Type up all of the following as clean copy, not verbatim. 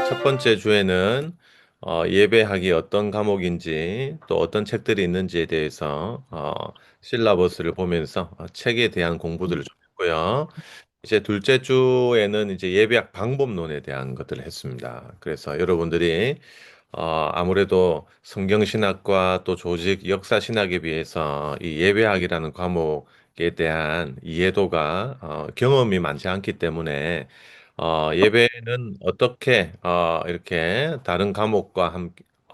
첫 번째 주에는 예배학이 어떤 과목인지 또 어떤 책들이 있는지에 대해서 실라버스를 보면서 책에 대한 공부들을 좀 했고요. 이제 둘째 주에는 이제 예배학 방법론에 대한 것들을 했습니다. 그래서 여러분들이 아무래도 성경신학과 또 조직 역사신학에 비해서 이 예배학이라는 과목에 대한 이해도가 경험이 많지 않기 때문에 예배는 어떻게 이렇게 다른 과목과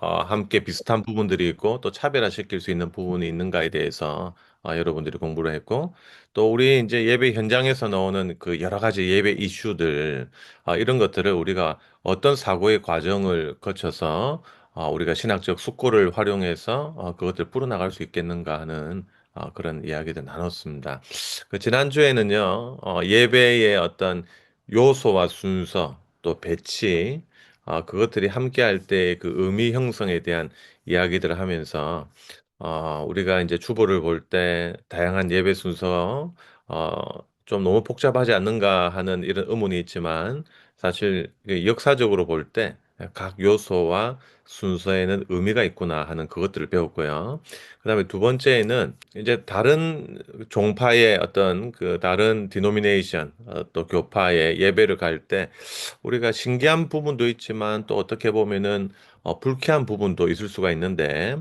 함께 비슷한 부분들이 있고 또 차별화시킬 수 있는 부분이 있는가에 대해서 여러분들이 공부를 했고 또 우리 이제 예배 현장에서 나오는 그 여러 가지 예배 이슈들 이런 것들을 우리가 어떤 사고의 과정을 거쳐서 우리가 신학적 숙고를 활용해서 그것들 풀어나갈 수 있겠는가 하는 그런 이야기를 나눴습니다. 그 지난주에는요, 예배의 어떤 요소와 순서, 또 배치, 그것들이 함께할 때의 그 의미 형성에 대한 이야기들을 하면서 우리가 이제 주보를 볼 때 다양한 예배 순서, 어, 좀 너무 복잡하지 않는가 하는 이런 의문이 있지만 사실 그 역사적으로 볼 때 각 요소와 순서에는 의미가 있구나 하는 그것들을 배웠고요. 그다음에 두 번째에는 이제 다른 종파의 어떤 그 다른 디노미네이션 또 교파의 예배를 갈 때 우리가 신기한 부분도 있지만 또 어떻게 보면은 불쾌한 부분도 있을 수가 있는데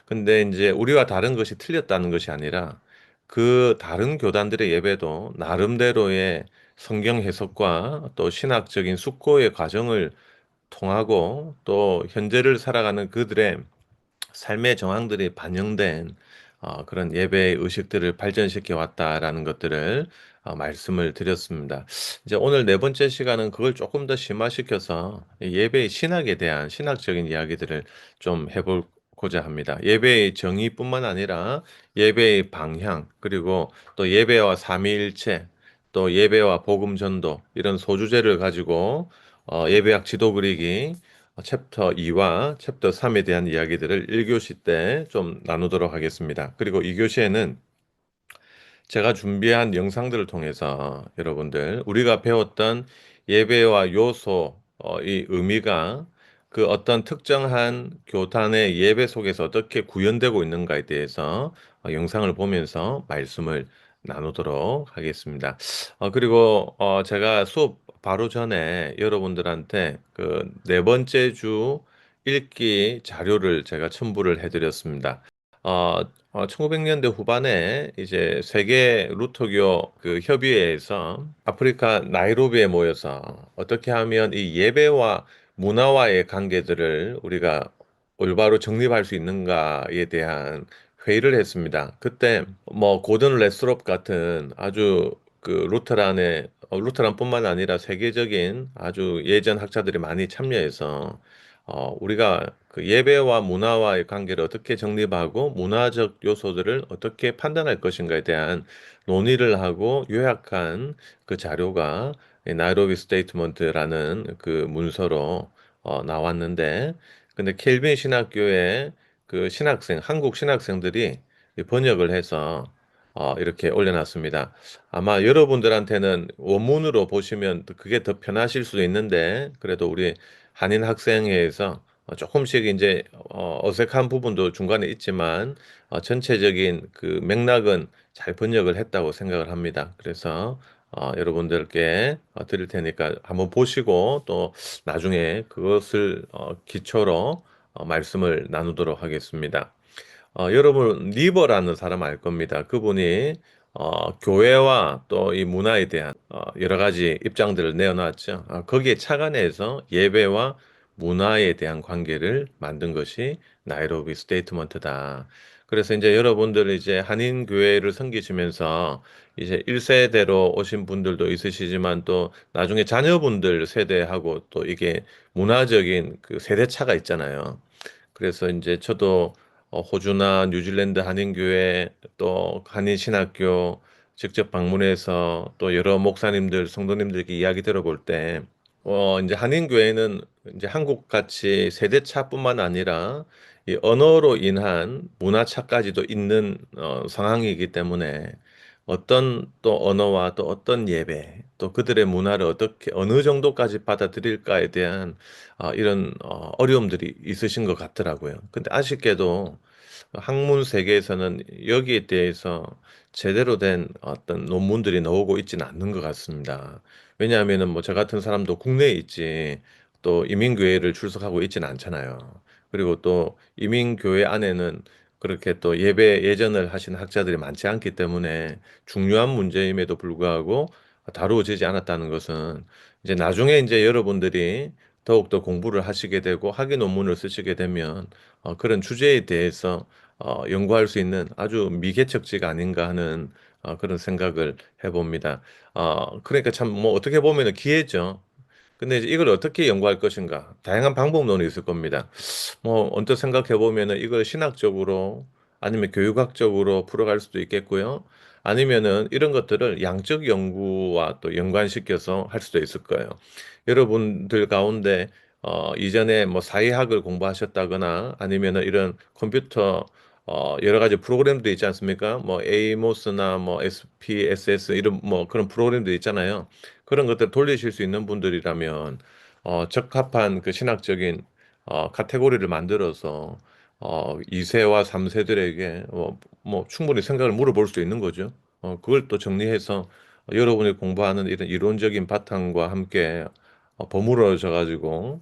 근데 이제 우리와 다른 것이 틀렸다는 것이 아니라 그 다른 교단들의 예배도 나름대로의 성경 해석과 또 신학적인 숙고의 과정을 통하고 또 현재를 살아가는 그들의 삶의 정황들이 반영된 그런 예배의 의식들을 발전시켜 왔다라는 것들을 말씀을 드렸습니다. 이제 오늘 네 번째 시간은 그걸 조금 더 심화시켜서 이 예배의 신학에 대한 신학적인 이야기들을 좀 해보고자 합니다. 예배의 정의뿐만 아니라 예배의 방향, 그리고 또 예배와 삼위일체, 또 예배와 복음 전도 이런 소주제를 가지고 예배학 지도 그리기 챕터 2와 챕터 3에 대한 이야기들을 1교시 때 좀 나누도록 하겠습니다. 그리고 2교시에는 제가 준비한 영상들을 통해서 여러분들 우리가 배웠던 예배와 요소, 이 의미가 그 어떤 특정한 교단의 예배 속에서 어떻게 구현되고 있는가에 대해서 영상을 보면서 말씀을 나누도록 하겠습니다. 그리고 제가 수업 바로 전에 여러분들한테 그 네 번째 주 읽기 자료를 제가 첨부를 해드렸습니다. 어, 1900년대 후반에 이제 세계 루터교 그 협의회에서 아프리카 나이로비에 모여서 어떻게 하면 이 예배와 문화와의 관계들을 우리가 올바로 정립할 수 있는가에 대한 회의를 했습니다. 그때 뭐 고든 레스롭 같은 아주 그 루터란뿐만 아니라 세계적인 아주 예전 학자들이 많이 참여해서 우리가 그 예배와 문화와의 관계를 어떻게 정립하고 문화적 요소들을 어떻게 판단할 것인가에 대한 논의를 하고 요약한 그 자료가 이 나이로비 스테이트먼트라는 그 문서로 나왔는데 근데 켈빈 신학교의 그 신학생 한국 신학생들이 이 번역을 해서 이렇게 올려놨습니다. 아마 여러분들한테는 원문으로 보시면 그게 더 편하실 수도 있는데 그래도 우리 한인 학생회에서 조금씩 이제 어색한 부분도 중간에 있지만 전체적인 그 맥락은 잘 번역을 했다고 생각을 합니다. 그래서 여러분들께 드릴 테니까 한번 보시고 또 나중에 그것을 기초로 말씀을 나누도록 하겠습니다. 여러분 리버라는 사람 알 겁니다. 그분이 교회와 또 이 문화에 대한 여러 가지 입장들을 내어놨죠. 거기에 착안해서 예배와 문화에 대한 관계를 만든 것이 나이로비 스테이트먼트다. 그래서 이제 여러분들 이제 한인 교회를 섬기시면서 이제 1세대로 오신 분들도 있으시지만 또 나중에 자녀분들 세대하고 또 이게 문화적인 그 세대 차가 있잖아요. 그래서 이제 저도 호주나 뉴질랜드 한인교회 또 한인신학교 직접 방문해서 또 여러 목사님들, 성도님들께 이야기 들어볼 때, 이제 한인교회는 이제 한국 같이 세대차뿐만 아니라 이 언어로 인한 문화차까지도 있는 상황이기 때문에 어떤 또 언어와 또 어떤 예배, 또 그들의 문화를 어떻게 어느 정도까지 받아들일까에 대한 이런 어려움들이 있으신 것 같더라고요. 근데 아쉽게도 학문 세계에서는 여기에 대해서 제대로 된 어떤 논문들이 나오고 있지는 않는 것 같습니다. 왜냐하면은 뭐 저 같은 사람도 국내에 있지 또 이민교회를 출석하고 있지는 않잖아요. 그리고 또 이민교회 안에는 그렇게 또 예배 예전을 하신 학자들이 많지 않기 때문에 중요한 문제임에도 불구하고 다루어지지 않았다는 것은 이제 나중에 이제 여러분들이 더욱더 공부를 하시게 되고 학위 논문을 쓰시게 되면 그런 주제에 대해서 연구할 수 있는 아주 미개척지가 아닌가 하는 그런 생각을 해봅니다. 그러니까 참 뭐 어떻게 보면은 기회죠. 근데 이제 이걸 어떻게 연구할 것인가? 다양한 방법론이 있을 겁니다. 뭐 언뜻 생각해 보면은 이걸 신학적으로 아니면 교육학적으로 풀어갈 수도 있겠고요. 아니면은 이런 것들을 양적 연구와 또 연관시켜서 할 수도 있을 거예요. 여러분들 가운데 이전에 뭐 사회학을 공부하셨다거나 아니면은 이런 컴퓨터 여러 가지 프로그램도 있지 않습니까? 뭐 에이모스나 뭐 SPSS 이런 뭐 그런 프로그램도 있잖아요. 그런 것들 돌리실 수 있는 분들이라면 적합한 그 신학적인 카테고리를 만들어서 2세와 3세들에게 뭐 충분히 생각을 물어볼 수 있는 거죠. 그걸 또 정리해서 여러분이 공부하는 이런 이론적인 바탕과 함께 버무려져 가지고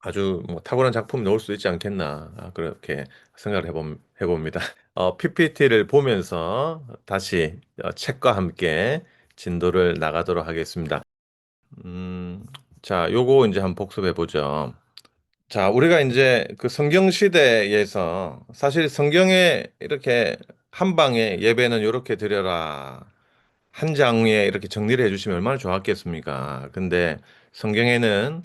아주 뭐 탁월한 작품이 나올 수 있지 않겠나 그렇게 생각을 해봅니다. PPT를 보면서 다시 책과 함께 진도를 나가도록 하겠습니다. 음, 자, 요거 이제 한번 복습해 보죠. 자, 우리가 이제 그 성경 시대에서 사실 성경에 이렇게 한 방에 예배는 요렇게 드려라. 한 장에 이렇게 정리를 해주시면 얼마나 좋았겠습니까? 근데 성경에는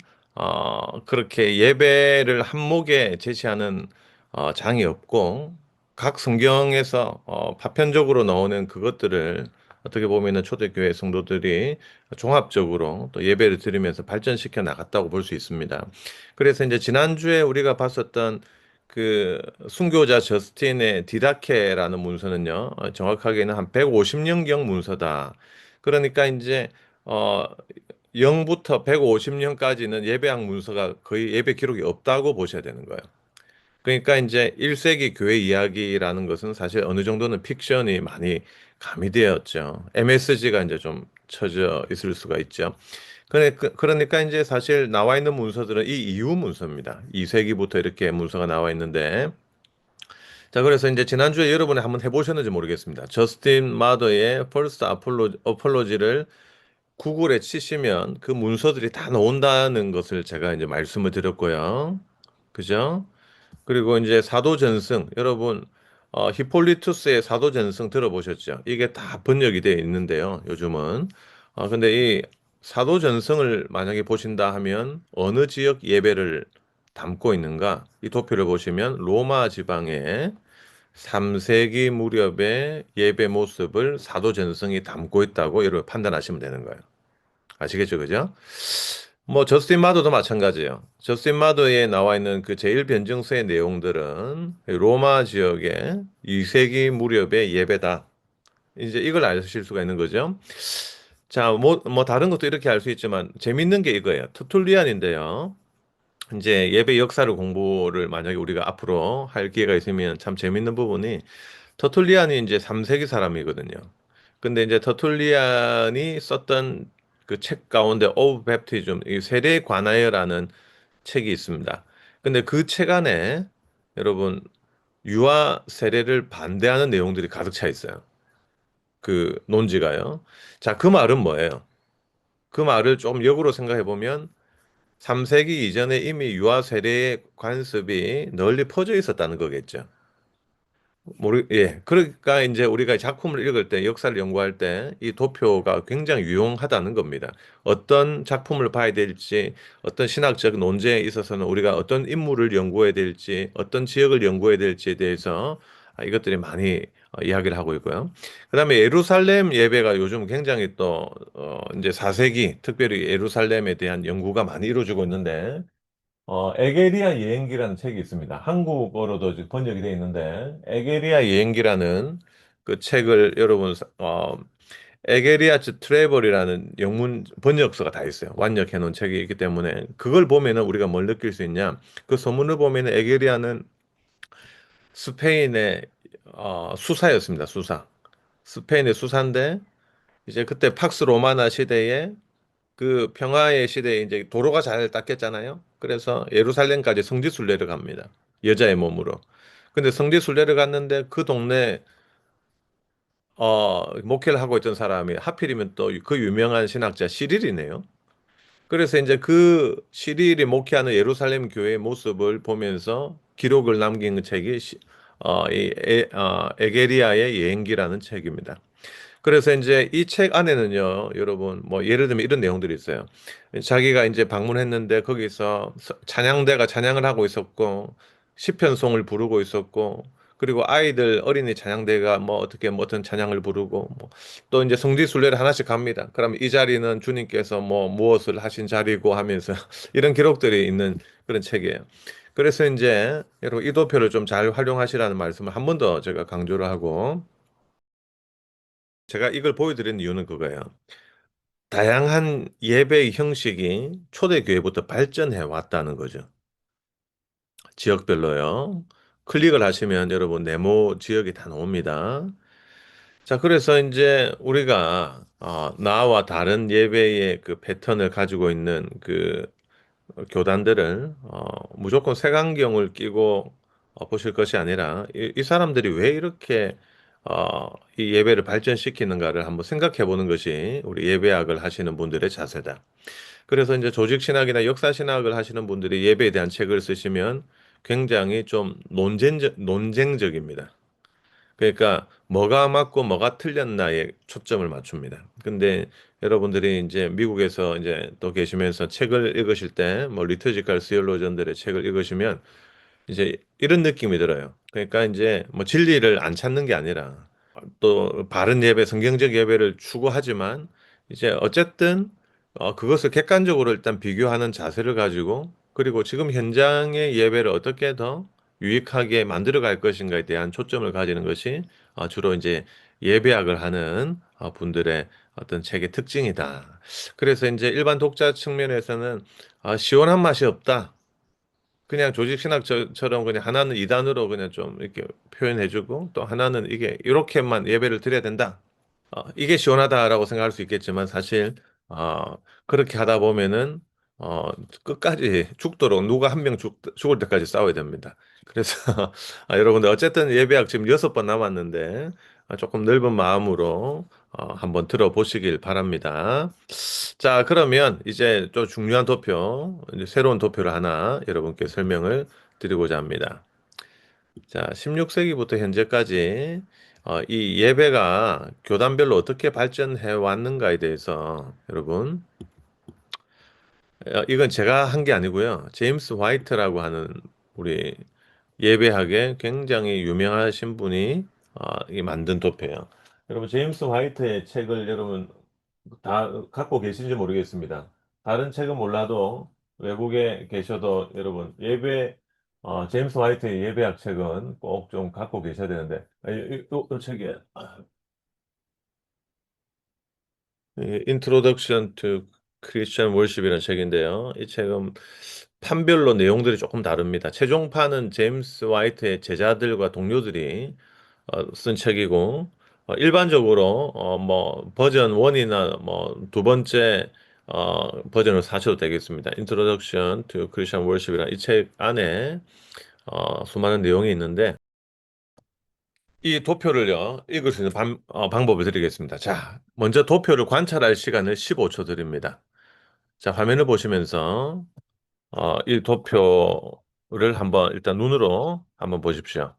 그렇게 예배를 한목에 제시하는 장이 없고 각 성경에서 파편적으로 나오는 그것들을 어떻게 보면은 초대교회 성도들이 종합적으로 또 예배를 드리면서 발전시켜 나갔다고 볼 수 있습니다. 그래서 이제 지난주에 우리가 봤었던 그 순교자 저스틴의 디다케라는 문서는요, 정확하게는 한 150년경 문서다. 그러니까 이제 어 0부터 150년까지는 예배학 문서가 거의 예배 기록이 없다고 보셔야 되는 거예요. 그러니까 이제 1세기 교회 이야기라는 것은 사실 어느 정도는 픽션이 많이 가미되었죠. MSG가 이제 좀 쳐져 있을 수가 있죠. 그러니까 이제 사실 나와 있는 문서들은 이 이후 문서입니다. 2세기부터 이렇게 문서가 나와 있는데, 자, 그래서 이제 지난주에 여러분이 한번 해보셨는지 모르겠습니다. 저스틴 마더의 First Apology를 구글에 치시면 그 문서들이 다 나온다는 것을 제가 이제 말씀을 드렸고요. 그죠? 그리고 이제 사도전승, 여러분, 히폴리투스의 사도전승 들어보셨죠? 이게 다 번역이 되어 있는데요, 요즘은. 근데 이 사도전승을 만약에 보신다 하면 어느 지역 예배를 담고 있는가? 이 도표를 보시면 로마 지방의 3세기 무렵의 예배 모습을 사도전승이 담고 있다고 여러분 판단하시면 되는 거예요. 아시겠죠, 그죠? 뭐 저스틴 마도도 마찬가지예요. 저스틴 마도에 나와 있는 그 제1변증서의 내용들은 로마 지역의 2세기 무렵의 예배다. 이제 이걸 아실 수가 있는 거죠. 자, 뭐 다른 것도 이렇게 알 수 있지만 재밌는 게 이거예요. 터툴리안인데요. 이제 예배 역사를 공부를 만약에 우리가 앞으로 할 기회가 있으면 참 재밌는 부분이 터툴리안이 이제 3세기 사람이거든요. 근데 이제 터툴리안이 썼던 그 책 가운데 오브 베프티즘, 이 세례에 관하여라는 책이 있습니다. 근데 그 책 안에 여러분 유아 세례를 반대하는 내용들이 가득 차 있어요. 그 논지가요. 자, 그 말은 뭐예요? 그 말을 좀 역으로 생각해 보면 3세기 이전에 이미 유아 세례의 관습이 널리 퍼져 있었다는 거겠죠. 예. 그러니까 이제 우리가 작품을 읽을 때, 역사를 연구할 때, 이 도표가 굉장히 유용하다는 겁니다. 어떤 작품을 봐야 될지, 어떤 신학적 논제에 있어서는 우리가 어떤 인물을 연구해야 될지, 어떤 지역을 연구해야 될지에 대해서 이것들이 많이 이야기를 하고 있고요. 그다음에 예루살렘 예배가 요즘 굉장히 또, 이제 4세기, 특별히 예루살렘에 대한 연구가 많이 이루어지고 있는데, 에게리아 여행기라는 책이 있습니다. 한국어로도 지금 번역이 되어 있는데, 에게리아 여행기라는 그 책을 여러분, 에게리아츠 트래벌이라는 영문 번역서가 다 있어요. 완역해 놓은 책이 있기 때문에 그걸 보면은 우리가 뭘 느낄 수 있냐? 그 소문을 보면은 에게리아는 스페인의 수사였습니다. 수사. 스페인의 수사인데 이제 그때 팍스 로마나 시대에 그 평화의 시대에 이제 도로가 잘 닦였잖아요. 그래서 예루살렘까지 성지 순례를 갑니다. 여자의 몸으로. 근데 성지 순례를 갔는데 그 동네 목회를 하고 있던 사람이 하필이면 또 그 유명한 신학자 시릴이네요. 그래서 이제 그 시릴이 목회하는 예루살렘 교회의 모습을 보면서 기록을 남긴 그 책이 에게리아의 여행기라는 책입니다. 그래서 이제 이 책 안에는요, 여러분, 뭐 예를 들면 이런 내용들이 있어요. 자기가 이제 방문했는데 거기서 찬양대가 찬양을 하고 있었고, 시편송을 부르고 있었고, 그리고 아이들 어린이 찬양대가 뭐 어떻게 뭐 어떤 찬양을 부르고, 뭐 또 이제 성지순례를 하나씩 갑니다. 그러면 이 자리는 주님께서 뭐 무엇을 하신 자리고 하면서 이런 기록들이 있는 그런 책이에요. 그래서 이제 여러분 이 도표를 좀 잘 활용하시라는 말씀을 한 번 더 제가 강조를 하고, 제가 이걸 보여드리는 이유는 그거예요. 다양한 예배 형식이 초대교회부터 발전해 왔다는 거죠. 지역별로요. 클릭을 하시면 여러분 네모 지역이 다 나옵니다. 자, 그래서 인제 우리가 나와 다른 예배의 그 패턴을 가지고 있는 그 교단들을 무조건 색안경을 끼고 보실 것이 아니라 이 사람들이 왜 이렇게 이 예배를 발전시키는가를 한번 생각해 보는 것이 우리 예배학을 하시는 분들의 자세다. 그래서 이제 조직 신학이나 역사 신학을 하시는 분들이 예배에 대한 책을 쓰시면 굉장히 좀 논쟁적입니다. 그러니까 뭐가 맞고 뭐가 틀렸나에 초점을 맞춥니다. 근데 여러분들이 이제 미국에서 이제 또 계시면서 책을 읽으실 때 뭐 리터지컬 시올로전들의 책을 읽으시면 이제 이런 느낌이 들어요. 그러니까 이제 뭐 진리를 안 찾는 게 아니라 또 바른 예배, 성경적 예배를 추구하지만 이제 어쨌든 그것을 객관적으로 일단 비교하는 자세를 가지고 그리고 지금 현장의 예배를 어떻게 더 유익하게 만들어 갈 것인가에 대한 초점을 가지는 것이 주로 이제 예배학을 하는 분들의 어떤 책의 특징이다. 그래서 이제 일반 독자 측면에서는 시원한 맛이 없다. 그냥 조직 신학처럼 그냥 하나는 이단으로 그냥 좀 이렇게 표현해 주고 또 하나는 이게 이렇게만 예배를 드려야 된다. 이게 시원하다라고 생각할 수 있겠지만 사실 그렇게 하다 보면은 어 끝까지 죽도록 누가 한 명 죽을 때까지 싸워야 됩니다. 그래서 여러분들 어쨌든 예배학 지금 6번 남았는데 조금 넓은 마음으로 한번 들어보시길 바랍니다. 자, 그러면 이제 또 중요한 도표, 이제 새로운 도표를 하나 여러분께 설명을 드리고자 합니다. 자, 16세기부터 현재까지 이 예배가 교단별로 어떻게 발전해 왔는가에 대해서 여러분, 이건 제가 한 게 아니고요. 제임스 화이트라고 하는 우리 예배학에 굉장히 유명하신 분이 이 만든 도표예요. 여러분, 제임스 화이트의 책을 여러분 다 갖고 계신지 모르겠습니다. 다른 책은 몰라도 외국에 계셔도 여러분 제임스 화이트의 예배학 책은 꼭 좀 갖고 계셔야 되는데 이 책에 Introduction to Christian Worship이라는 책인데요. 이 책은 판별로 내용들이 조금 다릅니다. 최종판은 제임스 화이트의 제자들과 동료들이 쓴 책이고 일반적으로 뭐 버전 1이나 뭐 두 번째 버전을 사셔도 되겠습니다. Introduction to Christian Worship이라는 이 책 안에 수많은 내용이 있는데 이 도표를요 읽을 수 있는 방법을 드리겠습니다. 자, 먼저 도표를 관찰할 시간을 15초 드립니다. 자, 화면을 보시면서 이 도표를 한번 일단 눈으로 한번 보십시오.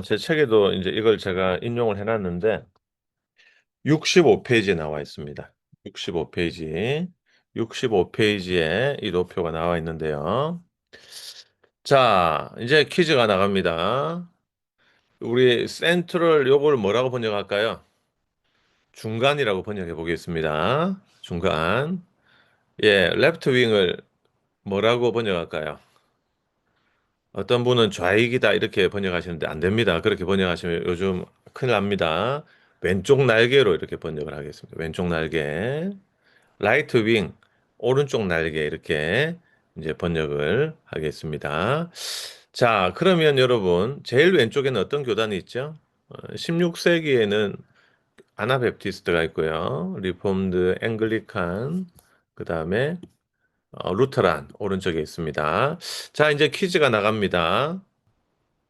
제 책에도 이제 이걸 제가 인용을 해 놨는데 65페이지에 나와 있습니다. 65페이지. 65페이지에 이 도표가 나와 있는데요. 자, 이제 퀴즈가 나갑니다. 우리 센트럴 요걸 뭐라고 번역할까요? 중간이라고 번역해 보겠습니다. 중간. 예, 레프트 윙을 뭐라고 번역할까요? 어떤 분은 좌익이다 이렇게 번역하시는데 안 됩니다. 그렇게 번역하시면 요즘 큰일 납니다. 왼쪽 날개로 이렇게 번역을 하겠습니다. 왼쪽 날개. 라이트 윙, 오른쪽 날개 이렇게 이제 번역을 하겠습니다. 자, 그러면 여러분, 제일 왼쪽에는 어떤 교단이 있죠? 16세기에는 아나베프티스트가 있고요. 리폼드 앵글리칸, 그 다음에 루터란 오른쪽에 있습니다. 자, 이제 퀴즈가 나갑니다.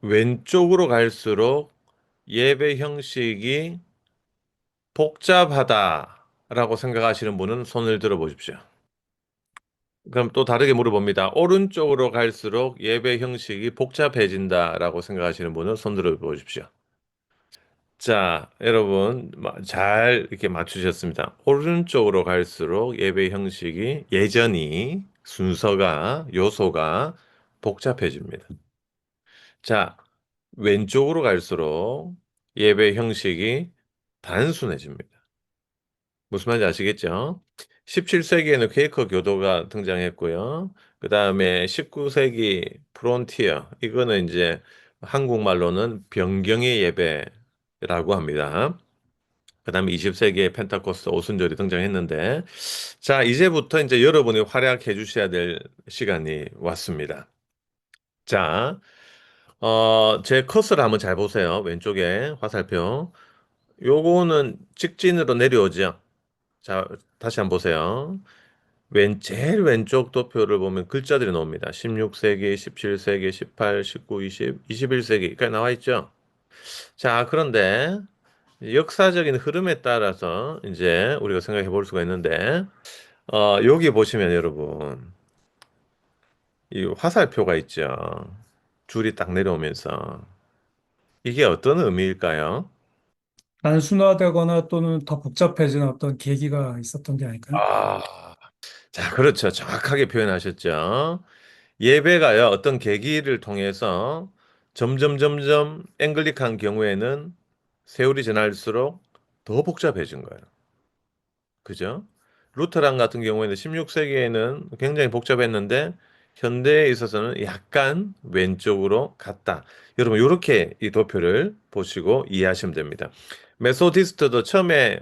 왼쪽으로 갈수록 예배 형식이 복잡하다라고 생각하시는 분은 손을 들어 보십시오. 그럼 또 다르게 물어봅니다. 오른쪽으로 갈수록 예배 형식이 복잡해진다라고 생각하시는 분은 손 들어 보십시오. 자, 여러분 잘 이렇게 맞추셨습니다. 오른쪽으로 갈수록 예배 형식이 예전이 순서가 요소가 복잡해집니다. 자, 왼쪽으로 갈수록 예배 형식이 단순해집니다. 무슨 말인지 아시겠죠? 17세기에는 퀘이커 교도가 등장했고요. 그 다음에 19세기 프론티어, 이거는 이제 한국말로는 변경의 예배라고 합니다. 그 다음에 20세기에 펜타코스트 오순절이 등장했는데, 자, 이제부터 이제 여러분이 활약해 주셔야 될 시간이 왔습니다. 자, 제 커서를 한번 잘 보세요. 왼쪽에 화살표. 요거는 직진으로 내려오죠. 자, 다시 한번 보세요. 제일 왼쪽 도표를 보면 글자들이 나옵니다. 16세기, 17세기, 18, 19, 20, 21세기까지 나와 있죠. 자, 그런데 역사적인 흐름에 따라서 이제 우리가 생각해 볼 수가 있는데, 여기 보시면 여러분, 이 화살표가 있죠. 줄이 딱 내려오면서. 이게 어떤 의미일까요? 단순화되거나 또는 더 복잡해지는 어떤 계기가 있었던 게 아닐까요? 아, 자, 그렇죠. 정확하게 표현하셨죠. 예배가요, 어떤 계기를 통해서 점점 앵글릭한 경우에는 세월이 지날수록 더 복잡해진 거예요. 그죠? 루터랑 같은 경우에는 16세기에는 굉장히 복잡했는데 현대에 있어서는 약간 왼쪽으로 갔다. 여러분 이렇게 이 도표를 보시고 이해하시면 됩니다. 메소디스트도 처음에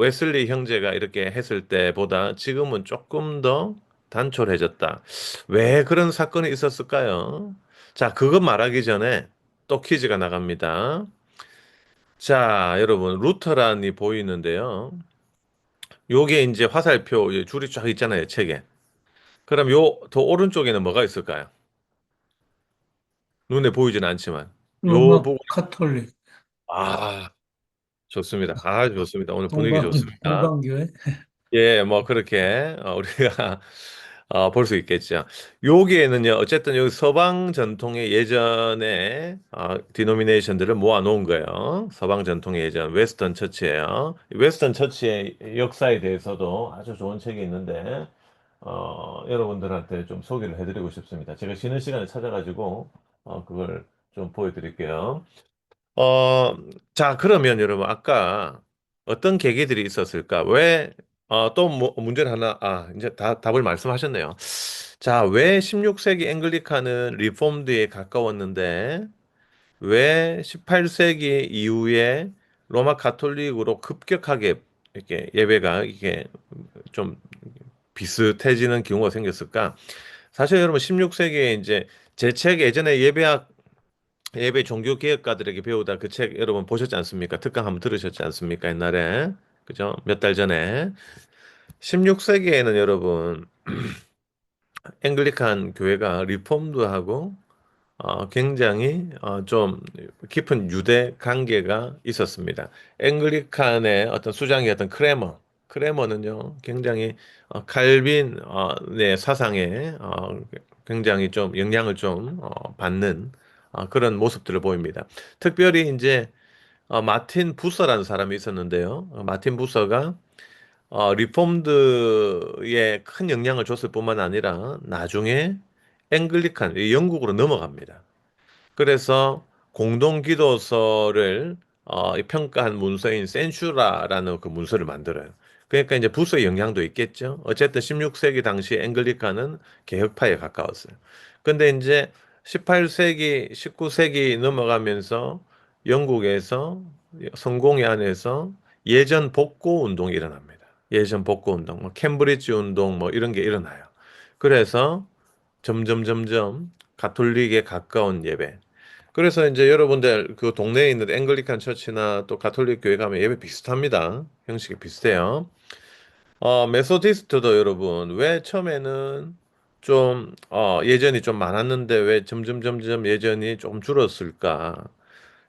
웨슬리 형제가 이렇게 했을 때보다 지금은 조금 더 단촐해졌다. 왜 그런 사건이 있었을까요? 자, 그것 말하기 전에 또 퀴즈가 나갑니다. 자, 여러분 루터란이 보이는데요. 요게 이제 화살표 줄이 쫙 있잖아요, 책에. 그럼 요 더 오른쪽에는 뭐가 있을까요? 눈에 보이진 않지만. 요 로마 부분. 카톨릭, 아, 좋습니다. 아, 좋습니다. 오늘 분위기 동방, 좋습니다. 동방교회. 예, 뭐 그렇게 우리가 볼 수 있겠죠. 여기에는요, 어쨌든 여기 서방 전통의 예전에 디노미네이션들을 모아놓은 거예요. 서방 전통의 예전 웨스턴 처치예요. 웨스턴 처치의 역사에 대해서도 아주 좋은 책이 있는데 여러분들한테 좀 소개를 해드리고 싶습니다. 제가 쉬는 시간에 찾아가지고 그걸 좀 보여드릴게요. 어, 자, 그러면 여러분, 아까 어떤 계기들이 있었을까? 왜, 또 문제를 하나, 이제 답을 말씀하셨네요. 자, 왜 16세기 앵글리칸은 리폼드에 가까웠는데, 왜 18세기 이후에 로마 가톨릭으로 급격하게 이렇게 예배가 이게 좀 비슷해지는 경우가 생겼을까? 사실 여러분, 16세기에 이제 제 책 예전에 예배 종교 개혁가들에게 배우다 그 책 여러분 보셨지 않습니까? 특강 한번 들으셨지 않습니까? 옛날에. 그죠? 몇 달 전에. 16세기에는 여러분 앵글리칸 교회가 리폼드하고 굉장히 좀 깊은 유대 관계가 있었습니다. 앵글리칸의 어떤 수장이었던 크레머는요, 굉장히 칼빈의 사상에 굉장히 좀 영향을 좀 받는 그런 모습들을 보입니다. 특별히 이제 마틴 부서라는 사람이 있었는데요. 마틴 부서가 리폼드에 큰 영향을 줬을 뿐만 아니라 나중에 앵글리칸, 영국으로 넘어갑니다. 그래서 공동기도서를 평가한 문서인 센슈라라는 그 문서를 만들어요. 그러니까 이제 부서의 영향도 있겠죠. 어쨌든 16세기 당시 앵글리칸은 개혁파에 가까웠어요. 근데 이제 18세기, 19세기 넘어가면서 영국에서 성공회 안에서 예전 복고 운동이 일어납니다. 예전 복고 운동, 뭐 캠브리지 운동 뭐 이런 게 일어나요. 그래서 점점 가톨릭에 가까운 예배. 그래서 이제 여러분들 그 동네에 있는 앵글리칸 처치나 또 가톨릭 교회 가면 예배 비슷합니다. 형식이 비슷해요. 메소디스트도 여러분, 왜 처음에는 좀, 예전이 좀 많았는데 왜 점점 예전이 좀 줄었을까?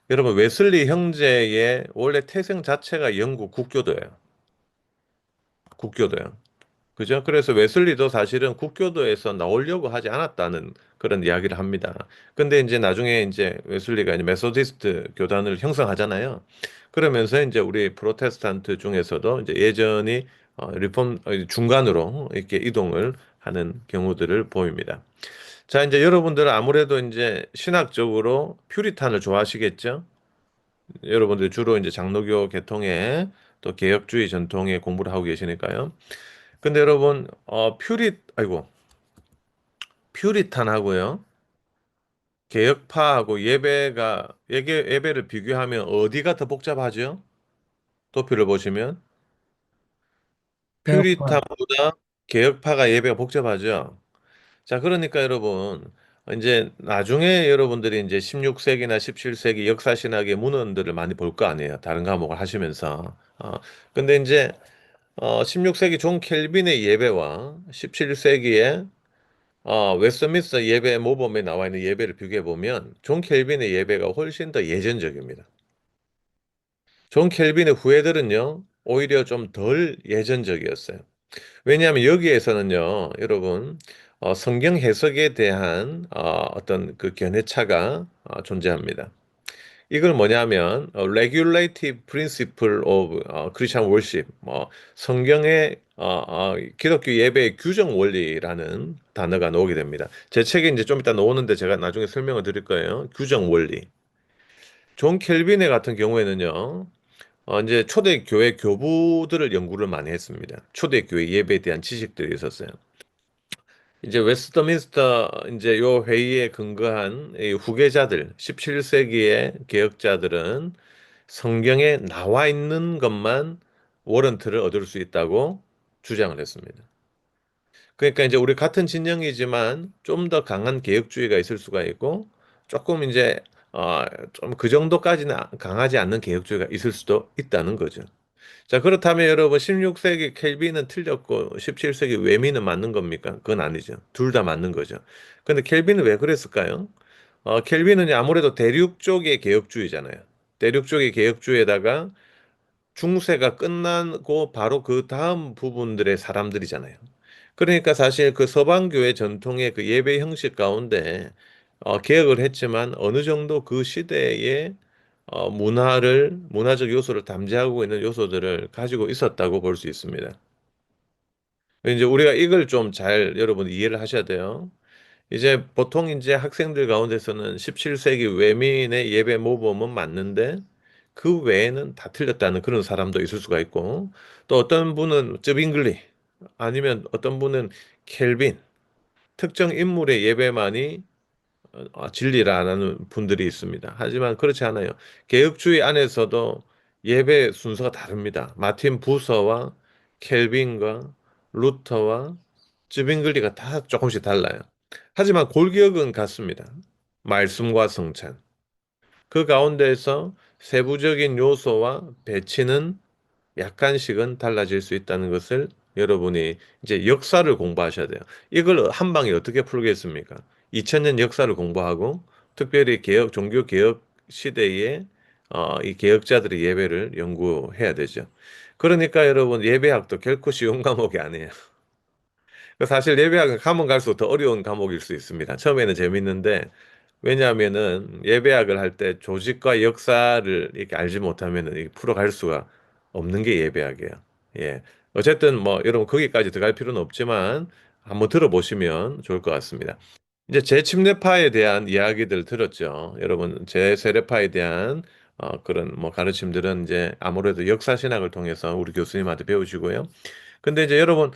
여러분, 웨슬리 형제의 원래 태생 자체가 영국 국교도예요. 국교도요. 그죠? 그래서 웨슬리도 사실은 국교도에서 나오려고 하지 않았다는 그런 이야기를 합니다. 근데 이제 나중에 이제 웨슬리가 이제 메소디스트 교단을 형성하잖아요. 그러면서 이제 우리 프로테스탄트 중에서도 이제 예전이 리폼 중간으로 이렇게 이동을 하는 경우들을 보입니다. 자, 이제 여러분들은 아무래도 이제 신학적으로 퓨리탄을 좋아하시겠죠? 여러분들 주로 이제 장로교 계통에 또 개혁주의 전통에 공부를 하고 계시니까요. 근데 여러분, 퓨리탄하고요, 개혁파하고 예배를 비교하면 어디가 더 복잡하죠? 도표를 보시면 개혁파. 퓨리탄보다 개혁파가 예배가 복잡하죠. 자, 그러니까 여러분, 이제 나중에 여러분들이 이제 16세기나 17세기 역사신학의 문헌들을 많이 볼 거 아니에요. 다른 과목을 하시면서. 근데 이제 16세기 존 켈빈의 예배와 17세기의 웨스트민스터 예배 모범에 나와 있는 예배를 비교해 보면 존 켈빈의 예배가 훨씬 더 예전적입니다. 존 켈빈의 후예들은요, 오히려 좀 덜 예전적이었어요. 왜냐하면 여기에서는요, 여러분, 성경 해석에 대한 어떤 그 견해차가 존재합니다. 이걸 뭐냐면 regulative principle of Christian worship, 뭐 성경의 기독교 예배의 규정 원리라는 단어가 나오게 됩니다. 제 책에 이제 좀 이따 나오는데 제가 나중에 설명을 드릴 거예요. 규정 원리. 존 켈빈의 같은 경우에는요. 이제 초대교회 교부들을 연구를 많이 했습니다. 초대교회 예배에 대한 지식들이 있었어요. 이제 웨스트민스터 이제 요 회의에 근거한 이 후계자들, 17세기의 개혁자들은 성경에 나와 있는 것만 워런트를 얻을 수 있다고 주장을 했습니다. 그러니까 이제 우리 같은 진영이지만 좀 더 강한 개혁주의가 있을 수가 있고 조금 이제 좀 그 정도까지는 강하지 않는 개혁주의가 있을 수도 있다는 거죠. 자, 그렇다면 여러분 16세기 켈빈은 틀렸고 17세기 외미는 맞는 겁니까? 그건 아니죠. 둘 다 맞는 거죠. 근데 켈빈은 왜 그랬을까요? 켈빈은 아무래도 대륙 쪽의 개혁주의잖아요. 대륙 쪽의 개혁주의에다가 중세가 끝나고 바로 그 다음 부분들의 사람들이잖아요. 그러니까 사실 그 서방교회 전통의 그 예배 형식 가운데 개혁을 했지만 어느 정도 그 시대의 문화적 요소를 담재하고 있는 요소들을 가지고 있었다고 볼 수 있습니다. 이제 우리가 이걸 좀 잘 여러분 이해를 하셔야 돼요. 이제 보통 이제 학생들 가운데서는 17세기 외민의 예배 모범은 맞는데 그 외에는 다 틀렸다는 그런 사람도 있을 수가 있고 또 어떤 분은 쯔빙글리 아니면 어떤 분은 켈빈 특정 인물의 예배만이 진리라는 분들이 있습니다. 하지만 그렇지 않아요. 개혁주의 안에서도 예배 순서가 다릅니다. 마틴 부서와 켈빈과 루터와 쯔빙글리가 다 조금씩 달라요. 하지만 골기억은 같습니다. 말씀과 성찬. 그 가운데에서 세부적인 요소와 배치는 약간씩은 달라질 수 있다는 것을 여러분이 이제 역사를 공부하셔야 돼요. 이걸 한 방에 어떻게 풀겠습니까? 2000년 역사를 공부하고 특별히 종교 개혁 시대에 이 개혁자들의 예배를 연구해야 되죠. 그러니까 여러분 예배학도 결코 쉬운 과목이 아니에요. 사실 예배학은 가면 갈수록 더 어려운 과목일 수 있습니다. 처음에는 재밌는데 왜냐하면은 예배학을 할 때 조직과 역사를 이렇게 알지 못하면은 이게 풀어갈 수가 없는 게 예배학이에요. 예. 어쨌든 뭐 여러분 거기까지 들어갈 필요는 없지만 한번 들어보시면 좋을 것 같습니다. 이제 재침례파에 대한 이야기들 들었죠. 여러분 재세례파에 대한 그런 뭐 가르침들은 이제 아무래도 역사신학을 통해서 우리 교수님한테 배우시고요. 근데 이제 여러분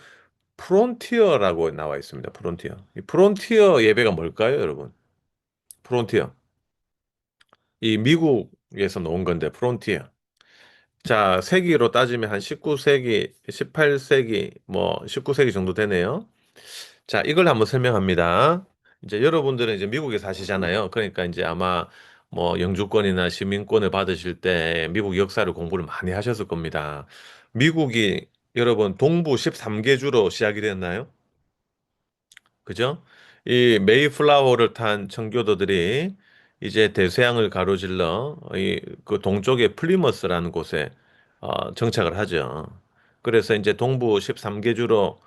프론티어라고 나와 있습니다. 프론티어. 이 프론티어 예배가 뭘까요, 여러분? 프론티어. 이 미국 위에서 놓은 건데 프론티어. 자, 세기로 따지면 한 19세기, 18세기, 뭐 19세기 정도 되네요. 자, 이걸 한번 설명합니다. 이제 여러분들은 이제 미국에 사시잖아요. 그러니까 이제 아마 뭐 영주권이나 시민권을 받으실 때 미국 역사를 공부를 많이 하셨을 겁니다. 미국이 여러분 동부 13개 주로 시작이 됐나요? 그죠? 이 메이플라워를 탄 청교도들이 이제 대서양을 가로질러 이 그 동쪽의 플리머스라는 곳에 정착을 하죠. 그래서 이제 동부 13개 주로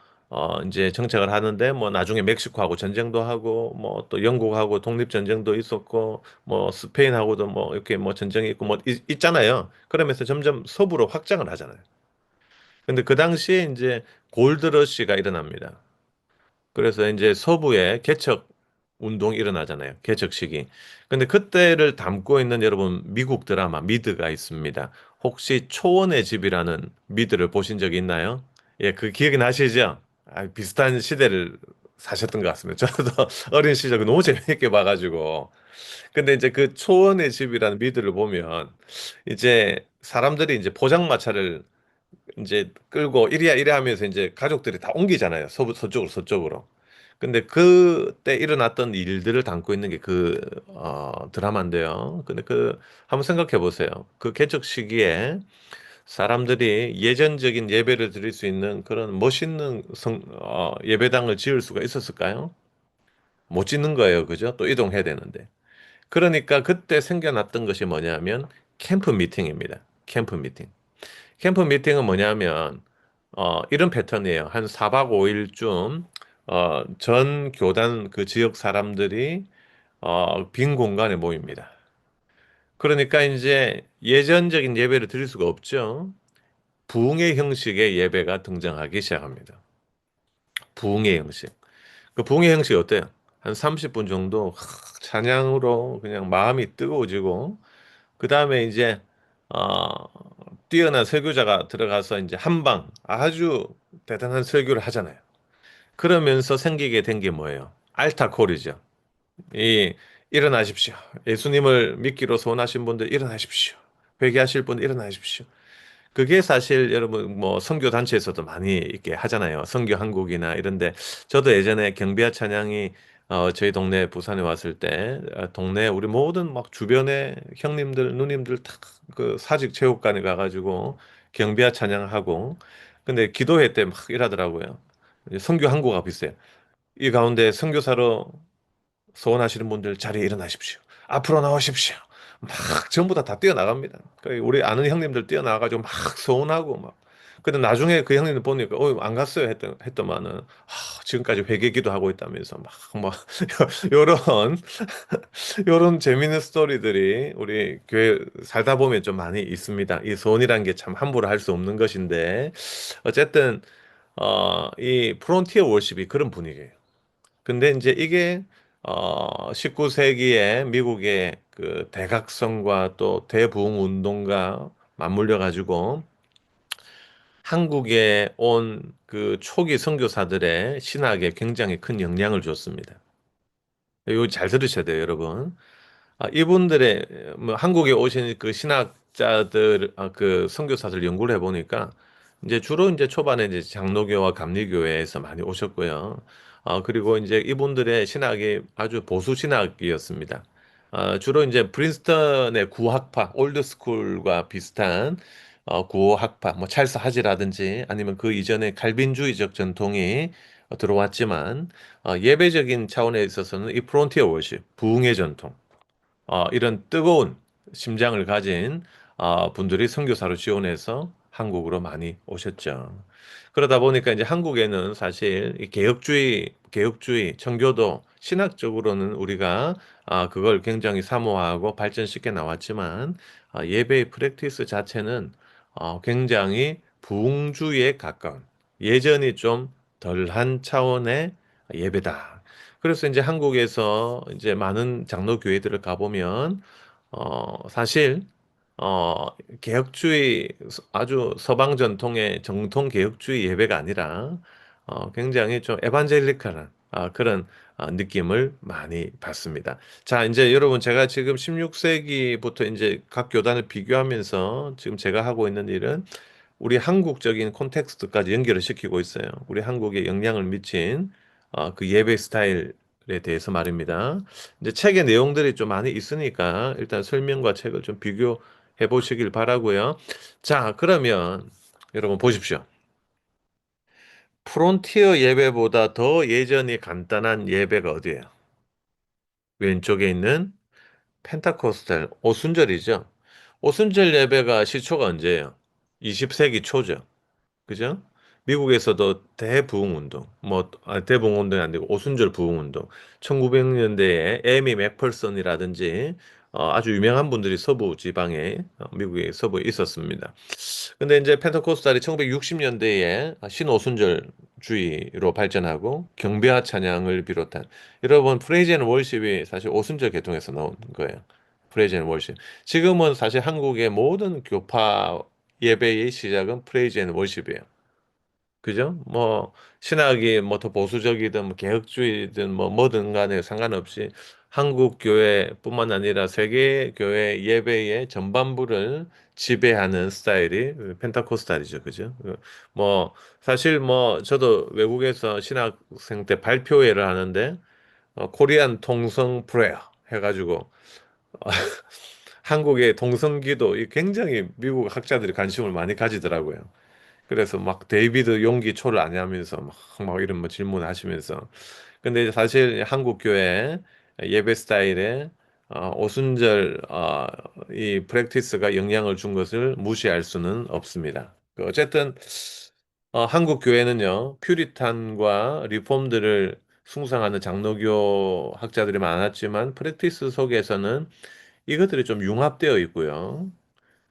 이제 정착을 하는데 뭐 나중에 멕시코하고 전쟁도 하고 뭐 또 영국하고 독립 전쟁도 있었고 뭐 스페인하고도 뭐 이렇게 뭐 전쟁이 있고 뭐 있잖아요. 그러면서 점점 서부로 확장을 하잖아요. 근데 그 당시에 이제 골드러시가 일어납니다. 그래서 이제 서부에 개척 운동이 일어나잖아요. 개척 시기. 근데 그때를 담고 있는 여러분 미국 드라마 미드가 있습니다. 혹시 초원의 집이라는 미드를 보신 적이 있나요? 예, 그 기억이 나시죠? 비슷한 시대를 사셨던 것 같습니다. 저도 어린 시절 그 너무 재밌게 봐가지고. 근데 이제 그 초원의 집이라는 미드를 보면 이제 사람들이 이제 포장마차를 이제 끌고 이리야 이래 하면서 이제 가족들이 다 옮기잖아요. 서쪽으로 서쪽으로. 근데 그때 일어났던 일들을 담고 있는 게 그 드라마인데요. 근데 그 한번 생각해 보세요. 그 개척 시기에 사람들이 예전적인 예배를 드릴 수 있는 그런 멋있는 예배당을 지을 수가 있었을까요? 못 짓는 거예요. 그죠? 또 이동해야 되는데. 그러니까 그때 생겨났던 것이 뭐냐면 캠프 미팅입니다. 캠프 미팅. 캠프 미팅은 뭐냐면 이런 패턴이에요. 한 4박 5일쯤 전 교단 그 지역 사람들이 빈 공간에 모입니다. 그러니까 이제 예전적인 예배를 드릴 수가 없죠. 부흥의 형식의 예배가 등장하기 시작합니다. 부흥의 형식. 그 부흥의 형식이 어때요? 한 30분 정도 찬양으로 그냥 마음이 뜨거워지고 그 다음에 이제 어, 뛰어난 설교자가 들어가서 이제 한방 아주 대단한 설교를 하잖아요. 그러면서 생기게 된 게 뭐예요? 알타콜이죠. 이 일어나십시오. 예수님을 믿기로 소원하신 분들 일어나십시오. 회개하실 분 일어나십시오. 그게 사실 여러분 뭐 선교 단체에서도 많이 이렇게 하잖아요. 선교 한국이나 이런데 저도 예전에 경비와 찬양이 저희 동네 부산에 왔을 때 동네 우리 모든 막 주변에 형님들 누님들 다 그 사직 체육관에 가가지고 경비와 찬양하고 근데 기도회 때 막 일하더라고요. 선교 한국하고 비슷해요. 이 가운데 선교사로 소원하시는 분들 자리에 일어나십시오. 앞으로 나오십시오. 막 전부 다 뛰어나갑니다. 우리 아는 형님들 뛰어나가지고 막 소원하고 막. 근데 나중에 그 형님들 보니까 안 갔어요 했더만은 지금까지 회개기도 하고 있다면서 막 요런 요런 재밌는 스토리들이 우리 교회 살다 보면 좀 많이 있습니다. 이 소원이란 게 참 함부로 할 수 없는 것인데 어쨌든 이 프론티어 월십이 그런 분위기예요. 근데 이제 이게 19세기에 미국의 그 대각성과 또 대부흥 운동과 맞물려 가지고 한국에 온 그 초기 선교사들의 신학에 굉장히 큰 영향을 줬습니다. 이거 잘 들으셔야 돼요, 여러분. 이분들의 뭐 한국에 오신 그 신학자들 그 선교사들 연구를 해보니까 이제 주로 이제 초반에 이제 장로교와 감리교회에서 많이 오셨고요. 그리고 이제 이분들의 신학이 아주 보수 신학이었습니다. 주로 이제 프린스턴의 구학파, 올드스쿨과 비슷한 구학파, 뭐 찰스 하지라든지 아니면 그 이전에 칼빈주의적 전통이 들어왔지만 예배적인 차원에 있어서는 이 프론티어 월십, 부흥의 전통 이런 뜨거운 심장을 가진 분들이 선교사로 지원해서 한국으로 많이 오셨죠. 그러다 보니까 이제 한국에는 사실 이 개혁주의, 청교도, 신학적으로는 우리가 그걸 굉장히 사모하고 발전시켜 나왔지만 예배의 프랙티스 자체는 굉장히 부흥주의에 가까운 예전이 좀 덜한 차원의 예배다. 그래서 이제 한국에서 이제 많은 장로 교회들을 가보면 사실 어 개혁주의 아주 서방 전통의 정통 개혁주의 예배가 아니라 굉장히 좀 에반젤리칼한 그런 느낌을 많이 받습니다. 자, 이제 여러분 제가 지금 16세기부터 이제 각 교단을 비교하면서 지금 제가 하고 있는 일은 우리 한국적인 콘텍스트까지 연결을 시키고 있어요. 우리 한국에 영향을 미친 그 예배 스타일에 대해서 말입니다. 이제 책의 내용들이 좀 많이 있으니까 일단 설명과 책을 좀 비교해 보시길 바라고요. 자, 그러면 여러분 보십시오. 프론티어 예배보다 더 예전이 간단한 예배가 어디예요? 왼쪽에 있는 펜타코스탈 오순절이죠. 오순절 예배가 시초가 언제예요? 20세기 초죠. 그죠? 미국에서도 대부흥운동, 대부흥운동이 안 되고 오순절 부흥운동, 1900년대에 에미 맥펄슨이라든지 아주 유명한 분들이 서부 지방에 미국의 서부에 있었습니다. 근데 이제 펜테코스탈이 1960년대에 신오순절주의로 발전하고 경배와 찬양을 비롯한 여러분 프레이즈 앤 월십이 사실 오순절 계통에서 나온 거예요. 프레이즈 앤 월십. 지금은 사실 한국의 모든 교파 예배의 시작은 프레이즈 앤 월십이에요. 그죠? 뭐 신학이 뭐 더 보수적이든 뭐 개혁주의든 뭐 뭐든 간에 상관없이 한국 교회뿐만 아니라 세계 교회 예배의 전반부를 지배하는 스타일이 펜타코스탈이죠. 그죠? 뭐 사실 뭐 저도 외국에서 신학생 때 발표회를 하는데 코리안 통성 프레어 해가지고 한국의 동성기도 굉장히 미국 학자들이 관심을 많이 가지더라고요. 그래서 막 데이비드 용기 초를 아냐면서 막 이런 뭐 질문하시면서 근데 사실 한국 교회 예배 스타일에 오순절 이 프랙티스가 영향을 준 것을 무시할 수는 없습니다. 어쨌든 한국 교회는요 퓨리탄과 리폼들을 숭상하는 장로교 학자들이 많았지만 프랙티스 속에서는 이것들이 좀 융합되어 있고요.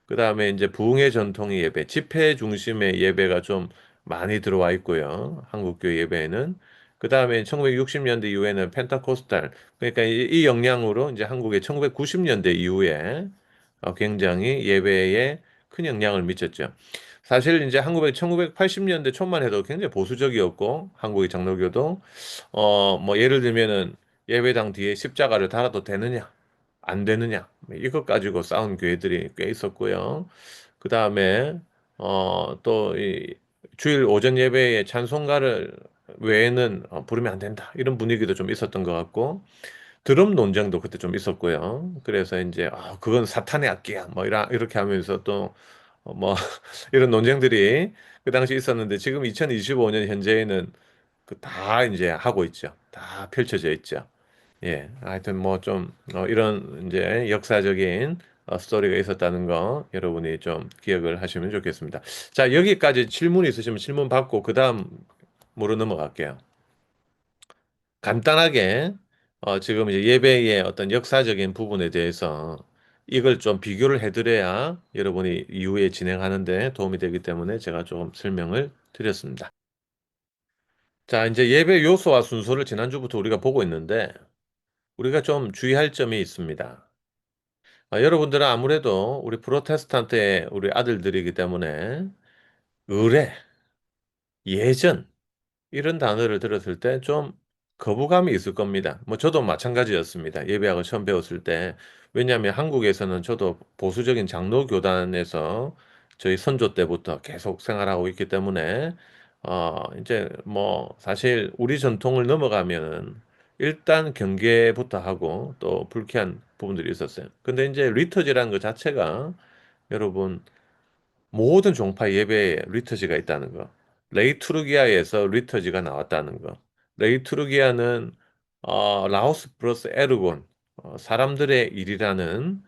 그 다음에 이제 부흥의 전통의 예배, 집회 중심의 예배가 좀 많이 들어와 있고요. 한국교 예배에는. 그 다음에 1960년대 이후에는 펜타코스탈, 그러니까 이 영향으로 이제 한국의 1990년대 이후에 굉장히 예배에 큰 영향을 미쳤죠. 사실 이제 한국의 1980년대 초만 해도 굉장히 보수적이었고, 한국의 장로교도, 뭐 예를 들면은 예배당 뒤에 십자가를 달아도 되느냐? 안 되느냐 이것 가지고 싸운 교회들이 꽤 있었고요. 그 다음에 또 이 주일 오전 예배에 찬송가를 외에는 부르면 안 된다 이런 분위기도 좀 있었던 것 같고 드럼 논쟁도 그때 좀 있었고요. 그래서 이제 그건 사탄의 악기야 뭐 이렇게 하면서 또 뭐 이런 논쟁들이 그 당시 있었는데 지금 2025년 현재에는 그 다 이제 하고 있죠. 다 펼쳐져 있죠. 예, 하여튼 뭐 좀 이런 이제 역사적인 스토리가 있었다는 거 여러분이 좀 기억을 하시면 좋겠습니다. 자, 여기까지 질문 있으시면 질문 받고 그 다음으로 넘어갈게요. 간단하게 지금 이제 예배의 어떤 역사적인 부분에 대해서 이걸 좀 비교를 해드려야 여러분이 이후에 진행하는데 도움이 되기 때문에 제가 조금 설명을 드렸습니다. 자, 이제 예배 요소와 순서를 지난주부터 우리가 보고 있는데 우리가 좀 주의할 점이 있습니다. 여러분들은 아무래도 우리 프로테스탄트의 우리 아들들이기 때문에 의례, 예전 이런 단어를 들었을 때 좀 거부감이 있을 겁니다. 뭐 저도 마찬가지였습니다. 예배학을 처음 배웠을 때. 왜냐하면 한국에서는 저도 보수적인 장로 교단에서 저희 선조 때부터 계속 생활하고 있기 때문에 이제 뭐 사실 우리 전통을 넘어가면은 일단 경계부터 하고 또 불쾌한 부분들이 있었어요. 근데 이제 리터지라는 것 자체가 여러분 모든 종파 예배에 리터지가 있다는 거. 레이투르기아에서 리터지가 나왔다는 거. 레이투르기아는 라오스 플러스 에르곤 사람들의 일이라는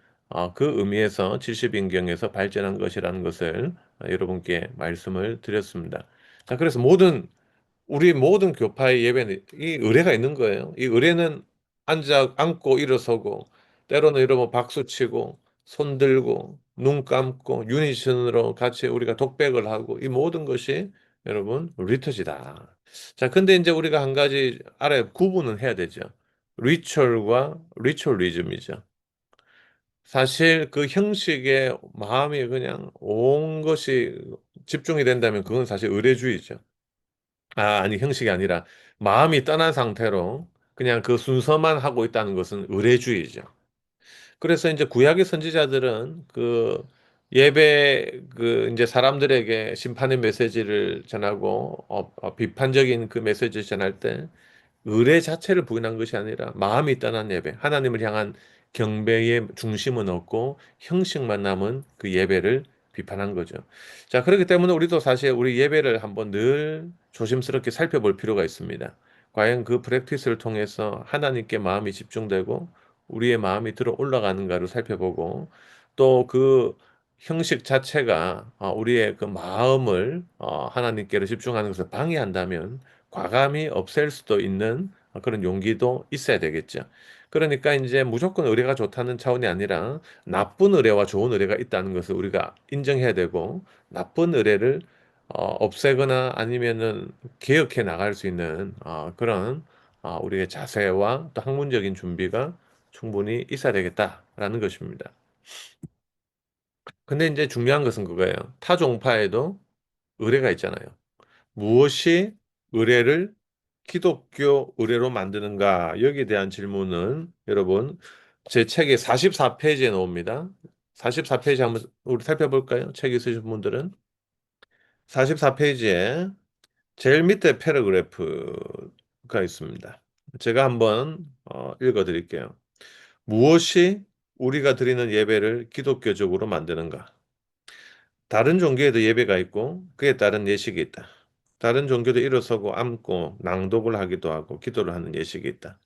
그 의미에서 70인경에서 발전한 것이라는 것을 여러분께 말씀을 드렸습니다. 자, 그래서 우리 모든 교파의 예배는 이 의례가 있는 거예요. 이 의례는 앉고 일어서고 때로는 이러면 박수 치고 손 들고 눈 감고 유니션으로 같이 우리가 독백을 하고 이 모든 것이 여러분 리터지다. 자, 근데 이제 우리가 한 가지 알아야 구분은 해야 되죠. 리추얼과 리추얼리즘이죠. 사실 그 형식에 마음이 그냥 온 것이 집중이 된다면 그건 사실 의례주의죠. 아니, 형식이 아니라 마음이 떠난 상태로. 그냥 그 순서만 하고 있다는 것은 의례주의죠. 그래서 이제 구약의 선지자들은 그 예배 그 이제 사람들에게 심판의 메시지를 전하고 비판적인 그 메시지를 전할 때 의례 자체를 부인한 것이 아니라 마음이 떠난 예배, 하나님을 향한 경배의 중심은 없고 형식만 남은 그 예배를 비판한 거죠. 자, 그렇기 때문에 우리도 사실 우리 예배를 한번 늘 조심스럽게 살펴볼 필요가 있습니다. 과연 그 프랙티스를 통해서 하나님께 마음이 집중되고 우리의 마음이 들어 올라가는가를 살펴보고 또 그 형식 자체가 우리의 그 마음을 하나님께로 집중하는 것을 방해한다면 과감히 없앨 수도 있는 그런 용기도 있어야 되겠죠. 그러니까 이제 무조건 의뢰가 좋다는 차원이 아니라 나쁜 의뢰와 좋은 의뢰가 있다는 것을 우리가 인정해야 되고 나쁜 의뢰를 없애거나 아니면은 개혁해 나갈 수 있는 그런 우리의 자세와 또 학문적인 준비가 충분히 있어야 되겠다라는 것입니다. 근데 이제 중요한 것은 그거예요. 타 종파에도 의뢰가 있잖아요. 무엇이 의례를 기독교 의례로 만드는가? 여기에 대한 질문은 여러분 제 책의 44페이지에 나옵니다. 44페이지 한번 우리 살펴볼까요? 책 있으신 분들은 44페이지에 제일 밑에 패러그래프가 있습니다. 제가 한번 읽어 드릴게요. 무엇이 우리가 드리는 예배를 기독교적으로 만드는가? 다른 종교에도 예배가 있고 그에 따른 예식이 있다. 다른 종교도 일어서고 앉고 낭독을 하기도 하고 기도를 하는 예식이 있다.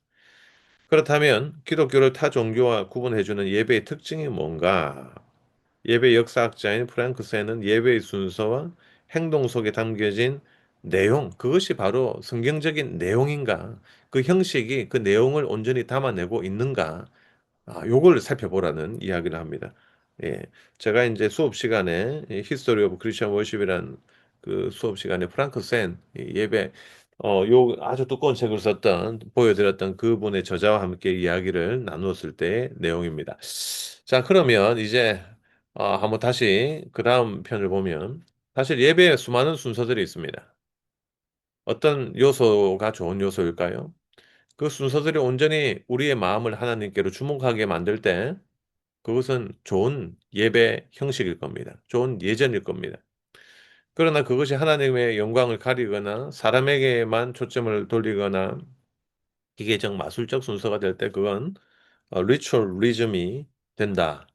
그렇다면 기독교를 타 종교와 구분해주는 예배의 특징이 뭔가? 예배 역사학자인 프랑크스에는 예배의 순서와 행동 속에 담겨진 내용, 그것이 바로 성경적인 내용인가? 그 형식이 그 내용을 온전히 담아내고 있는가? 요걸 살펴보라는 이야기를 합니다. 예. 제가 이제 수업 시간에 이 History of Christian Worship이란 그 수업 시간에 프랑크 센 예배 요 아주 두꺼운 책을 썼던 보여드렸던 그분의 저자와 함께 이야기를 나누었을 때의 내용입니다. 자, 그러면 이제 한번 다시 그다음 편을 보면 사실 예배에 수많은 순서들이 있습니다. 어떤 요소가 좋은 요소일까요? 그 순서들이 온전히 우리의 마음을 하나님께로 주목하게 만들 때 그것은 좋은 예배 형식일 겁니다. 좋은 예전일 겁니다. 그러나 그것이 하나님의 영광을 가리거나 사람에게만 초점을 돌리거나 기계적 마술적 순서가 될 때 그건 리추얼리즘이 된다.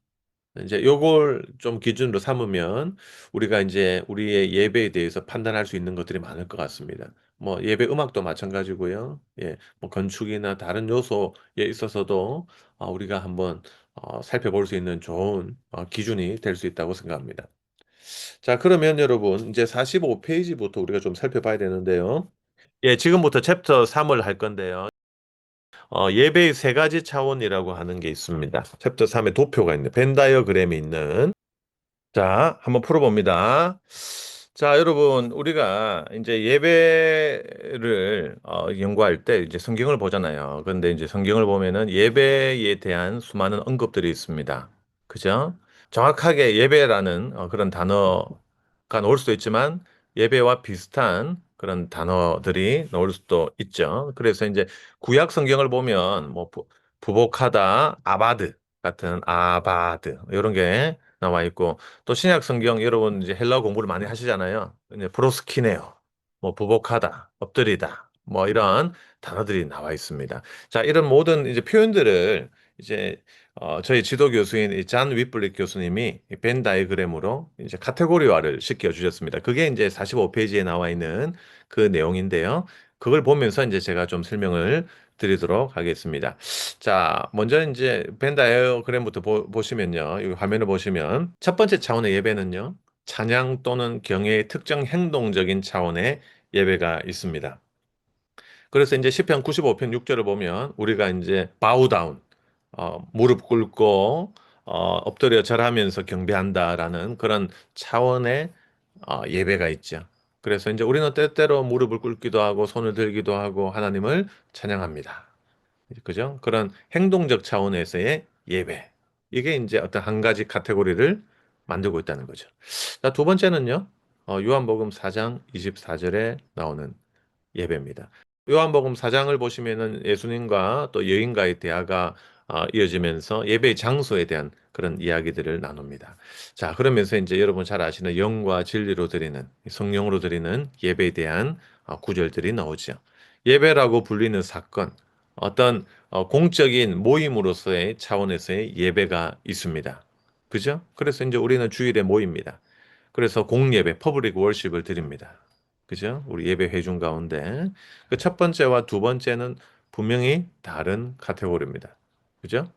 이제 요걸 좀 기준으로 삼으면 우리가 인제 우리의 예배에 대해서 판단할 수 있는 것들이 많을 것 같습니다. 뭐 예배 음악도 마찬가지고요. 예. 뭐 건축이나 다른 요소에 있어서도 우리가 한번 살펴볼 수 있는 좋은 기준이 될 수 있다고 생각합니다. 자, 그러면 여러분 인제 45 페이지부터 우리가 좀 살펴봐야 되는데요. 예, 지금부터 챕터 3을 할 건데요. 예배의 세 가지 차원이라고 하는 게 있습니다. 챕터 3에 도표가 있는 벤 다이어그램이 있는 자, 한번 풀어봅니다. 자, 여러분, 우리가 이제 예배를 연구할 때 이제 성경을 보잖아요. 그런데 이제 성경을 보면은 예배에 대한 수많은 언급들이 있습니다. 그죠? 정확하게 예배라는 그런 단어가 나올 수도 있지만 예배와 비슷한 그런 단어들이 나올 수도 있죠. 그래서 이제 구약 성경을 보면 뭐 부복하다, 아바드 같은 아바드 이런 게 나와 있고 또 신약 성경 여러분 이제 헬라어 공부를 많이 하시잖아요. 이제 프로스키네어, 뭐 부복하다, 엎드리다, 뭐 이런 단어들이 나와 있습니다. 자, 이런 모든 이제 표현들을 이제 저희 지도 교수인 이잔 윗블릭 교수님이 이벤 다이그램으로 이제 카테고리화를 시켜 주셨습니다. 그게 이제 45페이지에 나와 있는 그 내용인데요. 그걸 보면서 이제 제가 좀 설명을 드리도록 하겠습니다. 자, 먼저 이제 벤 다이어그램부터 보시면요. 이 화면을 보시면 첫 번째 차원의 예배는요. 찬양 또는 경외의 특정 행동적인 차원의 예배가 있습니다. 그래서 이제 시편 95편 6절을 보면 우리가 이제 bow down 무릎 꿇고 엎드려 절하면서 경배한다라는 그런 차원의 예배가 있죠. 그래서 이제 우리는 때때로 무릎을 꿇기도 하고 손을 들기도 하고 하나님을 찬양합니다. 그죠? 그런 행동적 차원에서의 예배. 이게 이제 어떤 한 가지 카테고리를 만들고 있다는 거죠. 자, 두 번째는요. 요한복음 4장 24절에 나오는 예배입니다. 요한복음 4장을 보시면은 예수님과 또 여인과의 대화가 이어지면서 예배의 장소에 대한 그런 이야기들을 나눕니다. 자, 그러면서 이제 여러분 잘 아시는 영과 진리로 드리는 성령으로 드리는 예배에 대한 구절들이 나오죠. 예배라고 불리는 사건, 어떤 공적인 모임으로서의 차원에서의 예배가 있습니다. 그죠? 그래서 이제 우리는 주일에 모입니다. 그래서 공예배, 퍼블릭 월십을 드립니다. 그죠? 우리 예배 회중 가운데. 그 첫 번째와 두 번째는 분명히 다른 카테고리입니다. 그죠?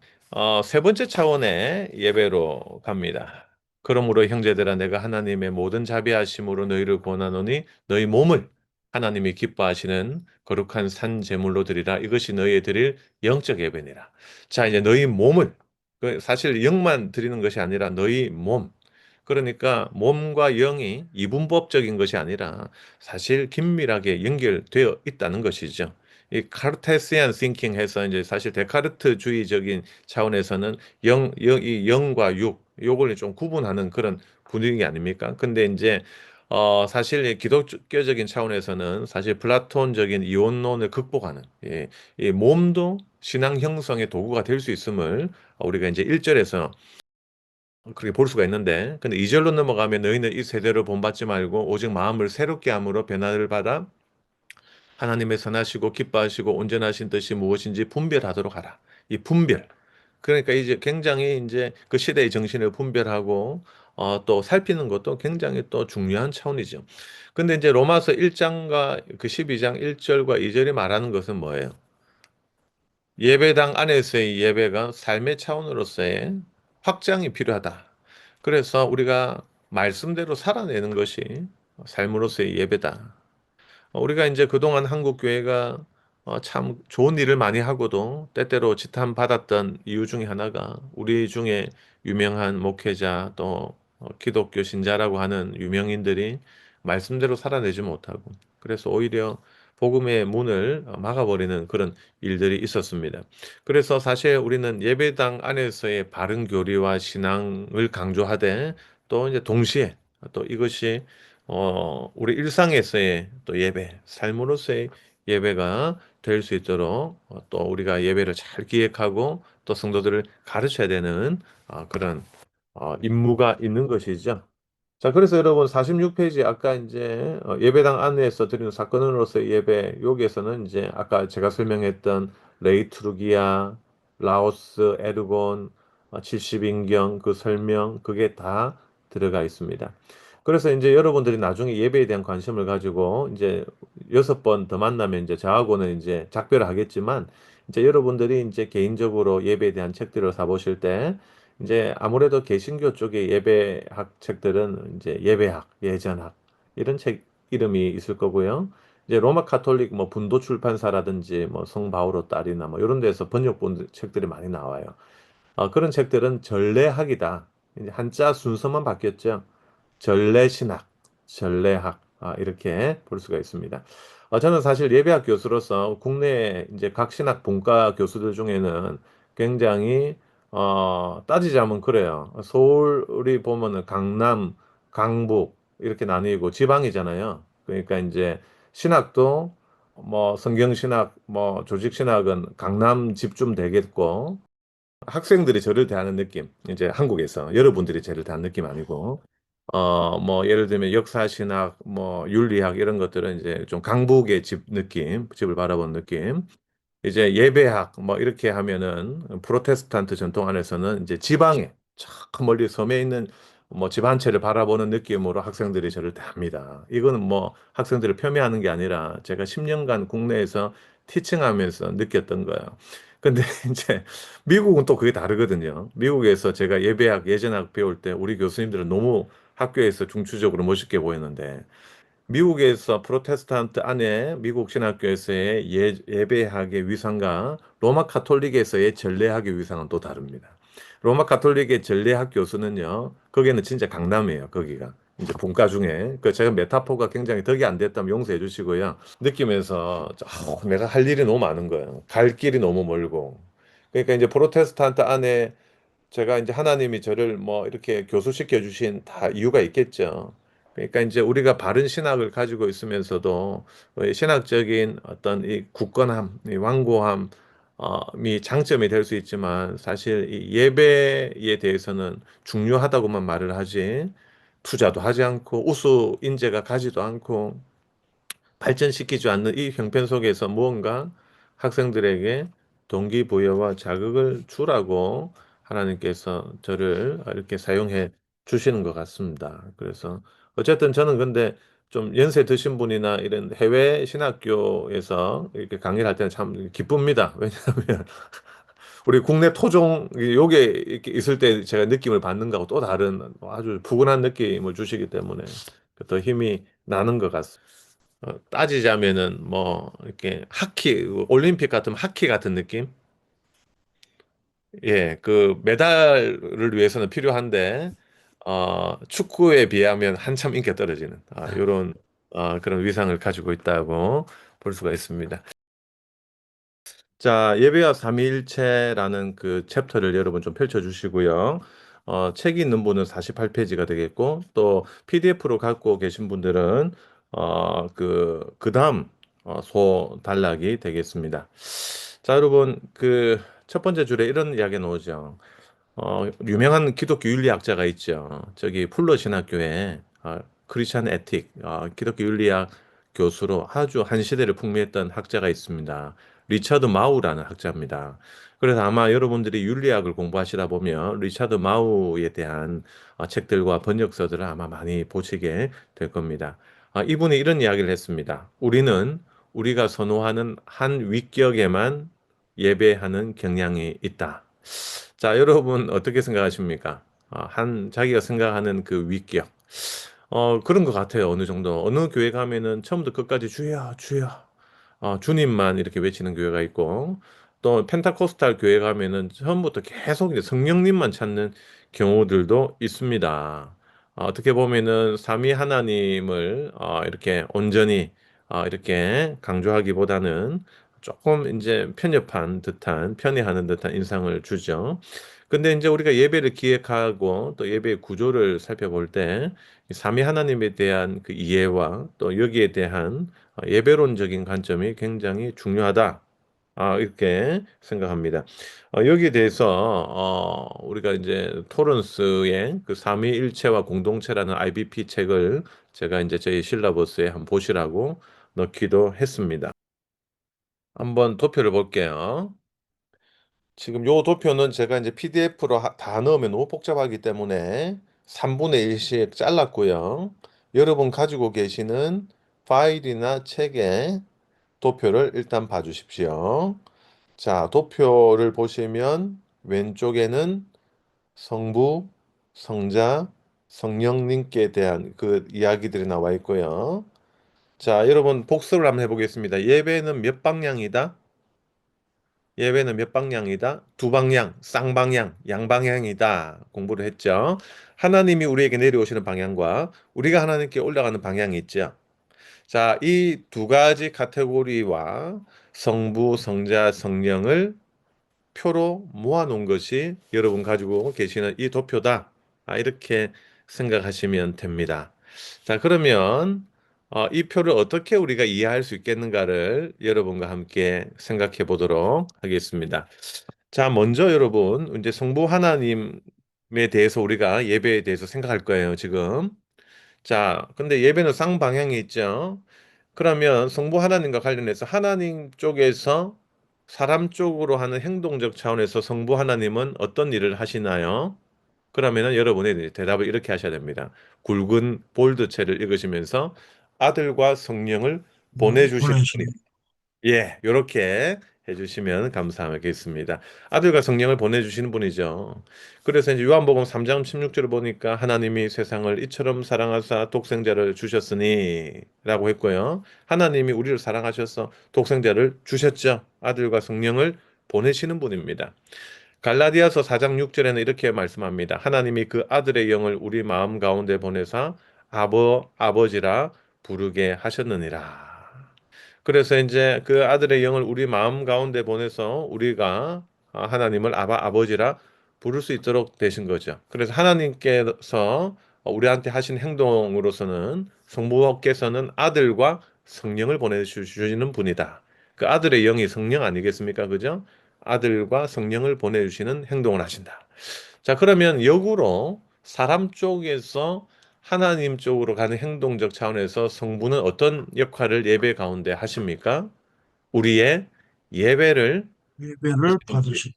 세 번째 차원의 예배로 갑니다. 그러므로 형제들아 내가 하나님의 모든 자비하심으로 너희를 권하노니 너희 몸을 하나님이 기뻐하시는 거룩한 산 제물로 드리라. 이것이 너희의 드릴 영적 예배니라. 자, 이제 너희 몸을 그 사실 영만 드리는 것이 아니라 너희 몸 그러니까 몸과 영이 이분법적인 것이 아니라 사실 긴밀하게 연결되어 있다는 것이죠. 이 카르테시안 싱킹 해서 이제 사실 데카르트주의적인 차원에서는 이 영과 육, 요걸 좀 구분하는 그런 분위기 아닙니까? 근데 이제 사실 이 기독교적인 차원에서는 사실 플라톤적인 이원론을 극복하는 이 몸도 신앙 형성의 도구가 될 수 있음을 우리가 이제 1절에서 그렇게 볼 수가 있는데 근데 2절로 넘어가면 너희는 이 세대로 본받지 말고 오직 마음을 새롭게 함으로 변화를 받아 하나님의 선하시고 기뻐하시고 온전하신 뜻이 무엇인지 분별하도록 하라. 이 분별. 그러니까 이제 굉장히 이제 그 시대의 정신을 분별하고 또 살피는 것도 굉장히 또 중요한 차원이죠. 근데 이제 로마서 1장과 그 12장 1절과 2절이 말하는 것은 뭐예요? 예배당 안에서의 예배가 삶의 차원으로서의 확장이 필요하다. 그래서 우리가 말씀대로 살아내는 것이 삶으로서의 예배다. 우리가 이제 그동안 한국 교회가 참 좋은 일을 많이 하고도 때때로 지탄받았던 이유 중에 하나가 우리 중에 유명한 목회자 또 기독교 신자라고 하는 유명인들이 말씀대로 살아내지 못하고 그래서 오히려 복음의 문을 막아버리는 그런 일들이 있었습니다. 그래서 사실 우리는 예배당 안에서의 바른 교리와 신앙을 강조하되 또 이제 동시에 또 이것이 우리 일상에서의 또 예배, 삶으로서의 예배가 될 수 있도록 또 우리가 예배를 잘 기획하고 또 성도들을 가르쳐야 되는 그런 임무가 있는 것이죠. 자, 그래서 여러분 46페이지 아까 이제 예배당 안에서 드리는 사건으로서의 예배 여기에서는 이제 아까 제가 설명했던 레이투르기아, 라오스, 에르곤, 70인경 그 설명 그게 다 들어가 있습니다. 그래서 이제 여러분들이 나중에 예배에 대한 관심을 가지고 이제 6번 더 만나면 이제 저하고는 이제 작별을 하겠지만 이제 여러분들이 이제 개인적으로 예배에 대한 책들을 사보실 때 이제 아무래도 개신교 쪽의 예배학 책들은 이제 예배학, 예전학 이런 책 이름이 있을 거고요. 이제 로마 카톨릭 뭐 분도 출판사라든지 뭐 성바오로 딸이나 뭐 이런 데서 번역본 책들이 많이 나와요. 그런 책들은 전례학이다. 이제 한자 순서만 바뀌었죠. 전래신학, 전래학 이렇게 볼 수가 있습니다. 저는 사실 예배학 교수로서 국내 이제 각 신학 분과 교수들 중에는 굉장히 따지자면 그래요. 서울이 보면은 강남, 강북 이렇게 나뉘고 지방이잖아요. 그러니까 이제 신학도 뭐 성경신학, 뭐 조직신학은 강남 집중 되겠고 학생들이 저를 대하는 느낌, 이제 한국에서 여러분들이 저를 대하는 느낌 아니고, 뭐, 예를 들면 역사신학, 뭐, 윤리학 이런 것들은 이제 좀 강북의 집 느낌, 집을 바라보는 느낌. 이제 예배학, 뭐, 이렇게 하면은 프로테스탄트 전통 안에서는 이제 지방에, 저 멀리 섬에 있는 뭐, 집 한 채를 바라보는 느낌으로 학생들이 저를 대합니다. 이거는 뭐, 학생들을 폄훼하는 게 아니라 제가 10년간 국내에서 티칭하면서 느꼈던 거예요. 근데 이제 미국은 또 그게 다르거든요. 미국에서 제가 예배학, 예전학 배울 때 우리 교수님들은 너무 학교에서 중추적으로 멋있게 보였는데 미국에서 프로테스탄트 안에 미국 신학교에서의 예배학의 위상과 로마 카톨릭에서의 전례학의 위상은 또 다릅니다. 로마 카톨릭의 전례학 교수는요, 거기는 진짜 강남이에요, 거기가. 이제 본과 중에. 그 제가 메타포가 굉장히 덕이 안 됐다면 용서해 주시고요. 느끼면서, 내가 할 일이 너무 많은 거예요. 갈 길이 너무 멀고. 그러니까 이제 프로테스탄트 안에 제가 이제 하나님이 저를 뭐 이렇게 교수시켜 주신 다 이유가 있겠죠. 그러니까 이제 우리가 바른 신학을 가지고 있으면서도 신학적인 어떤 이 굳건함, 이 완고함, 이 장점이 될 수 있지만 사실 이 예배에 대해서는 중요하다고만 말을 하지 투자도 하지 않고 우수 인재가 가지도 않고 발전시키지 않는 이 형편 속에서 무언가 학생들에게 동기부여와 자극을 주라고 하나님께서 저를 이렇게 사용해 주시는 것 같습니다. 그래서 어쨌든 저는 근데 좀 연세 드신 분이나 이런 해외 신학교에서 이렇게 강의를 할 때는 참 기쁩니다. 왜냐하면 우리 국내 토종 요게 이렇게 있을 때 제가 느낌을 받는 거하고 또 다른 아주 푸근한 느낌을 주시기 때문에 더 힘이 나는 것 같습니다. 따지자면은 뭐 이렇게 하키 올림픽 같으면 하키 같은 느낌? 예, 그 메달을 위해서는 필요한데 축구에 비하면 한참 인기가 떨어지는 이런 그런 위상을 가지고 있다고 볼 수가 있습니다. 자, 예배와 삼위일체라는 그 챕터를 여러분 좀 펼쳐주시고요. 책이 있는 분은 48페이지가 되겠고, 또 PDF로 갖고 계신 분들은 그 다음 소 단락이 되겠습니다. 자, 여러분, 그 첫 번째 줄에 이런 이야기 나오죠. 유명한 기독교 윤리학자가 있죠. 저기 풀러 신학교에 크리스찬 에틱, 기독교 윤리학 교수로 아주 한 시대를 풍미했던 학자가 있습니다. 리처드 마우라는 학자입니다. 그래서 아마 여러분들이 윤리학을 공부하시다 보면 리처드 마우에 대한 책들과 번역서들을 아마 많이 보시게 될 겁니다. 이분이 이런 이야기를 했습니다. 우리는 우리가 선호하는 한 위격에만 예배하는 경향이 있다. 자, 여러분 어떻게 생각하십니까? 자기가 생각하는 그 위격. 그런 것 같아요. 어느 정도. 어느 교회 가면은 처음부터 끝까지 주여, 주여. 주님만 이렇게 외치는 교회가 있고, 또 펜타코스탈 교회 가면은 처음부터 계속 이제 성령님만 찾는 경우들도 있습니다. 어떻게 보면은 삼위 하나님을 이렇게 온전히 이렇게 강조하기보다는 조금 이제 편협한 듯한, 편애하는 듯한 인상을 주죠. 근데 이제 우리가 예배를 기획하고 또 예배의 구조를 살펴볼 때, 이 삼위 하나님에 대한 그 이해와 또 여기에 대한 예배론적인 관점이 굉장히 중요하다. 이렇게 생각합니다. 여기에 대해서 우리가 이제 토런스의 그 삼위일체와 공동체라는 IBP 책을 제가 이제 저희 실라버스에 한번 보시라고 넣기도 했습니다. 한번 도표를 볼게요. 지금 요 도표는 제가 이제 PDF로 다 넣으면 너무 복잡하기 때문에 3분의 1씩 잘랐고요. 여러분 가지고 계시는 파일이나 책에 도표를 일단 봐주십시오. 자, 도표를 보시면 왼쪽에는 성부, 성자, 성령님께 대한 그 이야기들이 나와 있고요. 자, 여러분 복습을 한번 해보겠습니다. 예배는 몇 방향이다? 예배는 몇 방향이다? 두 방향, 쌍방향, 양방향이다. 공부를 했죠. 하나님이 우리에게 내려오시는 방향과 우리가 하나님께 올라가는 방향이 있죠. 자, 이 두 가지 카테고리와 성부, 성자, 성령을 표로 모아놓은 것이 여러분 가지고 계시는 이 도표다. 이렇게 생각하시면 됩니다. 자, 그러면 이 표를 어떻게 우리가 이해할 수 있겠는가를 여러분과 함께 생각해 보도록 하겠습니다. 자, 먼저 여러분, 이제 성부 하나님에 대해서 우리가 예배에 대해서 생각할 거예요, 지금. 자, 근데 예배는 쌍방향이 있죠. 그러면 성부 하나님과 관련해서 하나님 쪽에서 사람 쪽으로 하는 행동적 차원에서 성부 하나님은 어떤 일을 하시나요? 그러면은 여러분의 대답을 이렇게 하셔야 됩니다. 굵은 볼드체를 읽으시면서 아들과 성령을 보내주시는 분이 보내주시는. 예, 요렇게 해주시면 감사하겠습니다. 아들과 성령을 보내주시는 분이죠. 그래서 이제 요한복음 3장 16절을 보니까 하나님이 세상을 이처럼 사랑하사 독생자를 주셨으니 라고 했고요. 하나님이 우리를 사랑하셔서 독생자를 주셨죠. 아들과 성령을 보내시는 분입니다. 갈라디아서 4장 6절에는 이렇게 말씀합니다. 하나님이 그 아들의 영을 우리 마음 가운데 보내사 아버지라 부르게 하셨느니라. 그래서 이제 그 아들의 영을 우리 마음 가운데 보내서 우리가 하나님을 아버지라 부를 수 있도록 되신 거죠. 그래서 하나님께서 우리한테 하신 행동으로서는 성부께서는 아들과 성령을 보내주시는 분이다. 그 아들의 영이 성령 아니겠습니까? 그죠? 아들과 성령을 보내주시는 행동을 하신다. 자, 그러면 역으로 사람 쪽에서 하나님 쪽으로 가는 행동적 차원에서 성부는 어떤 역할을 예배 가운데 하십니까? 우리의 예배를 예배를 받으시는 분이 받으시.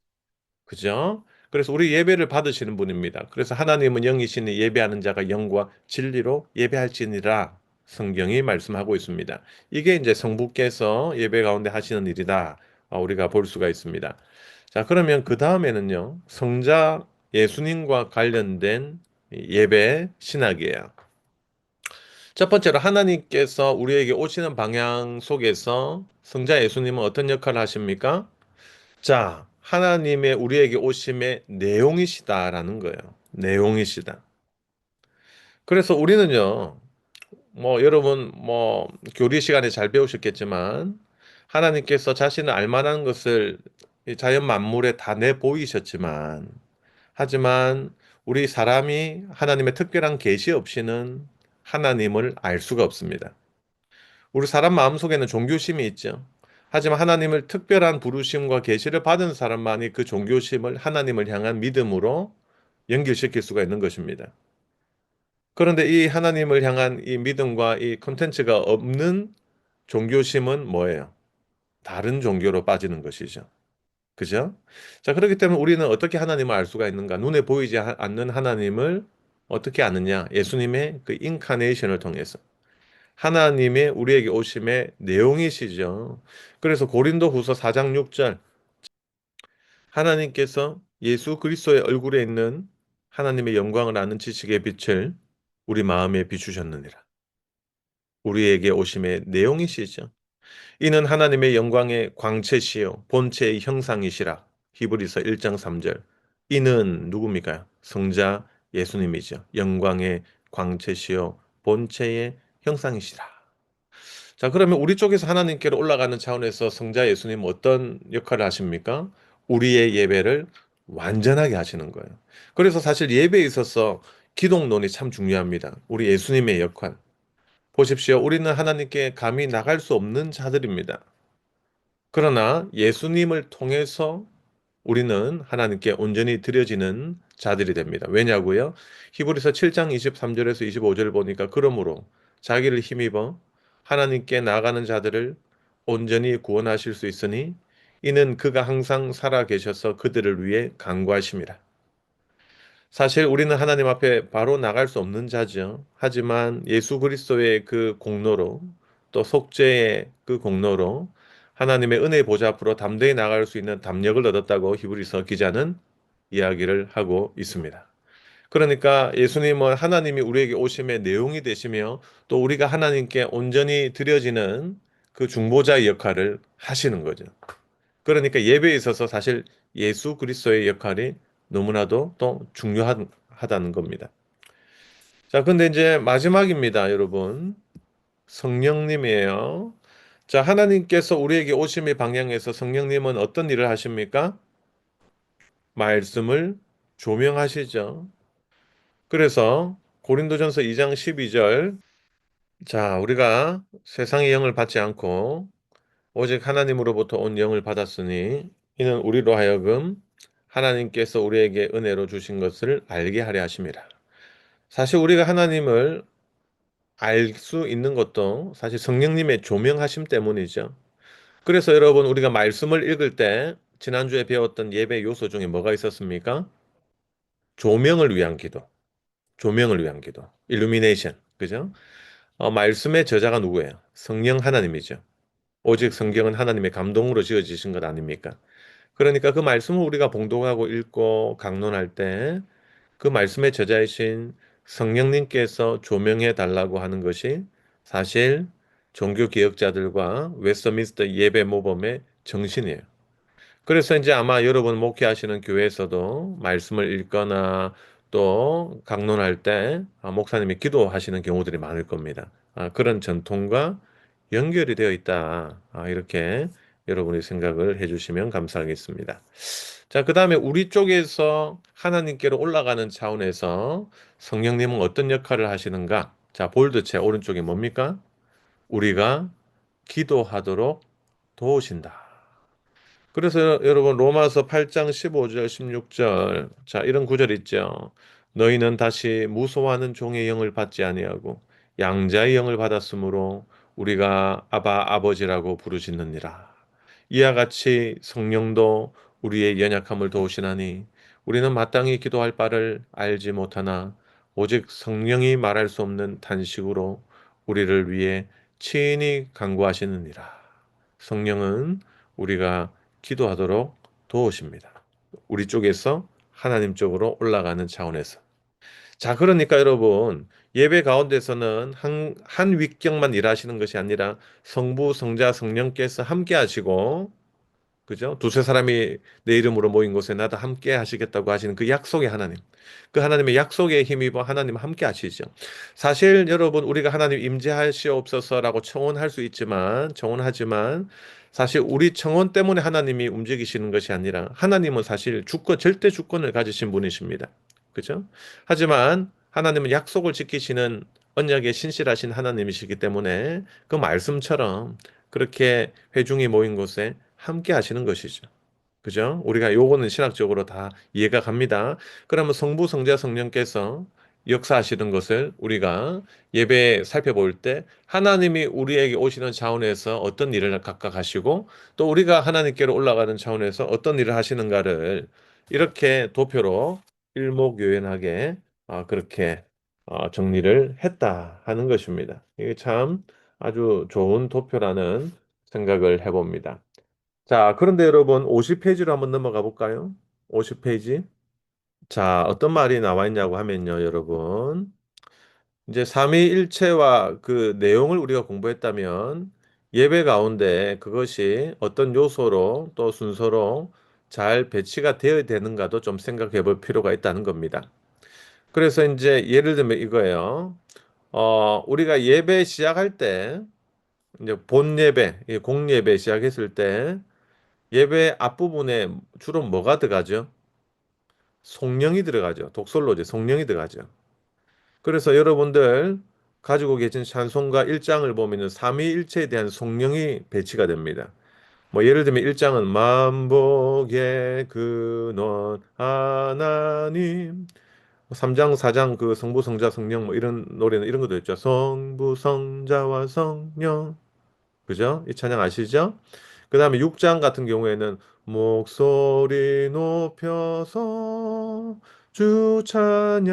그죠? 그래서 우리 예배를 받으시는 분입니다. 그래서 하나님은 영이시니 예배하는 자가 영과 진리로 예배할지니라 성경이 말씀하고 있습니다. 이게 이제 성부께서 예배 가운데 하시는 일이다. 우리가 볼 수가 있습니다. 자, 그러면 그 다음에는요, 성자 예수님과 관련된 예배 신학이에요. 첫 번째로 하나님께서 우리에게 오시는 방향 속에서 성자 예수님은 어떤 역할을 하십니까? 자, 하나님의 우리에게 오심의 내용이시다라는 거예요. 내용이시다. 그래서 우리는요, 여러분, 교리 시간에 잘 배우셨겠지만, 하나님께서 자신을 알 만한 것을 이 자연 만물에 다 내보이셨지만, 하지만 우리 사람이 하나님의 특별한 계시 없이는 하나님을 알 수가 없습니다. 우리 사람 마음속에는 종교심이 있죠. 하지만 하나님을 특별한 부르심과 계시를 받은 사람만이 그 종교심을 하나님을 향한 믿음으로 연결시킬 수가 있는 것입니다. 그런데 이 하나님을 향한 이 믿음과 이 컨텐츠가 없는 종교심은 뭐예요? 다른 종교로 빠지는 것이죠. 그죠? 자, 그렇기 때문에 우리는 어떻게 하나님을 알 수가 있는가? 눈에 보이지 않는 하나님을 어떻게 아느냐? 예수님의 그 인카네이션을 통해서. 하나님의 우리에게 오심의 내용이시죠. 그래서 고린도후서 4장 6절 하나님께서 예수 그리스도의 얼굴에 있는 하나님의 영광을 아는 지식의 빛을 우리 마음에 비추셨느니라. 우리에게 오심의 내용이시죠. 이는 하나님의 영광의 광채시요 본체의 형상이시라. 히브리서 1장 3절. 이는 누굽니까? 성자 예수님이죠. 영광의 광채시요 본체의 형상이시라. 자, 그러면 우리 쪽에서 하나님께로 올라가는 차원에서 성자 예수님 어떤 역할을 하십니까? 우리의 예배를 완전하게 하시는 거예요. 그래서 사실 예배에 있어서 기독론이 참 중요합니다. 우리 예수님의 역할. 보십시오. 우리는 하나님께 감히 나갈 수 없는 자들입니다. 그러나 예수님을 통해서 우리는 하나님께 온전히 드려지는 자들이 됩니다. 왜냐고요? 히브리서 7장 23절에서 25절을 보니까 그러므로 자기를 힘입어 하나님께 나아가는 자들을 온전히 구원하실 수 있으니 이는 그가 항상 살아 계셔서 그들을 위해 간구하심이라. 사실 우리는 하나님 앞에 바로 나갈 수 없는 자죠. 하지만 예수 그리스도의 그 공로로 또 속죄의 그 공로로 하나님의 은혜 보좌 앞으로 담대히 나갈 수 있는 담력을 얻었다고 히브리서 기자는 이야기를 하고 있습니다. 그러니까 예수님은 하나님이 우리에게 오심의 내용이 되시며 또 우리가 하나님께 온전히 드려지는 그 중보자의 역할을 하시는 거죠. 그러니까 예배에 있어서 사실 예수 그리스도의 역할이 너무나도 또 중요하다는 겁니다. 자, 근데 이제 마지막입니다, 여러분. 성령님이에요. 자, 하나님께서 우리에게 오심의 방향에서 성령님은 어떤 일을 하십니까? 말씀을 조명하시죠. 그래서 고린도전서 2장 12절 자, 우리가 세상의 영을 받지 않고 오직 하나님으로부터 온 영을 받았으니 이는 우리로 하여금 하나님께서 우리에게 은혜로 주신 것을 알게 하려 하심이라. 사실 우리가 하나님을 알 수 있는 것도 사실 성령님의 조명하심 때문이죠. 그래서 여러분 우리가 말씀을 읽을 때 지난주에 배웠던 예배 요소 중에 뭐가 있었습니까? 조명을 위한 기도. 조명을 위한 기도. illumination. 그죠? 말씀의 저자가 누구예요? 성령 하나님이죠. 오직 성경은 하나님의 감동으로 지어지신 것 아닙니까? 그러니까 그 말씀을 우리가 봉독하고 읽고 강론할 때 그 말씀의 저자이신 성령님께서 조명해 달라고 하는 것이 사실 종교 개혁자들과 웨스트민스터 예배 모범의 정신이에요. 그래서 이제 아마 여러분 목회하시는 교회에서도 말씀을 읽거나 또 강론할 때 목사님이 기도하시는 경우들이 많을 겁니다. 그런 전통과 연결이 되어 있다. 이렇게 여러분이 생각을 해주시면 감사하겠습니다. 자, 그 다음에 우리 쪽에서 하나님께로 올라가는 차원에서 성령님은 어떤 역할을 하시는가? 자, 볼드체 오른쪽에 뭡니까? 우리가 기도하도록 도우신다. 그래서 여러분 로마서 8장 15절 16절 자 이런 구절 있죠. 너희는 다시 무소하는 종의 영을 받지 아니하고 양자의 영을 받았으므로 우리가 아바 아버지라고 부르짖느니라. 이와 같이 성령도 우리의 연약함을 도우시나니 우리는 마땅히 기도할 바를 알지 못하나 오직 성령이 말할 수 없는 탄식으로 우리를 위해 친히 간구하시느니라. 성령은 우리가 기도하도록 도우십니다. 우리 쪽에서 하나님 쪽으로 올라가는 차원에서. 자, 그러니까 여러분, 예배 가운데서는 한 위격만 일하시는 것이 아니라 성부, 성자, 성령께서 함께 하시고, 그죠? 두세 사람이 내 이름으로 모인 곳에 나도 함께 하시겠다고 하시는 그 약속의 하나님. 그 하나님의 약속에 힘입어 하나님 함께 하시죠. 사실 여러분 우리가 하나님 임재하시옵소서라고 청원할 수 있지만 청원하지만 사실 우리 청원 때문에 하나님이 움직이시는 것이 아니라 하나님은 사실 주권 절대 주권을 가지신 분이십니다. 그죠? 하지만 하나님은 약속을 지키시는 언약에 신실하신 하나님이시기 때문에 그 말씀처럼 그렇게 회중이 모인 곳에 함께 하시는 것이죠. 그죠? 우리가 요거는 신학적으로 다 이해가 갑니다. 그러면 성부, 성자, 성령께서 역사하시는 것을 우리가 예배 살펴볼 때 하나님이 우리에게 오시는 차원에서 어떤 일을 각각 하시고 또 우리가 하나님께로 올라가는 차원에서 어떤 일을 하시는가를 이렇게 도표로 일목요연하게 그렇게 정리를 했다 하는 것입니다. 이게 참 아주 좋은 도표라는 생각을 해봅니다. 자, 그런데 여러분 50페이지로 한번 넘어가 볼까요? 50페이지. 자, 어떤 말이 나와 있냐고 하면요, 여러분. 이제 삼위일체와 그 내용을 우리가 공부했다면 예배 가운데 그것이 어떤 요소로 또 순서로 잘 배치가 되어야 되는가도 좀 생각해 볼 필요가 있다는 겁니다. 그래서 이제 예를 들면 이거예요. 우리가 예배 시작할 때 이제 본 예배, 공예배 시작했을 때 예배 앞부분에 주로 뭐가 들어가죠? 성령이 들어가죠. 독설로제 성령이 들어가죠. 그래서 여러분들 가지고 계신 찬송가 1장을 보면은 삼위일체에 대한 성령이 배치가 됩니다. 뭐 예를 들면 1장은 만복의 근원 하나님 3장, 4장 그 성부, 성자, 성령 뭐 이런 노래는 이런 것도 있죠. 성부, 성자와 성령 그죠? 이 찬양 아시죠? 그 다음에 6장 같은 경우에는 목소리 높여서 주 찬양하여라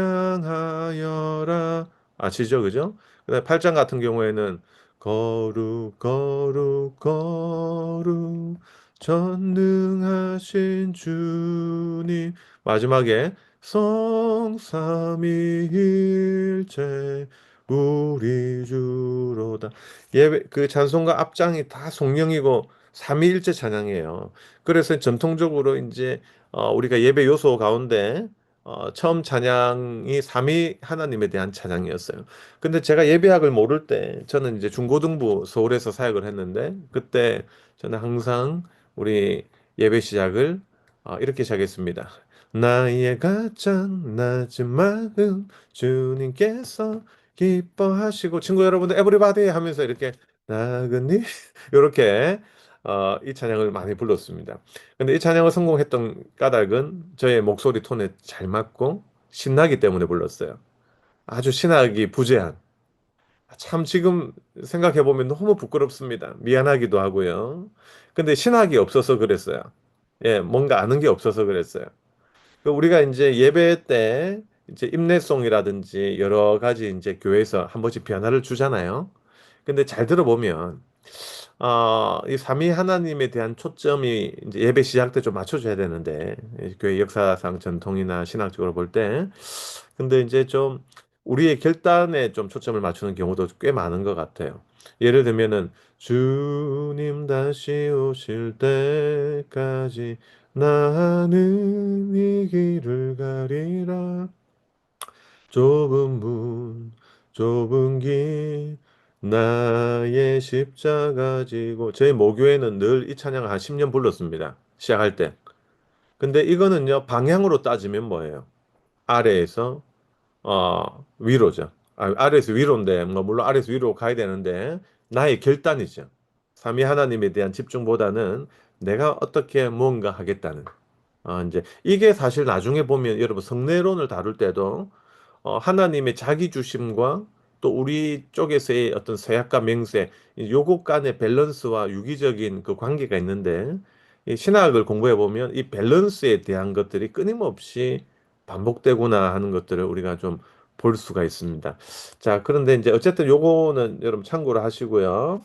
아시죠? 그죠? 그 다음에 8장 같은 경우에는 거룩 거룩 거룩 전능하신 주님 마지막에 성삼위일체 우리 주로다 예배 그 찬송가 앞장이 다 성령이고 삼위일체 찬양이에요. 그래서 전통적으로 이제 우리가 예배 요소 가운데 처음 찬양이 삼위 하나님에 대한 찬양이었어요. 근데 제가 예배학을 모를 때 저는 이제 중고등부 서울에서 사역을 했는데 그때 저는 항상 우리 예배 시작을 이렇게 시작했습니다. 나의 가장 낮은 마음 주님께서 기뻐하시고 친구 여러분들 에브리바디 하면서 이렇게 나그네 이렇게 이 찬양을 많이 불렀습니다. 근데 이 찬양을 성공했던 까닭은 저의 목소리 톤에 잘 맞고 신나기 때문에 불렀어요. 아주 신학이 부재한 참 지금 생각해 보면 너무 부끄럽습니다. 미안하기도 하고요. 근데 신학이 없어서 그랬어요. 예, 뭔가 아는 게 없어서 그랬어요. 그 우리가 이제 예배 때 이제 임내송이라든지 여러 가지 이제 교회에서 한 번씩 변화를 주잖아요. 근데 잘 들어보면 이 삼위 하나님에 대한 초점이 이제 예배 시작 때 좀 맞춰줘야 되는데 교회 역사상 전통이나 신학적으로 볼 때 근데 이제 좀 우리의 결단에 좀 초점을 맞추는 경우도 꽤 많은 것 같아요. 예를 들면은 주님 다시 오실 때까지 나는 이 길을 가리라 좁은 문 좁은 길 나의 십자가 지고 저희 모교에는 늘 이 찬양을 한 10년 불렀습니다. 시작할 때. 근데 이거는요, 방향으로 따지면 뭐예요? 아래에서 위로죠. 아래에서 위로인데, 뭐, 물론 아래에서 위로 가야 되는데, 나의 결단이죠. 삼위 하나님에 대한 집중보다는 내가 어떻게 뭔가 하겠다는. 이제, 이게 사실 나중에 보면 여러분 성례론을 다룰 때도 하나님의 자기 주심과 또 우리 쪽에서의 어떤 쇠약과 맹세, 요것 간의 밸런스와 유기적인 그 관계가 있는데, 이 신학을 공부해 보면 이 밸런스에 대한 것들이 끊임없이 반복되구나 하는 것들을 우리가 좀 볼 수가 있습니다. 자, 그런데 이제 어쨌든 요거는 여러분 참고를 하시고요.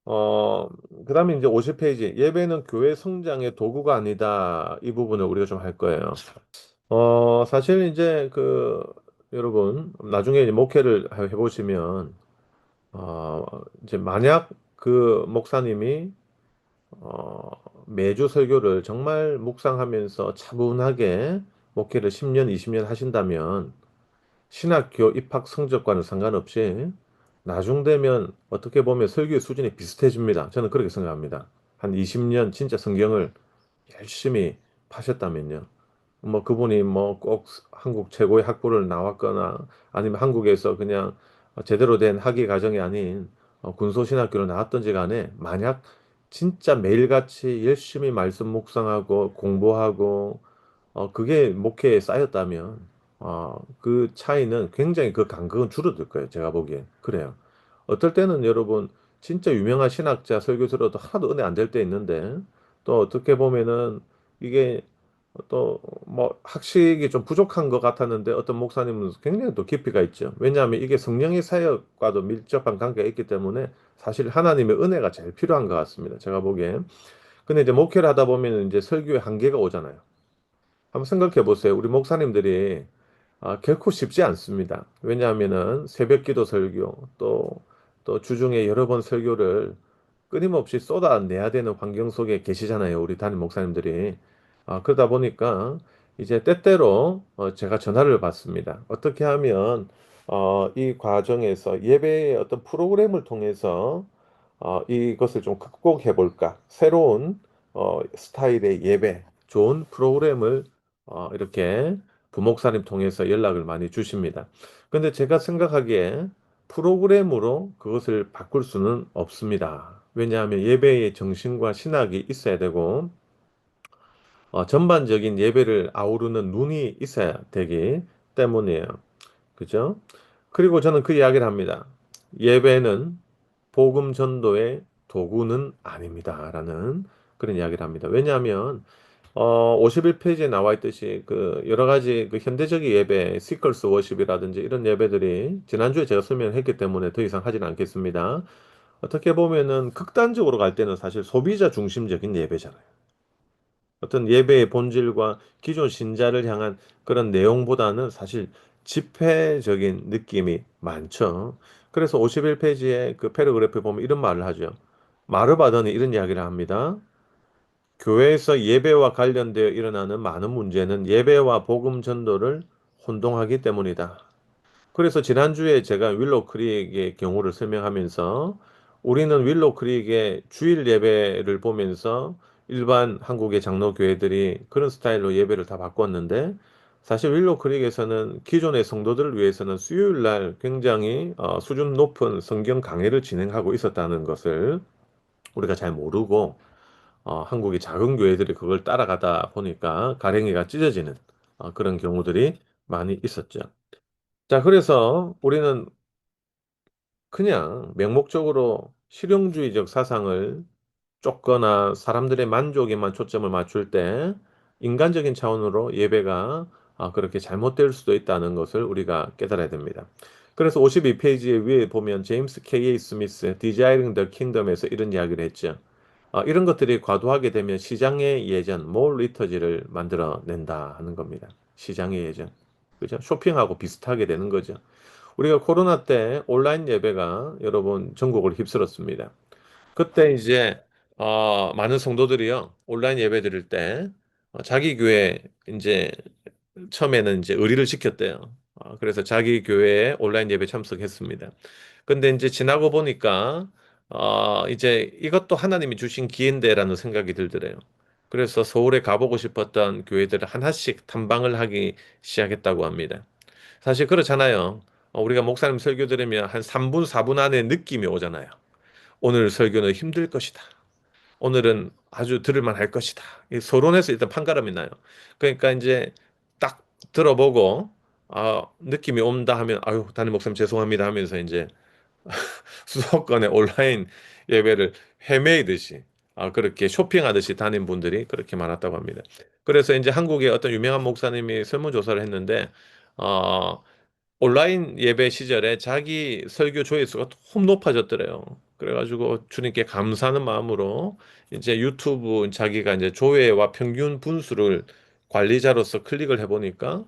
어, 그다음에 이제 50페이지 예배는 교회 성장의 도구가 아니다. 이 부분을 우리가 좀 할 거예요. 사실 이제 여러분 나중에 이제 목회를 해보시면 어, 이제 만약 그 목사님이 어, 매주 설교를 정말 묵상하면서 차분하게 목회를 10년, 20년 하신다면 신학교 입학 성적과는 상관없이 나중 되면 어떻게 보면 설교의 수준이 비슷해집니다. 저는 그렇게 생각합니다. 한 20년 진짜 성경을 열심히 파셨다면요. 뭐 그분이 뭐 꼭 한국 최고의 학부를 나왔거나 아니면 한국에서 그냥 제대로 된 학위 과정이 아닌 군소신학교를 나왔던지 간에 만약 진짜 매일같이 열심히 말씀 묵상하고 공부하고 그게 목회에 쌓였다면 그 차이는 굉장히 그 간극은 줄어들 거예요. 제가 보기엔. 그래요. 어떨 때는 여러분 진짜 유명한 신학자 설교들어도 하나도 은혜 안 될 때 있는데 또 어떻게 보면은 이게 또 뭐 학식이 좀 부족한 것 같았는데 어떤 목사님은 굉장히 또 깊이가 있죠. 왜냐하면 이게 성령의 사역과도 밀접한 관계가 있기 때문에 사실 하나님의 은혜가 제일 필요한 것 같습니다. 제가 보기엔. 근데 이제 목회를 하다 보면 이제 설교의 한계가 오잖아요. 한번 생각해 보세요. 우리 목사님들이 결코 쉽지 않습니다. 왜냐하면은 새벽 기도 설교 또 주중에 여러 번 설교를 끊임없이 쏟아내야 되는 환경 속에 계시잖아요. 우리 담임 목사님들이. 그러다 보니까 이제 때때로 제가 전화를 받습니다. 어떻게 하면 이 과정에서 예배의 어떤 프로그램을 통해서 이것을 좀 극복해 볼까? 새로운 스타일의 예배, 좋은 프로그램을 이렇게 부목사님 통해서 연락을 많이 주십니다. 근데 제가 생각하기에 프로그램으로 그것을 바꿀 수는 없습니다. 왜냐하면 예배의 정신과 신학이 있어야 되고, 전반적인 예배를 아우르는 눈이 있어야 되기 때문이에요. 그죠? 그리고 저는 그 이야기를 합니다. 예배는 복음 전도의 도구는 아닙니다. 라는 그런 이야기를 합니다. 왜냐하면 51페이지에 나와 있듯이 그 여러 가지 그 현대적인 예배, 시컬스 워십이라든지 이런 예배들이 지난주에 제가 설명했기 때문에 더 이상 하지는 않겠습니다. 어떻게 보면은 극단적으로 갈 때는 사실 소비자 중심적인 예배잖아요. 어떤 예배의 본질과 기존 신자를 향한 그런 내용보다는 사실 집회적인 느낌이 많죠. 그래서 51페이지에 그 패러그래프에 보면 이런 말을 하죠. 마르바던이 이런 이야기를 합니다. 교회에서 예배와 관련되어 일어나는 많은 문제는 예배와 복음 전도를 혼동하기 때문이다. 그래서 지난주에 제가 윌로우 크릭의 경우를 설명하면서 우리는 윌로우 크릭의 주일 예배를 보면서 일반 한국의 장로교회들이 그런 스타일로 예배를 다 바꿨는데 사실 윌로우 크릭에서는 기존의 성도들을 위해서는 수요일 날 굉장히 수준 높은 성경 강해를 진행하고 있었다는 것을 우리가 잘 모르고 한국의 작은 교회들이 그걸 따라가다 보니까 가랭이가 찢어지는 그런 경우들이 많이 있었죠. 자, 그래서 우리는 그냥 맹목적으로 실용주의적 사상을 쫓거나 사람들의 만족에만 초점을 맞출 때 인간적인 차원으로 예배가 그렇게 잘못될 수도 있다는 것을 우리가 깨달아야 됩니다. 그래서 52페이지 위에 보면 제임스 K.A. 스미스 Desiring the Kingdom에서 이런 이야기를 했죠. 이런 것들이 과도하게 되면 시장의 예전, 몰 리터지를 만들어낸다 하는 겁니다. 시장의 예전. 그죠? 쇼핑하고 비슷하게 되는 거죠. 우리가 코로나 때 온라인 예배가 여러분 전국을 휩쓸었습니다. 그때 이제 많은 성도들이요 온라인 예배 드릴 때 자기 교회 이제 처음에는 이제 의리를 지켰대요. 그래서 자기 교회에 온라인 예배 참석했습니다. 근데 이제 지나고 보니까 이제 이것도 하나님이 주신 기회인데라는 생각이 들더래요. 그래서 서울에 가보고 싶었던 교회들을 하나씩 탐방을 하기 시작했다고 합니다. 사실 그렇잖아요. 우리가 목사님 설교 들으면 한 3분, 4분 안에 느낌이 오잖아요. 오늘 설교는 힘들 것이다. 오늘은 아주 들을만 할 것이다. 이 서론에서 일단 판가름이 나요. 그러니까 이제 딱 들어보고 느낌이 온다 하면 아유, 담임 목사님 죄송합니다 하면서 이제 수도권의 온라인 예배를 헤매이듯이 그렇게 쇼핑하듯이 다닌 분들이 그렇게 많았다고 합니다. 그래서 이제 한국의 어떤 유명한 목사님이 설문조사를 했는데 어, 온라인 예배 시절에 자기 설교 조회수가 너무 높아졌더래요. 그래가지고 주님께 감사하는 마음으로 이제 유튜브 자기가 이제 조회와 평균 분수를 관리자로서 클릭을 해보니까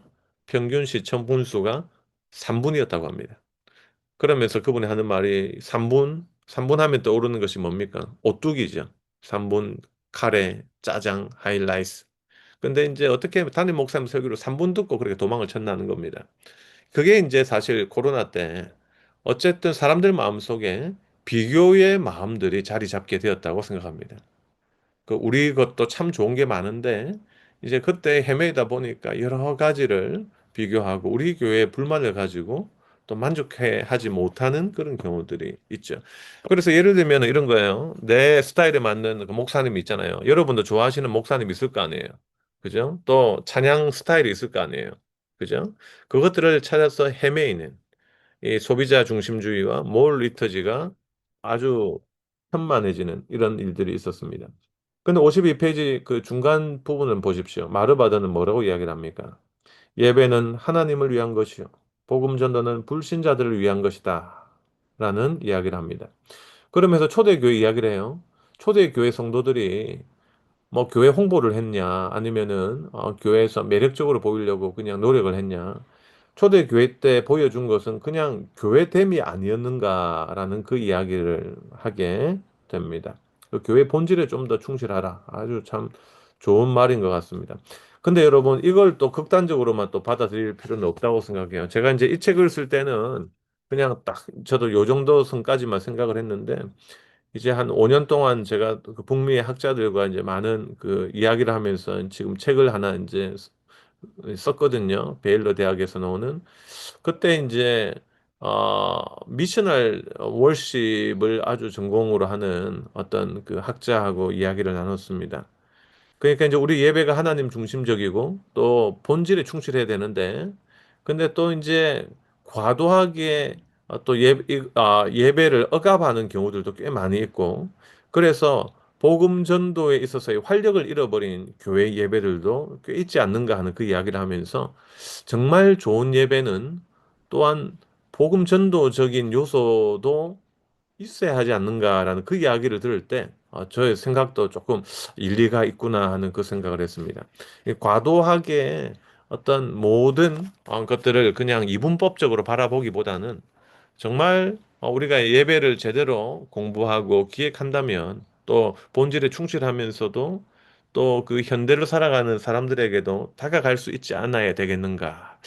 평균 시청 분수가 3분이었다고 합니다. 그러면서 그분이 하는 말이 3분 하면 떠오르는 것이 뭡니까? 오뚜기죠. 3분 카레, 짜장, 하이라이스. 근데 이제 어떻게 담임 목사님 설교를 3분 듣고 그렇게 도망을 쳤나는 겁니다. 그게 이제 사실 코로나 때 어쨌든 사람들 마음속에 비교의 마음들이 자리 잡게 되었다고 생각합니다. 그 우리 것도 참 좋은 게 많은데 이제 그때 헤매다 보니까 여러 가지를 비교하고 우리 교회에 불만을 가지고 또 만족해 하지 못하는 그런 경우들이 있죠. 그래서 예를 들면 이런 거예요. 내 스타일에 맞는 그 목사님이 있잖아요. 여러분도 좋아하시는 목사님 있을 거 아니에요. 그죠? 또 찬양 스타일이 있을 거 아니에요. 그죠? 그것들을 찾아서 헤매이는 이 소비자 중심주의와 몰 리터지가 아주 현만해지는 이런 일들이 있었습니다. 근데 52페이지 그 중간 부분을 보십시오. 마르바드는 뭐라고 이야기를 합니까? 예배는 하나님을 위한 것이요. 복음 전도는 불신자들을 위한 것이다. 라는 이야기를 합니다. 그러면서 초대교회 이야기를 해요. 초대교회 성도들이 뭐 교회 홍보를 했냐, 아니면은 교회에서 매력적으로 보이려고 그냥 노력을 했냐. 초대교회 때 보여준 것은 그냥 교회됨이 아니었는가라는 그 이야기를 하게 됩니다. 그 교회 본질에 좀 더 충실하라. 아주 참 좋은 말인 것 같습니다. 근데 여러분, 이걸 또 극단적으로만 또 받아들일 필요는 없다고 생각해요. 제가 이제 이 책을 쓸 때는 그냥 딱 저도 요 정도 선까지만 생각을 했는데, 이제 한 5년 동안 제가 그 북미의 학자들과 이제 많은 그 이야기를 하면서 지금 책을 하나 이제 썼거든요. 베일러 대학에서 나오는. 그때 이제 미셔널 월십을 아주 전공으로 하는 어떤 그 학자하고 이야기를 나눴습니다. 그러니까 이제 우리 예배가 하나님 중심적이고 또 본질에 충실해야 되는데 근데 또 이제 과도하게 예배를 억압하는 경우들도 꽤 많이 있고 그래서 복음 전도에 있어서의 활력을 잃어버린 교회 예배들도 꽤 있지 않는가 하는 그 이야기를 하면서 정말 좋은 예배는 또한 복음 전도적인 요소도 있어야 하지 않는가라는 그 이야기를 들을 때 저의 생각도 조금 일리가 있구나 하는 그 생각을 했습니다. 과도하게 어떤 모든 것들을 그냥 이분법적으로 바라보기보다는 정말 우리가 예배를 제대로 공부하고 기획한다면 또 본질에 충실하면서도 또 그 현대를 살아가는 사람들에게도 다가갈 수 있지 않아야 되겠는가.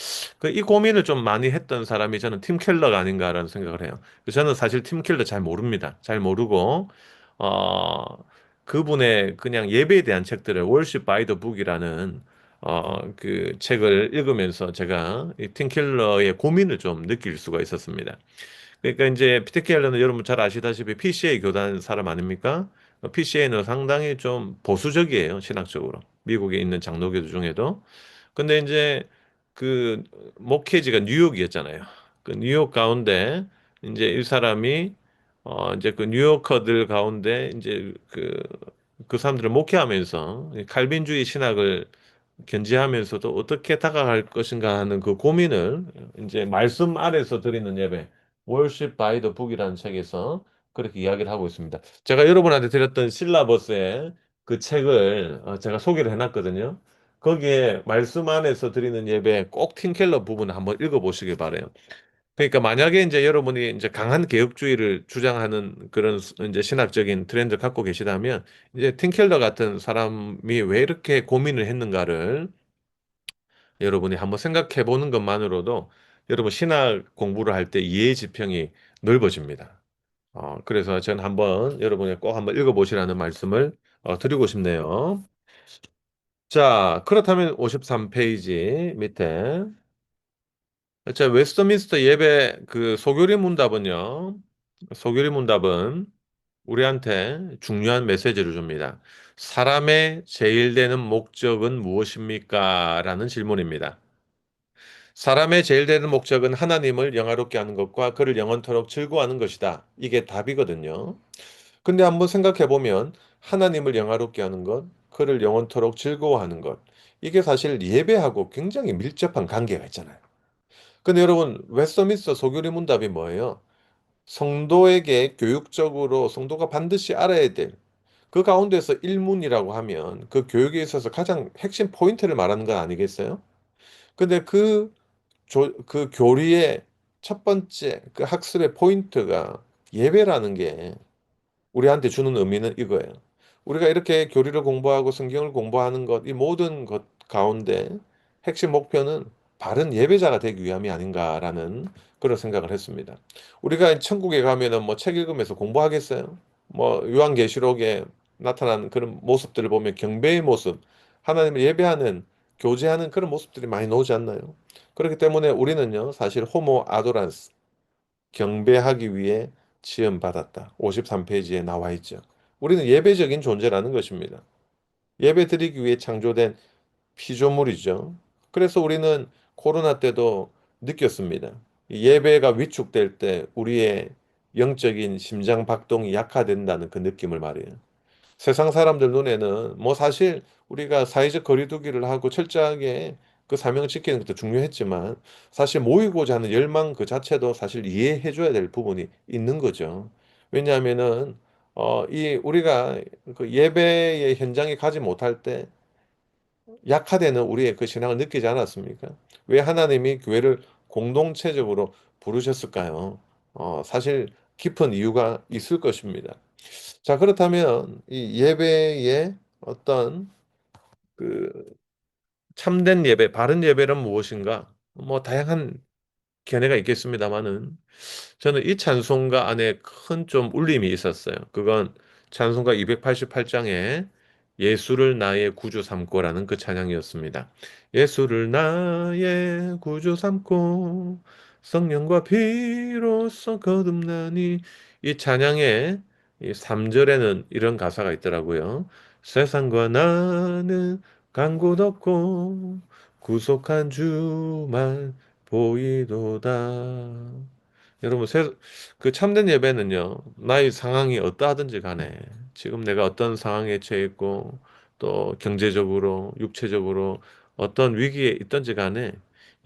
이 고민을 좀 많이 했던 사람이 저는 팀 켈러가 아닌가라는 생각을 해요. 저는 사실 팀 켈러 잘 모릅니다. 잘 모르고 어, 그분의 그냥 예배에 대한 책들을 Worship by the Book이라는 그 책을 읽으면서 제가 이팀 켈러의 고민을 좀 느낄 수가 있었습니다. 그러니까 이제 피터 켈러는 여러분 잘 아시다시피 PCA 교단 사람 아닙니까? PCA는 상당히 좀 보수적이에요, 신학적으로. 미국에 있는 장로교들 중에도. 근데 이제 그 목회지가 뉴욕이었잖아요. 그 뉴욕 가운데 이제 이 사람이 이제 그 뉴요커들 가운데 이제 그 사람들을 목회하면서 이 칼빈주의 신학을 견지하면서도 어떻게 다가갈 것인가 하는 그 고민을 이제 말씀 아래서 드리는 예배, Worship by the Book이라는 책에서 그렇게 이야기를 하고 있습니다. 제가 여러분한테 드렸던 실라버스의 그 책을 제가 소개를 해놨거든요. 거기에 말씀 안에서 드리는 예배 꼭 팀켈러 부분을 한번 읽어보시길 바래요. 그러니까 만약에 이제 여러분이 이제 강한 개혁주의를 주장하는 그런 이제 신학적인 트렌드를 갖고 계시다면 이제 팀켈러 같은 사람이 왜 이렇게 고민을 했는가를 여러분이 한번 생각해 보는 것만으로도 여러분 신학 공부를 할 때 이해 지평이 넓어집니다. 그래서 저는 한번 여러분이 꼭 한번 읽어보시라는 말씀을 드리고 싶네요. 자, 그렇다면 53페이지 밑에. 자, 웨스트민스터 예배 그 소교리 문답은요. 소교리 문답은 우리한테 중요한 메시지를 줍니다. 사람의 제일 되는 목적은 무엇입니까? 라는 질문입니다. 사람의 제일 되는 목적은 하나님을 영화롭게 하는 것과 그를 영원토록 즐거워하는 것이다. 이게 답이거든요. 근데 한번 생각해 보면 하나님을 영화롭게 하는 것, 그를 영원토록 즐거워하는 것, 이게 사실 예배하고 굉장히 밀접한 관계가 있잖아요. 근데 여러분, 웨스트민스터 소교리 문답이 뭐예요? 성도에게 교육적으로 성도가 반드시 알아야 될 그 가운데서 일문이라고 하면 그 교육에 있어서 가장 핵심 포인트를 말하는 건 아니겠어요? 근데 그 교리의 첫 번째 그 학습의 포인트가 예배라는 게 우리한테 주는 의미는 이거예요. 우리가 이렇게 교리를 공부하고 성경을 공부하는 것, 이 모든 것 가운데 핵심 목표는 바른 예배자가 되기 위함이 아닌가라는 그런 생각을 했습니다. 우리가 천국에 가면은 뭐 책 읽으면서 공부하겠어요? 뭐 요한계시록에 나타난 그런 모습들을 보면 경배의 모습, 하나님을 예배하는, 교제하는 그런 모습들이 많이 나오지 않나요? 그렇기 때문에 우리는요, 사실 호모 아도란스, 경배하기 위해 지음받았다. 53페이지에 나와 있죠. 우리는 예배적인 존재라는 것입니다. 예배 드리기 위해 창조된 피조물이죠. 그래서 우리는 코로나 때도 느꼈습니다. 예배가 위축될 때 우리의 영적인 심장 박동이 약화된다는 그 느낌을 말이에요. 세상 사람들 눈에는 뭐 사실 우리가 사회적 거리두기를 하고 철저하게 그 사명을 지키는 것도 중요했지만 사실 모이고자 하는 열망 그 자체도 사실 이해해 줘야 될 부분이 있는 거죠. 왜냐하면은 이 우리가 그 예배의 현장에 가지 못할 때 약화되는 우리의 그 신앙을 느끼지 않았습니까? 왜 하나님이 교회를 공동체적으로 부르셨을까요? 사실 깊은 이유가 있을 것입니다. 자, 그렇다면 이 예배의 어떤 그 참된 예배, 바른 예배는 무엇인가? 뭐 다양한 견해가 있겠습니다만은 저는 이 찬송가 안에 큰 좀 울림이 있었어요. 그건 찬송가 288장에 예수를 나의 구주 삼고라는 그 찬양이었습니다. 예수를 나의 구주 삼고 성령과 피로써 거듭나니 이 찬양의 이 3절에는 이런 가사가 있더라고요. 세상과 나는 간 곳 없고 구속한 주만 보이도다. 여러분, 그 참된 예배는요, 나의 상황이 어떠하든지 간에, 지금 내가 어떤 상황에 처해 있고, 또 경제적으로, 육체적으로 어떤 위기에 있든지 간에,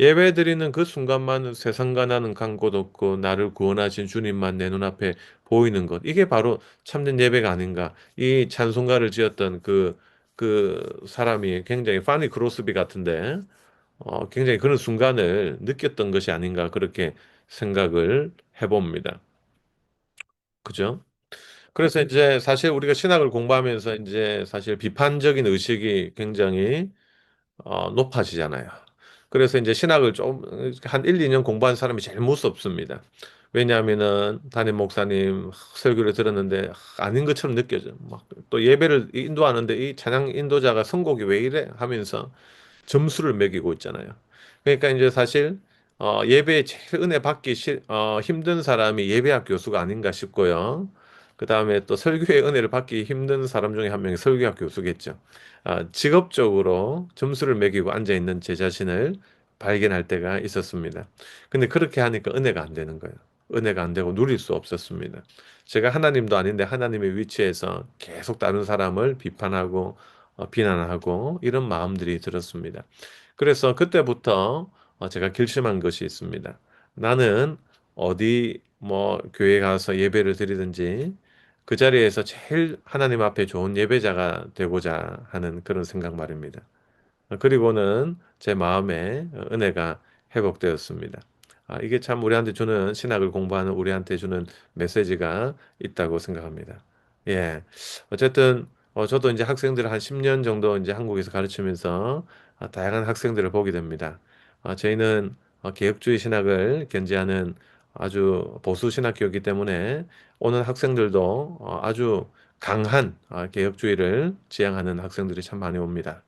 예배 드리는 그 순간만은 세상과 나는 간 곳 없고, 나를 구원하신 주님만 내 눈앞에 보이는 것. 이게 바로 참된 예배가 아닌가. 이 찬송가를 지었던 그 사람이 굉장히 파니 크로스비 같은데, 굉장히 그런 순간을 느꼈던 것이 아닌가 그렇게 생각을 해봅니다. 그죠? 그래서 이제 사실 우리가 신학을 공부하면서 이제 사실 비판적인 의식이 굉장히 높아지잖아요. 그래서 이제 신학을 좀 한 1, 2년 공부한 사람이 제일 무섭습니다. 왜냐하면은 담임 목사님 설교를 들었는데 아닌 것처럼 느껴져. 막 또 예배를 인도하는데 이 찬양 인도자가 선곡이 왜 이래 하면서 점수를 매기고 있잖아요. 그러니까 이제 사실 예배에 제일 은혜 받기 힘든 사람이 예배학 교수가 아닌가 싶고요. 그 다음에 또 설교의 은혜를 받기 힘든 사람 중에 한 명이 설교학 교수겠죠. 직업적으로 점수를 매기고 앉아 있는 제 자신을 발견할 때가 있었습니다. 근데 그렇게 하니까 은혜가 안 되는 거예요. 은혜가 안 되고 누릴 수 없었습니다. 제가 하나님도 아닌데 하나님의 위치에서 계속 다른 사람을 비판하고 비난하고 이런 마음들이 들었습니다. 그래서 그때부터 제가 결심한 것이 있습니다. 나는 어디 뭐 교회 가서 예배를 드리든지 그 자리에서 제일 하나님 앞에 좋은 예배자가 되고자 하는 그런 생각 말입니다. 그리고는 제 마음에 은혜가 회복되었습니다. 이게 참 우리한테 주는 신학을 공부하는 우리한테 주는 메시지가 있다고 생각합니다. 예. 어쨌든 저도 이제 학생들을 한 10년 정도 이제 한국에서 가르치면서 다양한 학생들을 보게 됩니다. 저희는 개혁주의 신학을 견지하는 아주 보수 신학교이기 때문에 오는 학생들도 아주 강한 개혁주의를 지향하는 학생들이 참 많이 옵니다.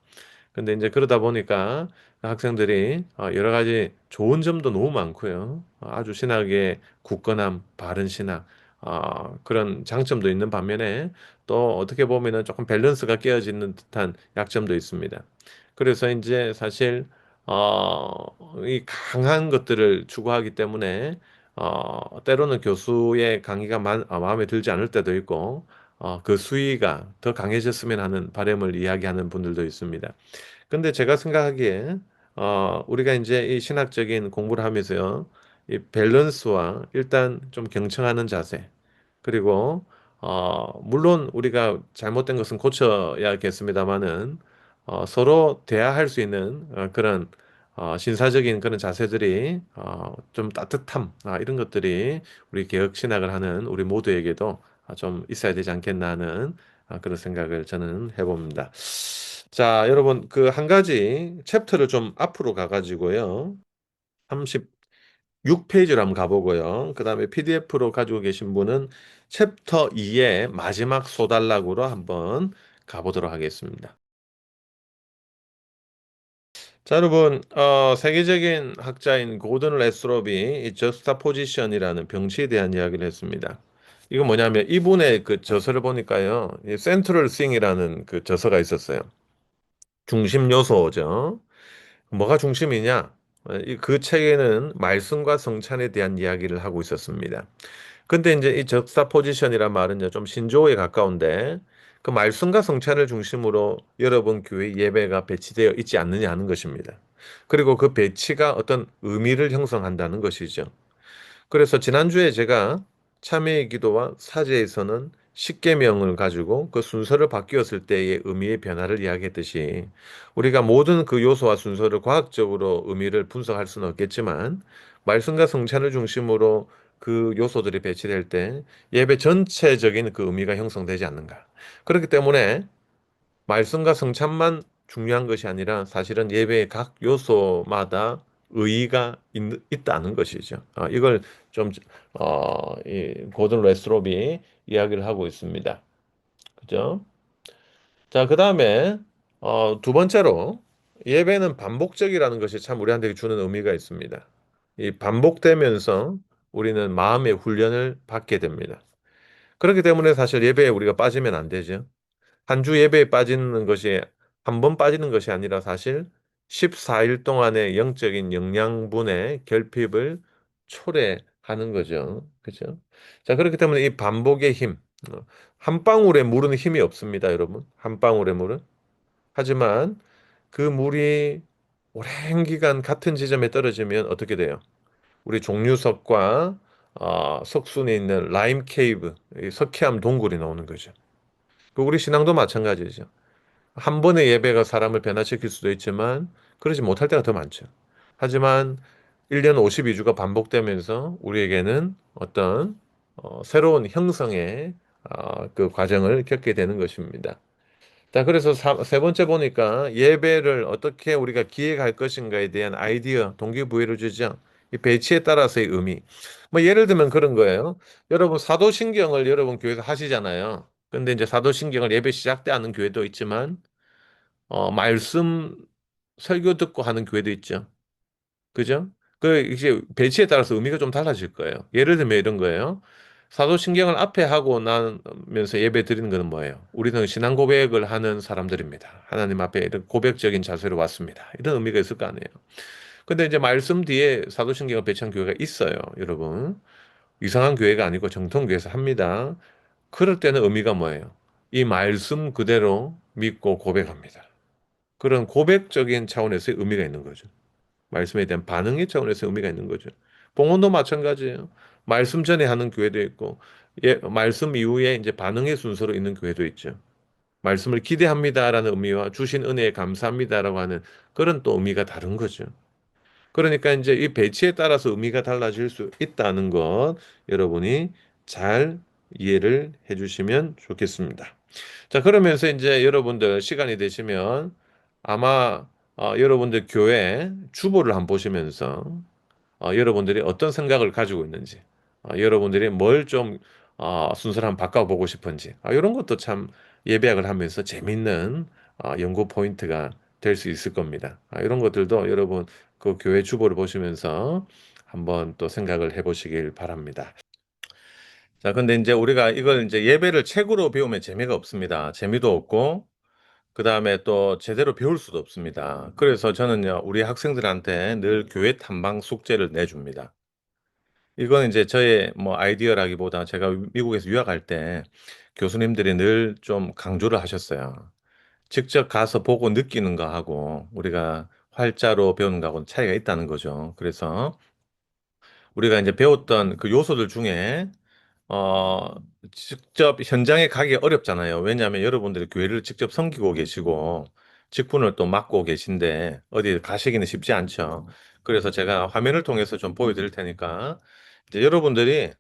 근데 이제 그러다 보니까 학생들이 여러 가지 좋은 점도 너무 많고요. 아주 신학의 굳건함, 바른 신학, 그런 장점도 있는 반면에 또 어떻게 보면은 조금 밸런스가 깨어지는 듯한 약점도 있습니다. 그래서 이제 사실 이 강한 것들을 추구하기 때문에 때로는 교수의 강의가 마음에 들지 않을 때도 있고 그 수위가 더 강해졌으면 하는 바람을 이야기하는 분들도 있습니다. 근데 제가 생각하기에 우리가 이제 이 신학적인 공부를 하면서요, 이 밸런스와 일단 좀 경청하는 자세, 그리고 물론 우리가 잘못된 것은 고쳐야겠습니다만은 서로 대화할 수 있는 그런 신사적인 그런 자세들이 좀 따뜻함 이런 것들이 우리 개혁 신학을 하는 우리 모두에게도 좀 있어야 되지 않겠나 하는 그런 생각을 저는 해봅니다. 자, 여러분 그 한 가지 챕터를 좀 앞으로 가가지고요. 36페이지로 한번 가보고요. 그 다음에 PDF로 가지고 계신 분은 챕터 2의 마지막 소단락으로 한번 가보도록 하겠습니다. 자, 여러분, 세계적인 학자인 고든 레스롭이 이 저스타포지션이라는 병치에 대한 이야기를 했습니다. 이건 뭐냐면 이분의 그 저서를 보니까요, 이 센트럴 싱이라는 그 저서가 있었어요. 중심 요소죠. 뭐가 중심이냐? 그 책에는 말씀과 성찬에 대한 이야기를 하고 있었습니다. 근데 이제 이 적사 포지션이란 말은 이제 좀 신조어에 가까운데 그 말씀과 성찬을 중심으로 여러분 교회 예배가 배치되어 있지 않느냐 하는 것입니다. 그리고 그 배치가 어떤 의미를 형성한다는 것이죠. 그래서 지난주에 제가 참회의 기도와 사제에서는 십계명을 가지고 그 순서를 바뀌었을 때의 의미의 변화를 이야기했듯이 우리가 모든 그 요소와 순서를 과학적으로 의미를 분석할 수는 없겠지만 말씀과 성찬을 중심으로 그 요소들이 배치될 때 예배 전체적인 그 의미가 형성되지 않는가. 그렇기 때문에 말씀과 성찬만 중요한 것이 아니라 사실은 예배의 각 요소마다 의의가 있다는 것이죠. 이걸 좀, 이 고든 레스롭이 이야기를 하고 있습니다. 그죠? 자, 그 다음에, 두 번째로, 예배는 반복적이라는 것이 참 우리한테 주는 의미가 있습니다. 이 반복되면서 우리는 마음의 훈련을 받게 됩니다. 그렇기 때문에 사실 예배에 우리가 빠지면 안 되죠. 한 주 예배에 빠지는 것이 한 번 빠지는 것이 아니라 사실 14일 동안의 영적인 영양분의 결핍을 초래하는 거죠. 그죠? 자, 그렇기 때문에 이 반복의 힘, 한 방울의 물은 힘이 없습니다, 여러분. 한 방울의 물은. 하지만 그 물이 오랜 기간 같은 지점에 떨어지면 어떻게 돼요? 우리 종류석과 석순에 있는 라임 케이브, 이 석회암 동굴이 나오는 거죠. 그 우리 신앙도 마찬가지죠. 한 번의 예배가 사람을 변화시킬 수도 있지만 그러지 못할 때가 더 많죠. 하지만 1년 52주가 반복되면서 우리에게는 어떤 새로운 형성의 그 과정을 겪게 되는 것입니다. 자, 그래서 세 번째 보니까 예배를 어떻게 우리가 기획할 것인가에 대한 아이디어, 동기부여를 주죠. 이 배치에 따라서의 의미. 뭐 예를 들면 그런 거예요. 여러분 사도신경을 여러분 교회에서 하시잖아요. 근데 이제 사도신경을 예배 시작 때 하는 교회도 있지만 말씀 설교 듣고 하는 교회도 있죠. 그죠? 그 이제 배치에 따라서 의미가 좀 달라질 거예요. 예를 들면 이런 거예요. 사도신경을 앞에 하고 나면서 예배 드리는 것은 뭐예요? 우리는 신앙 고백을 하는 사람들입니다. 하나님 앞에 이런 고백적인 자세로 왔습니다. 이런 의미가 있을 거 아니에요. 근데 이제 말씀 뒤에 사도신경을 배치한 교회가 있어요, 여러분. 이상한 교회가 아니고 정통교회에서 합니다. 그럴 때는 의미가 뭐예요? 이 말씀 그대로 믿고 고백합니다. 그런 고백적인 차원에서의 의미가 있는 거죠. 말씀에 대한 반응의 차원에서 의미가 있는 거죠. 봉헌도 마찬가지예요. 말씀 전에 하는 교회도 있고, 말씀 이후에 이제 반응의 순서로 있는 교회도 있죠. 말씀을 기대합니다라는 의미와 주신 은혜에 감사합니다라고 하는 그런 또 의미가 다른 거죠. 그러니까 이제 이 배치에 따라서 의미가 달라질 수 있다는 것 여러분이 잘 이해를 해주시면 좋겠습니다. 자, 그러면서 이제 여러분들 시간이 되시면 아마 여러분들 교회 주보를 한번 보시면서 여러분들이 어떤 생각을 가지고 있는지, 여러분들이 뭘 좀 순서를 한번 바꿔보고 싶은지, 이런 것도 참 예배학을 하면서 재밌는 연구 포인트가 될 수 있을 겁니다. 이런 것들도 여러분 그 교회 주보를 보시면서 한번 또 생각을 해보시길 바랍니다. 자, 근데 이제 우리가 이걸 이제 예배를 책으로 배우면 재미가 없습니다. 재미도 없고, 그 다음에 또 제대로 배울 수도 없습니다. 그래서 저는요, 우리 학생들한테 늘 교회 탐방 숙제를 내줍니다. 이건 이제 저의 뭐 아이디어라기보다 제가 미국에서 유학할 때 교수님들이 늘 좀 강조를 하셨어요. 직접 가서 보고 느끼는 거하고 우리가 활자로 배우는 거하고는 차이가 있다는 거죠. 그래서 우리가 이제 배웠던 그 요소들 중에 어, 직접 현장에 가기 어렵잖아요. 왜냐하면 여러분들이 교회를 직접 섬기고 계시고 직분을 또 맡고 계신데 어디 가시기는 쉽지 않죠. 그래서 제가 화면을 통해서 좀 보여드릴 테니까 이제 여러분들이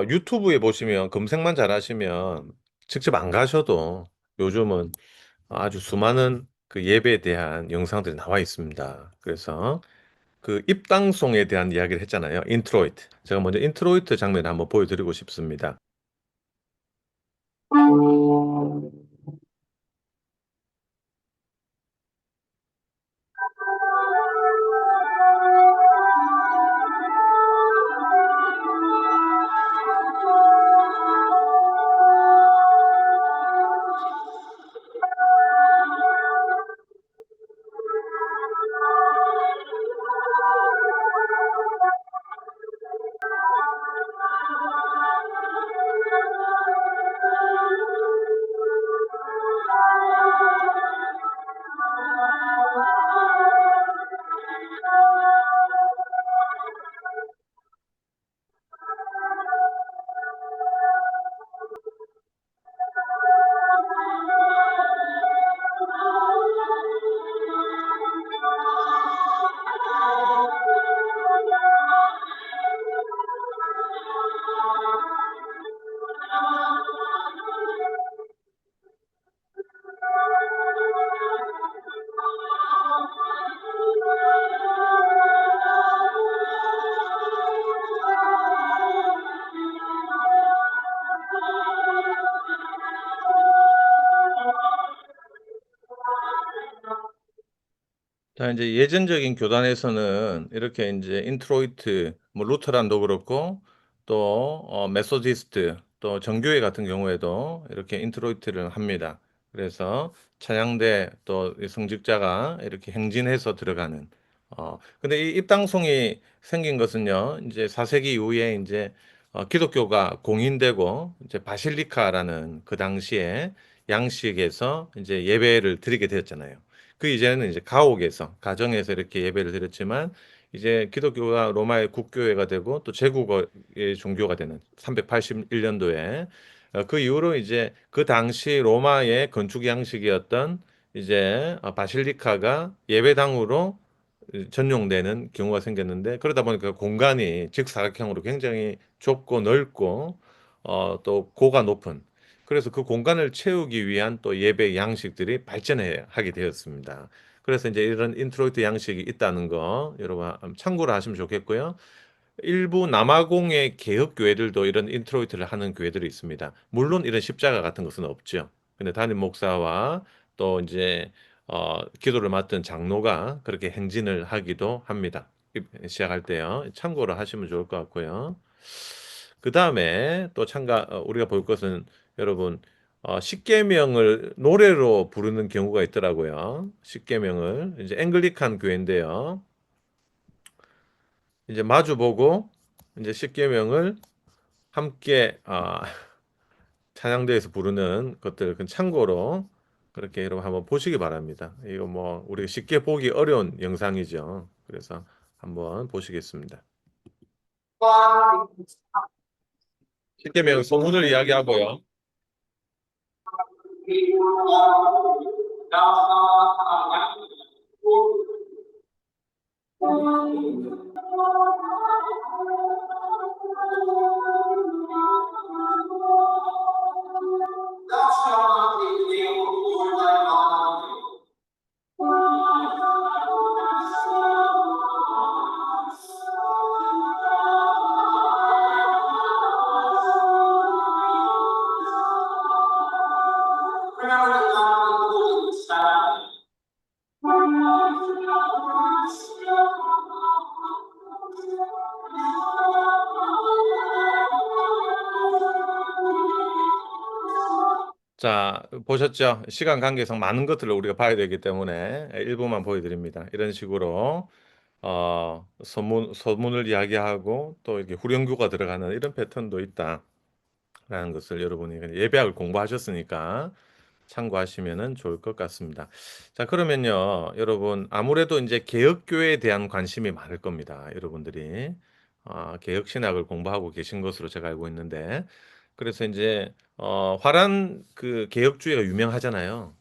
유튜브에 보시면 검색만 잘하시면 직접 안 가셔도 요즘은 아주 수많은 그 예배에 대한 영상들이 나와 있습니다. 그래서 그 입당송에 대한 이야기를 했잖아요. 인트로이트. 제가 먼저 인트로이트 장면을 한번 보여드리고 싶습니다. 자, 이제 예전적인 교단에서는 이렇게 이제 인트로이트, 뭐 루터란도 그렇고 또 메소디스트, 또 정교회 같은 경우에도 이렇게 인트로이트를 합니다. 그래서 찬양대 또 이 성직자가 이렇게 행진해서 들어가는. 근데 이 입당송이 생긴 것은요, 이제 4세기 이후에 이제 기독교가 공인되고 이제 바실리카라는 그 당시에 양식에서 이제 예배를 드리게 되었잖아요. 그 이전에는 이제 가옥에서 가정에서 이렇게 예배를 드렸지만 이제 기독교가 로마의 국교회가 되고 또 제국의 종교가 되는 381년도에 그 이후로 이제 그 당시 로마의 건축 양식이었던 이제 바실리카가 예배당으로 전용되는 경우가 생겼는데 그러다 보니까 공간이 직사각형으로 굉장히 좁고 넓고 또 고가 높은 그래서 그 공간을 채우기 위한 또 예배 양식들이 발전해 하게 되었습니다. 그래서 이제 이런 인트로이트 양식이 있다는 거 여러분 참고로 하시면 좋겠고요. 일부 남아공의 개혁교회들도 이런 인트로이트를 하는 교회들이 있습니다. 물론 이런 십자가 같은 것은 없죠. 근데 담임 목사와 또 이제 기도를 맡은 장로가 그렇게 행진을 하기도 합니다. 시작할 때요. 참고로 하시면 좋을 것 같고요. 그 다음에 또 우리가 볼 것은 여러분 십계명을 노래로 부르는 경우가 있더라고요. 십계명을 이제 앵글리칸 교회인데요. 이제 마주보고 이제 십계명을 함께 찬양대에서 부르는 것들 그 참고로 그렇게 여러분 한번 보시기 바랍니다. 이거 뭐 우리가 쉽게 보기 어려운 영상이죠. 그래서 한번 보시겠습니다. 십계명 소문을 이야기하고요. 자, 보셨죠? 시간 관계상 많은 것들을 우리가 봐야 되기 때문에 일부만 보여드립니다. 이런 식으로 서문을 이야기하고 또 이렇게 후렴구가 들어가는 이런 패턴도 있다라는 것을 여러분이 예배학을 공부하셨으니까 참고하시면 좋을 것 같습니다. 자, 그러면요, 여러분, 아무래도 이제 개혁교회에 대한 관심이 많을 겁니다. 여러분들이. 개혁신학을 공부하고 계신 것으로 제가 알고 있는데, 그래서 이제, 화란 그 개혁주의가 유명하잖아요.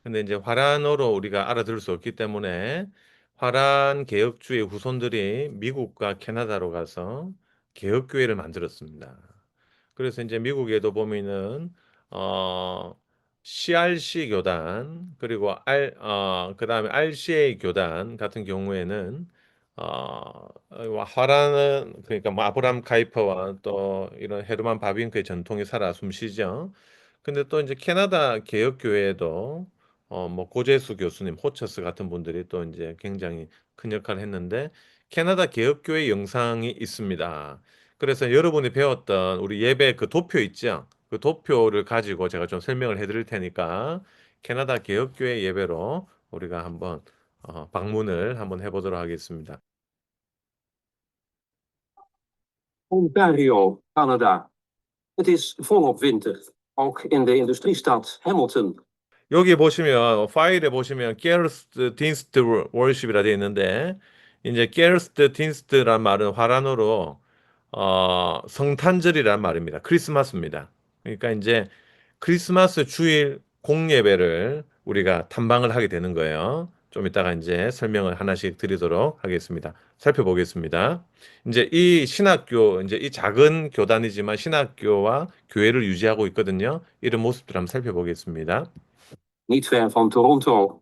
근데 이제 화란어로 우리가 알아들을 수 없기 때문에 화란 개혁주의 후손들이 미국과 캐나다로 가서 개혁교회를 만들었습니다. 그래서 이제 미국에도 보면은 어 CRC 교단 그리고 그다음에 RCA 교단 같은 경우에는 화라는 그러니까 뭐 아브라함 카이퍼와 또 이런 헤르만 바빙크의 전통이 살아 숨쉬죠. 근데 또 이제 캐나다 개혁교회에도 뭐 고재수 교수님, 호처스 같은 분들이 또 이제 굉장히 큰 역할을 했는데 캐나다 개혁교회 영상이 있습니다. 그래서 여러분이 배웠던 우리 예배 그 도표 있죠? 그 도표를 가지고 제가 좀 설명을 해드릴 테니까 캐나다 개혁교회 예배로 우리가 한번 방문을 한번 해보도록 하겠습니다. Ontario, Canada. Het is volop winter, ook in de industriestad Hamilton. 여기 보시면 파일에 보시면 게르스트 딘스트 월십이라 되어 있는데 이제 게르스트 딘스트란 말은 화란어로 성탄절이란 말입니다. 크리스마스입니다. 그러니까 이제 크리스마스 주일 공예배를 우리가 탐방을 하게 되는 거예요. 좀 이따가 이제 설명을 하나씩 드리도록 하겠습니다. 살펴보겠습니다. 이제 이 신학교, 이제 이 작은 교단이지만 신학교와 교회를 유지하고 있거든요. 이런 모습들 한번 살펴보겠습니다. Niet ver van Toronto.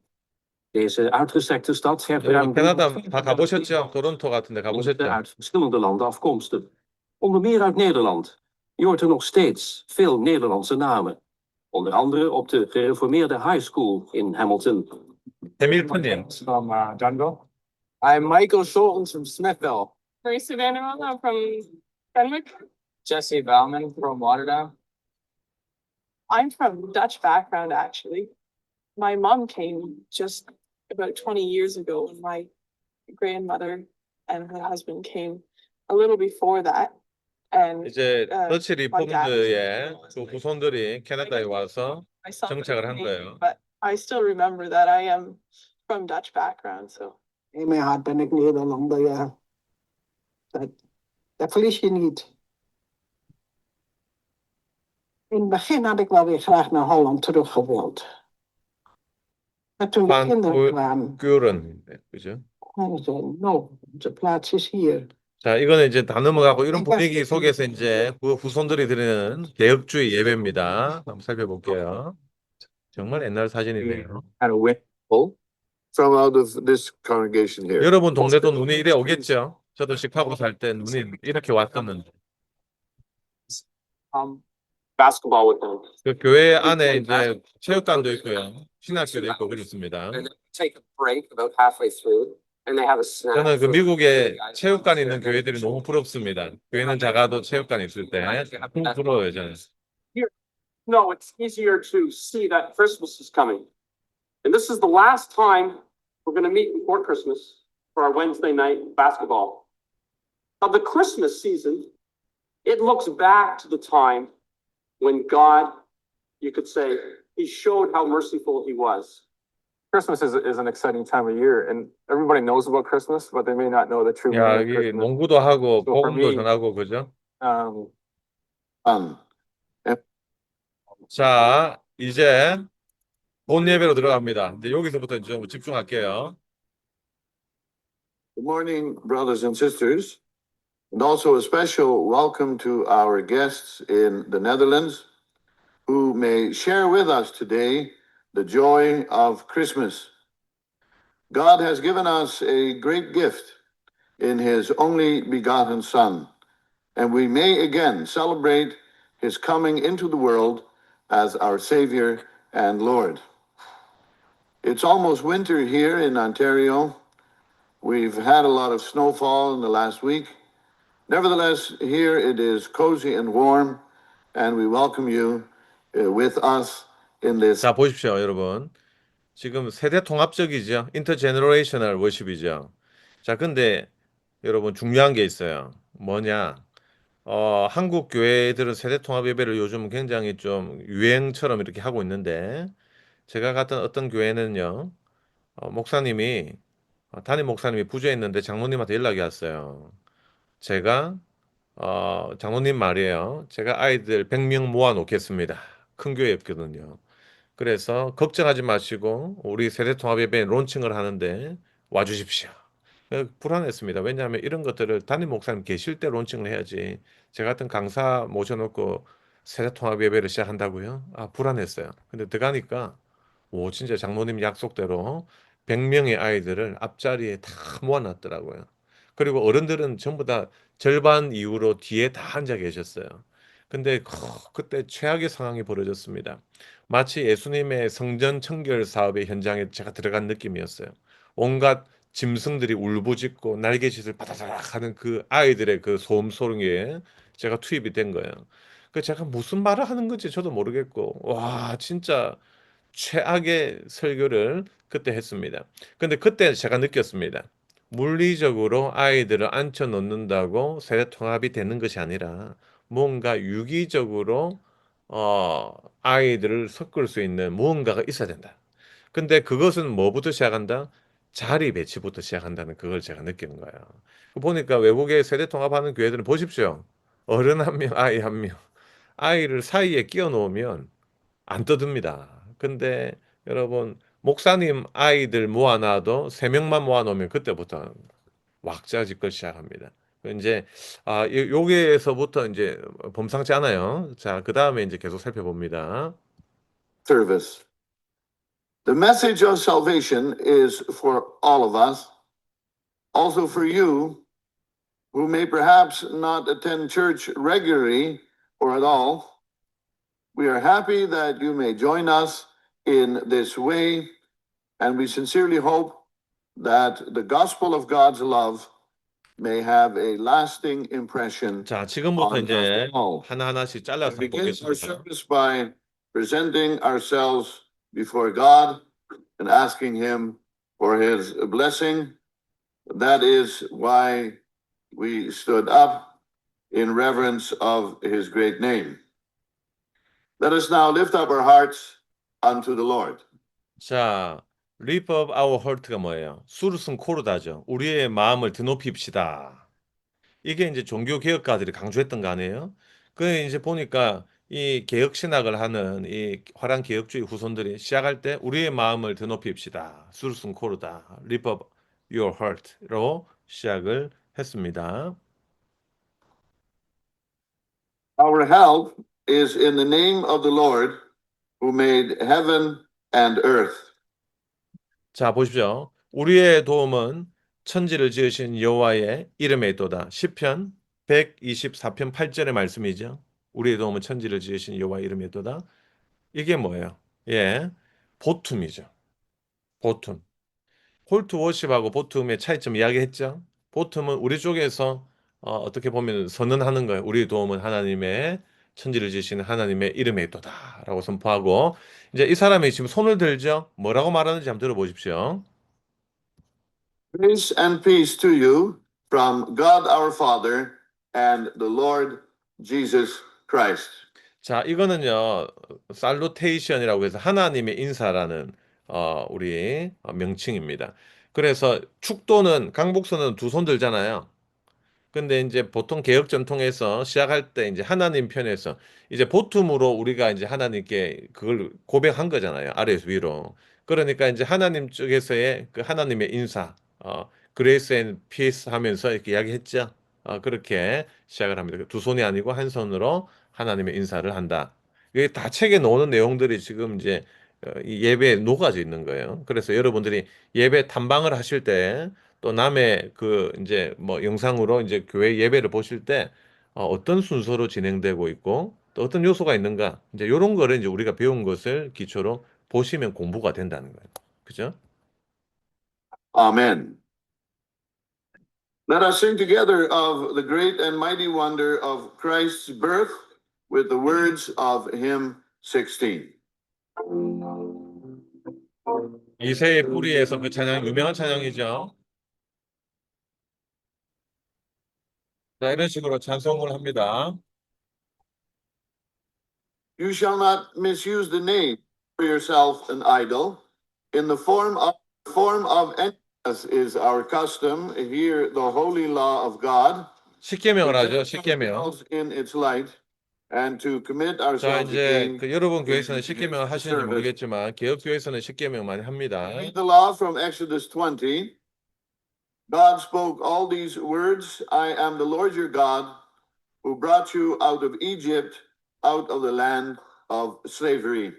Deze uitgestrekte stad heeft 여러분 ruim 캐나다 다 가보셨죠? 토론토 같은 데 mensen 가보셨죠? uit verschillende landen afkomstig. Onder meer uit Nederland. Je hoort er nog steeds veel Nederlandse namen. Onder andere op de gereformeerde high school in Hamilton. 해밀턴님. From Dunville. I'm Michael Schultz from Smithville. Marisa Vanderwall from Fenwick. Jesse Bauman from Lauderdale. I'm from Dutch background, actually. My mom came just about 20 years ago, and my grandmother and her husband came a little before that. And 이제 더치 my dad was 리폼드의 그 후손들이 캐나다에 와서 my son 정착을 한 거예요. but I still remember that I am from Dutch background, so. In mijn hart ben ik Nederlander, ja. Dat verlies je niet. In het begin had ik wel weer graag naar Holland terug gewild. Maar toen de Van kinderen kwamen, 귤은 그죠? zeiden no, onze plaats is hier. 자, 이거는 이제 다 넘어가고 이런 분위기 속에서 이제 그 후손들이 드리는 개혁주의 예배입니다. 한번 살펴볼게요. 정말 옛날 사진이네요. Had a whip. From out of this congregation here. 여러분 동네도 눈이 이래 오겠죠? 저도 시카고 살 때 눈이 이렇게 왔었는데 Basketball with them. 그 교회 안에 이제 체육관도 있고요. 신학교도 있고 그렇습니다. And then take a break about halfway through, and they have a snack. 저는 그 미국에 체육관 있는 교회들이 너무 부럽습니다. 교회는 작아도 체육관 있을 때 너무 부러워요 저는. No, it's easier to see that Christmas is coming. And this is the last time we're going to meet before Christmas for our Wednesday night basketball. Of the Christmas season, it looks back to the time when God, you could say, he showed how merciful he was. Christmas is an exciting time of year, and everybody knows about Christmas, but they may not know the true 야, meaning of 이게 Christmas. 농구도 하고 So for 복음도 me- 전하고 그죠? Um, 자, 이제 본 예배로 들어갑니다. 이제 여기서부터 좀 집중할게요. Good morning, brothers and sisters, and also a special welcome to our guests in the Netherlands who may share with us today the joy of Christmas. God has given us a great gift in his only begotten Son, and we may again celebrate his coming into the world as our Savior and Lord. It's almost winter here in Ontario. We've had a lot of snowfall in the last week. Nevertheless, here it is cozy and warm, and we welcome you with us in this. 자, 보십시오, 여러분. 지금 세대 통합적이죠. 인터제너레이셔널 워십이죠. 자, 근데 여러분 중요한 게 있어요. 뭐냐? 한국 교회들은 세대 통합 예배를 요즘 굉장히 좀 유행처럼 이렇게 하고 있는데 제가 갔던 어떤 교회는요. 목사님이 담임 목사님이 부재했는데 장로님한테 연락이 왔어요. 제가 장로님 말이에요. 제가 아이들 100명 모아 놓겠습니다. 큰 교회였거든요. 그래서 걱정하지 마시고 우리 세대통합예배 론칭을 하는데 와주십시오. 불안했습니다. 왜냐하면 이런 것들을 담임 목사님 계실 때 론칭을 해야지. 제 같은 강사 모셔놓고 세대통합예배를 시작한다고요? 불안했어요. 근데 들어가니까 오 진짜 장로님 약속대로 100명의 아이들을 앞자리에 다 모아놨더라고요. 그리고 어른들은 전부 다 절반 이후로 뒤에 다 앉아 계셨어요. 근데 그때 최악의 상황이 벌어졌습니다. 마치 예수님의 성전 청결 사업의 현장에 제가 들어간 느낌이었어요. 온갖 짐승들이 울부짖고 날개짓을 바다다락 하는 그 아이들의 그 소음 소리에 제가 투입이 된 거예요. 그 제가 무슨 말을 하는 건지 저도 모르겠고, 와, 진짜 최악의 설교를 그때 했습니다. 근데 그때 제가 느꼈습니다. 물리적으로 아이들을 앉혀 놓는다고 세대 통합이 되는 것이 아니라 뭔가 유기적으로 아이들을 섞을 수 있는 무언가가 있어야 된다. 근데 그것은 뭐부터 시작한다? 자리 배치부터 시작한다는 그걸 제가 느끼는 거예요. 보니까 외국의 세대 통합하는 교회들은 보십시오. 어른 한 명, 아이 한 명. 아이를 사이에 끼워 놓으면 안 떠듭니다. 근데 여러분 목사님 아이들 모아놔도 세 명만 모아놓으면 그때부터 왁자지껄 시작합니다. 이제 여기에서부터 이제 범상치 않아요. 자, 그 다음에 이제 계속 살펴봅니다. Service. The message of salvation is for all of us, also for you who may perhaps not attend church regularly or at all. We are happy that you may join us in this way, and we sincerely hope that the gospel of God's love may have a lasting impression 자, 지금부터 on 이제 us all. 하나하나씩 잘라서 And begins our 보겠습니다. service by presenting ourselves before God and asking Him for His blessing. That is why we stood up in reverence of His great name. Let us now lift up our hearts unto the Lord. 자, Lift up our heart가 뭐예요? 수르승 코르다죠. 우리의 마음을 드높입시다. 이게 이제 종교 개혁가들이 강조했던 거 아니에요? 그 이제 보니까 이 개혁 신학을 하는 이 화랑 개혁주의 후손들이 시작할 때 우리의 마음을 드높입시다. 수르승 코르다. Lift up your heart로 시작을 했습니다. Our help is in the name of the Lord who made heaven and earth. 자, 보십시오. 우리의 도움은 천지를 지으신 여호와의 이름에 있도다. 시편 124편 8절의 말씀이죠. 우리의 도움은 천지를 지으신 여호와의 이름에 있도다. 이게 뭐예요? 예, 보툼이죠. 보툼. 홀트 워십하고 보툼의 차이점 이야기했죠. 보툼은 우리 쪽에서 어떻게 보면 선언하는 거예요. 우리의 도움은 하나님의 천지를 지으시는 하나님의 이름에 있도다라고 선포하고 이제 이 사람이 지금 손을 들죠. 뭐라고 말하는지 한번 들어보십시오. Grace and peace to you from God our Father and the Lord Jesus Christ. 자, 이거는요, 살루테이션이라고 해서 하나님의 인사라는 우리 명칭입니다. 그래서 축도는 강복서는 두 손 들잖아요. 근데 이제 보통 개혁 전통에서 시작할 때 이제 하나님 편에서 이제 보tum으로 우리가 이제 하나님께 그걸 고백한 거잖아요. 아래에서 위로. 그러니까 이제 하나님 쪽에서의 그 하나님의 인사, 그레이스 앤 피스 하면서 이렇게 이야기했죠. 그렇게 시작을 합니다. 두 손이 아니고 한 손으로 하나님의 인사를 한다. 이게 다 책에 나오는 내용들이 지금 이제 이 예배에 녹아져 있는 거예요. 그래서 여러분들이 예배 탐방을 하실 때 또 남의 그 이제 뭐 영상으로 이제 교회 예배를 보실 때 어떤 순서로 진행되고 있고 또 어떤 요소가 있는가 이제 이런 거를 이제 우리가 배운 것을 기초로 보시면 공부가 된다는 거예요. 그죠? Amen. Let us sing together of the great and mighty wonder of Christ's birth with the words of hymn 16. 이새의 뿌리에서 그 찬양 유명한 찬양이죠. 자, 이런 식으로 찬송을 합니다. You shall not misuse the name for yourself an idol in the form of any, as is our custom here the holy law of God. 십계명을 하죠. 십계명. ourselves in its light and to commit 자, ourselves 이제 again 그 여러분 in 교회에서는 his 십계명을 하시는지 service. 모르겠지만 개혁 교회에서는 십계명 많이 합니다. Read the law from Exodus 20. God spoke all these words. I am the Lord your God who brought you out of Egypt, out of the land of slavery.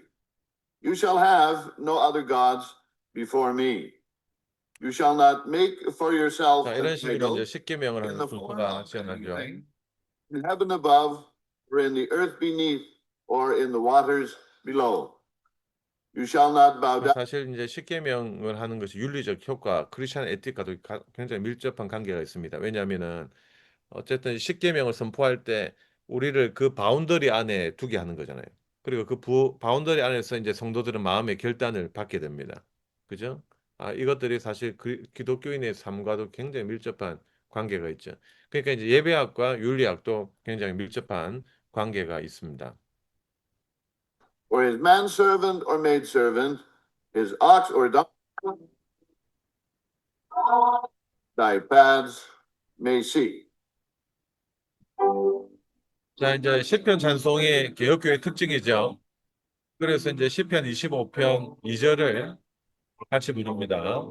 You shall have no other gods before me. You shall not make for yourself 자, an 이런 식으로 idol 이제 십계명을 in 하는 the form 순서가 of 지어나죠. anything in heaven above, or in the earth beneath, or in the waters below. You shall not bow down. 사실 이제 십계명을 하는 것이 윤리적 효과, 크리스천 에틱과도 굉장히 밀접한 관계가 있습니다. 왜냐하면은 어쨌든 십계명을 선포할 때 우리를 그 바운더리 안에 두게 하는 거잖아요. 그리고 그 바운더리 안에서 이제 성도들은 마음의 결단을 받게 됩니다. 그죠? 이것들이 사실 기독교인의 삶과도 굉장히 밀접한 관계가 있죠. 그러니까 이제 예배학과 윤리학도 굉장히 밀접한 관계가 있습니다. Or his manservant or maidservant, his ox or donkey, thy paths may see. 자, 이제 시편 찬송의 개혁교의 특징이죠. 그래서 이제 시편 25편 2절을 같이 부릅니다.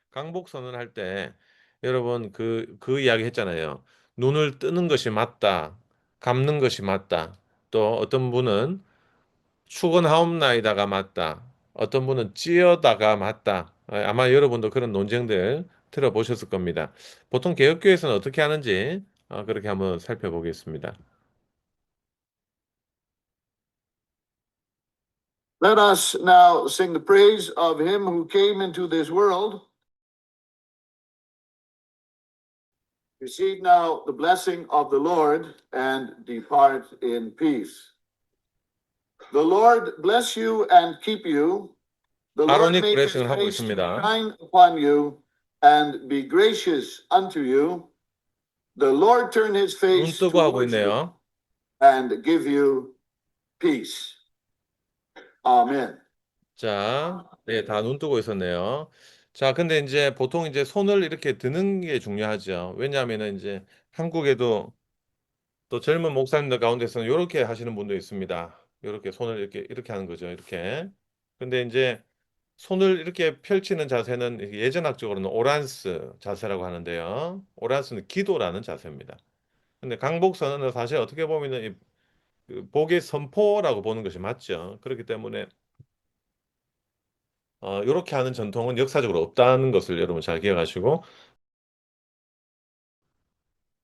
강복 선언할 때 여러분 그 이야기 했잖아요. 눈을 뜨는 것이 맞다. 감는 것이 맞다. 또 어떤 분은 축원하옵나이다가 맞다. 어떤 분은 찌어다가 맞다. 아마 여러분도 그런 논쟁들 들어보셨을 겁니다. 보통 개혁교에서는 어떻게 하는지 그렇게 한번 살펴보겠습니다. Let us now sing the praise of him who came into this world. Receive now the blessing of the Lord and depart in peace. The Lord bless you and keep you. The Lord 아로닉 make his 블레싱을 하고 face to 있습니다. shine upon you and be gracious unto you. The Lord turn his 눈 face 뜨고 하고 towards you 있네요. and give you peace. Amen. 자, 네, 다 눈 뜨고 있었네요. 자, 근데 이제 보통 이제 손을 이렇게 드는 게 중요하죠. 왜냐하면은 이제 한국에도 또 젊은 목사님들 가운데서는 이렇게 하시는 분도 있습니다. 이렇게 손을 이렇게 하는 거죠. 이렇게. 근데 이제 손을 이렇게 펼치는 자세는 예전학적으로는 오란스 자세라고 하는데요. 오란스는 기도라는 자세입니다. 근데 강복선언은 사실 어떻게 보면은 그 복의 선포라고 보는 것이 맞죠. 그렇기 때문에 이렇게 하는 전통은 역사적으로 없다는 것을 여러분 잘 기억하시고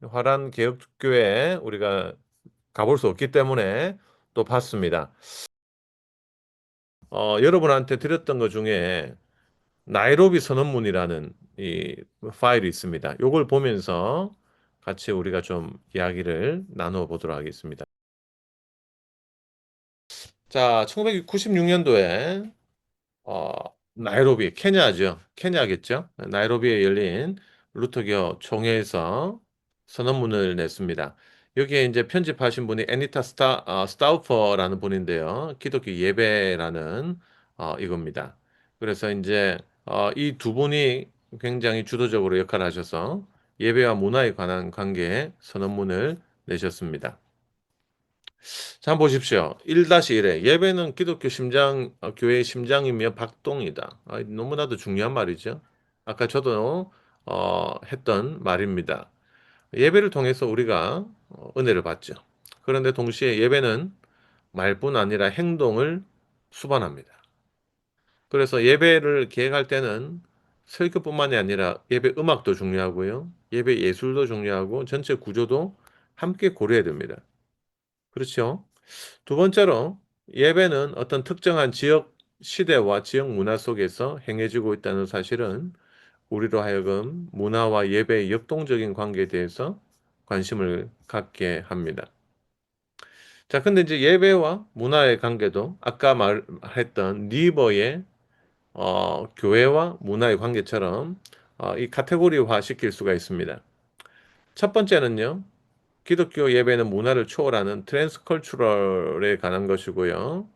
화란 개혁교회 우리가 가볼 수 없기 때문에 또 봤습니다. 여러분한테 드렸던 것 중에 나이로비 선언문이라는 이 파일이 있습니다. 이걸 보면서 같이 우리가 좀 이야기를 나누어 보도록 하겠습니다. 자, 1996년도에 어, 나이로비, 케냐죠. 케냐겠죠. 나이로비에 열린 루터교 총회에서 선언문을 냈습니다. 여기에 이제 편집하신 분이 애니타 스타우퍼라는 분인데요. 기독교 예배라는 이겁니다. 그래서 이제 이 두 분이 굉장히 주도적으로 역할을 하셔서 예배와 문화에 관한 관계에 선언문을 내셨습니다. 자, 한번 보십시오. 1-1에 예배는 기독교 교회의 심장이며 박동이다. 너무나도 중요한 말이죠. 아까 저도 했던 말입니다. 예배를 통해서 우리가 은혜를 받죠. 그런데 동시에 예배는 말뿐 아니라 행동을 수반합니다. 그래서 예배를 계획할 때는 설교뿐만이 아니라 예배 음악도 중요하고요. 예배 예술도 중요하고 전체 구조도 함께 고려해야 됩니다. 그렇죠? 두 번째로 예배는 어떤 특정한 지역 시대와 지역 문화 속에서 행해지고 있다는 사실은 우리로 하여금 문화와 예배의 역동적인 관계에 대해서 관심을 갖게 합니다. 자, 근데 이제 예배와 문화의 관계도 아까 말했던 니버의 교회와 문화의 관계처럼 이 카테고리화 시킬 수가 있습니다. 첫 번째는요, 기독교 예배는 문화를 초월하는 트랜스컬추럴에 관한 것이고요.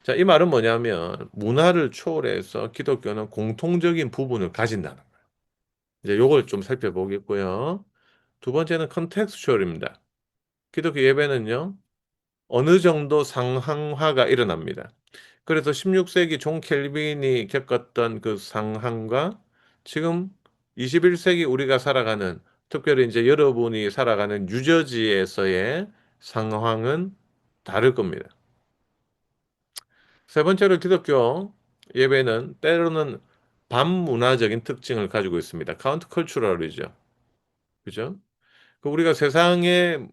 자, 이 말은 뭐냐면 문화를 초월해서 기독교는 공통적인 부분을 가진다는 거예요. 이제 요걸 좀 살펴보겠고요. 두 번째는 컨텍스추얼입니다. 기독교 예배는요, 어느 정도 상황화가 일어납니다. 그래서 16세기 존 켈빈이 겪었던 그 상황과 지금 21세기 우리가 살아가는, 특별히 이제 여러분이 살아가는 뉴저지에서의 상황은 다를 겁니다. 세 번째로 기독교 예배는 때로는 반문화적인 특징을 가지고 있습니다. 카운트컬처럴이죠. 그죠? 그 우리가 세상의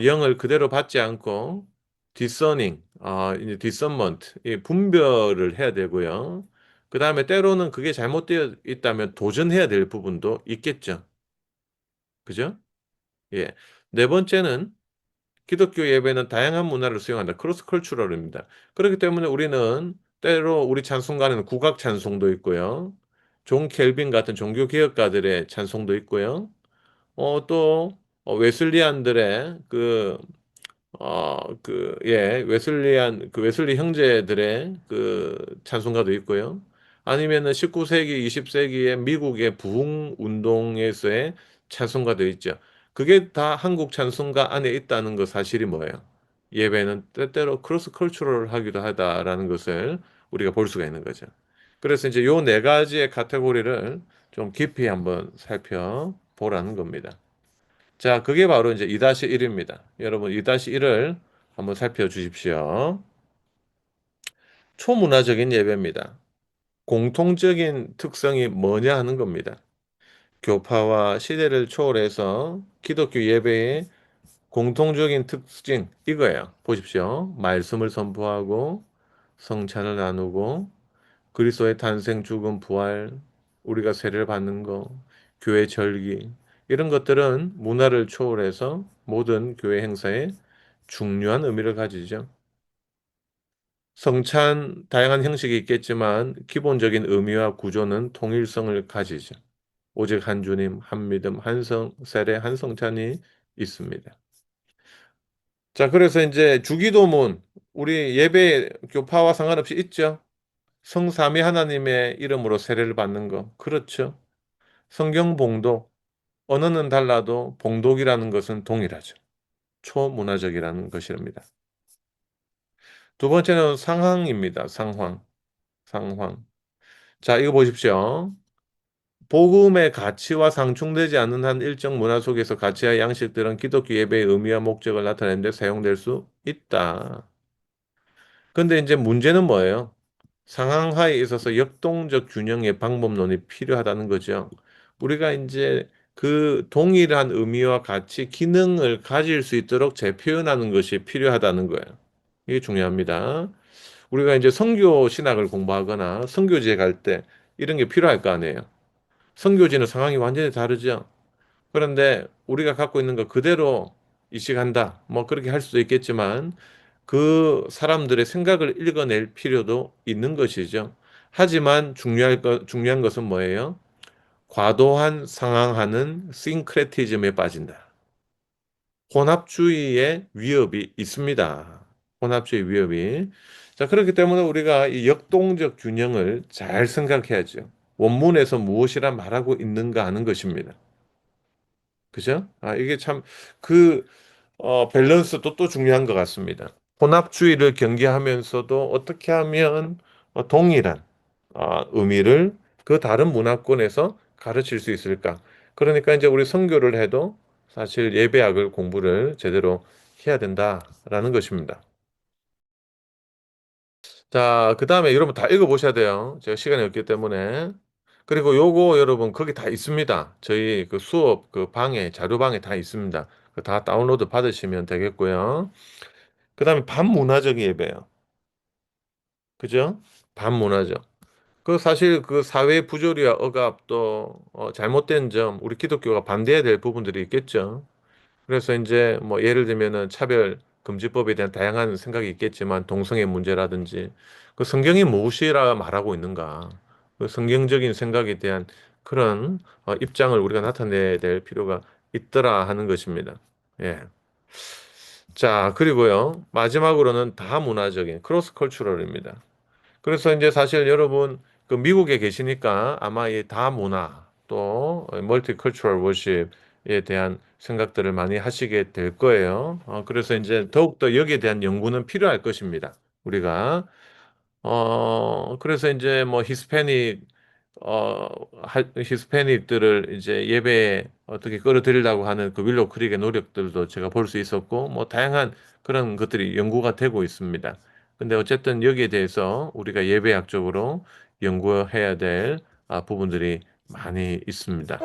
영을 그대로 받지 않고 디서닝, 이제 디선먼트, 이 분별을 해야 되고요. 그 다음에 때로는 그게 잘못되어 있다면 도전해야 될 부분도 있겠죠. 그죠? 예. 네 번째는 기독교 예배는 다양한 문화를 수용한다. 크로스 컬처럴입니다. 그렇기 때문에 우리는 때로 우리 찬송가는 국악 찬송도 있고요. 존 켈빈 같은 종교 개혁가들의 찬송도 있고요. 또 웨슬리안들의 웨슬리 형제들의 그 찬송가도 있고요. 아니면은 19세기, 20세기의 미국의 부흥 운동에서의 찬송가도 있죠. 그게 다 한국 찬송가 안에 있다는 거 사실이 뭐예요? 예배는 때때로 크로스 컬처럴 하기도 하다라는 것을 우리가 볼 수가 있는 거죠. 그래서 이제 요 네 가지의 카테고리를 좀 깊이 한번 살펴보라는 겁니다. 자, 그게 바로 이제 2-1입니다. 여러분, 2-1을 한번 살펴주십시오. 초문화적인 예배입니다. 공통적인 특성이 뭐냐 하는 겁니다. 교파와 시대를 초월해서 기독교 예배의 공통적인 특징, 이거예요. 보십시오. 말씀을 선포하고, 성찬을 나누고, 그리스도의 탄생, 죽음, 부활, 우리가 세례를 받는 거, 교회 절기, 이런 것들은 문화를 초월해서 모든 교회 행사에 중요한 의미를 가지죠. 성찬 다양한 형식이 있겠지만 기본적인 의미와 구조는 통일성을 가지죠. 오직 한 주님, 한 믿음, 한 성, 세례, 한 성찬이 있습니다. 자, 그래서 이제 주기도문, 우리 예배 교파와 상관없이 있죠. 성삼위 하나님의 이름으로 세례를 받는 거. 그렇죠. 성경 봉독, 언어는 달라도 봉독이라는 것은 동일하죠. 초문화적이라는 것이랍니다. 두 번째는 상황입니다. 상황. 상황. 자, 이거 보십시오. 복음의 가치와 상충되지 않는 한 일정 문화 속에서 가치와 양식들은 기독교 예배의 의미와 목적을 나타내는 데 사용될 수 있다. 근데 이제 문제는 뭐예요? 상황하에 있어서 역동적 균형의 방법론이 필요하다는 거죠. 우리가 이제 그 동일한 의미와 가치, 기능을 가질 수 있도록 재표현하는 것이 필요하다는 거예요. 이게 중요합니다. 우리가 이제 선교 신학을 공부하거나 선교지에 갈 때 이런 게 필요할 거 아니에요. 선교지는 상황이 완전히 다르죠. 그런데 우리가 갖고 있는 거 그대로 이식한다. 뭐 그렇게 할 수도 있겠지만 그 사람들의 생각을 읽어낼 필요도 있는 것이죠. 하지만 중요한 것은 뭐예요? 과도한 상황하는 싱크레티즘에 빠진다. 혼합주의의 위협이 있습니다. 혼합주의 위협이. 자, 그렇기 때문에 우리가 이 역동적 균형을 잘 생각해야죠. 원문에서 무엇이라 말하고 있는가 하는 것입니다. 그죠? 이게 참, 그, 밸런스도 또 중요한 것 같습니다. 혼합주의를 경계하면서도 어떻게 하면 동일한 의미를 그 다른 문화권에서 가르칠 수 있을까? 그러니까 이제 우리 선교를 해도 사실 예배학을 공부를 제대로 해야 된다라는 것입니다. 자, 그 다음에 여러분 다 읽어보셔야 돼요. 제가 시간이 없기 때문에. 그리고 요거 여러분 거기 다 있습니다. 저희 그 수업 그 방에, 자료방에 다 있습니다. 그 다 다운로드 받으시면 되겠고요. 그 다음에 반문화적 예배요. 그죠? 반문화적. 그 사실 그 사회 부조리와 억압 또 잘못된 점, 우리 기독교가 반대해야 될 부분들이 있겠죠. 그래서 이제 뭐 예를 들면은 차별 금지법에 대한 다양한 생각이 있겠지만 동성애 문제라든지 그 성경이 무엇이라 말하고 있는가? 그 성경적인 생각에 대한 그런 입장을 우리가 나타내야 될 필요가 있더라 하는 것입니다. 예. 자, 그리고요. 마지막으로는 다문화적인 크로스 컬처럴입니다. 그래서 이제 사실 여러분 그 미국에 계시니까 아마 이 다문화 또 멀티컬처럴 워십에 대한 생각들을 많이 하시게 될 거예요. 그래서 이제 더욱더 여기에 대한 연구는 필요할 것입니다. 우리가 그래서 이제 뭐 히스패닉 히스패닉들을 이제 예배에 어떻게 끌어들이려고 하는 그 윌로우 크릭의 노력들도 제가 볼 수 있었고 뭐 다양한 그런 것들이 연구가 되고 있습니다. 근데 어쨌든 여기에 대해서 우리가 예배학적으로 연구해야 될 부분들이 많이 있습니다.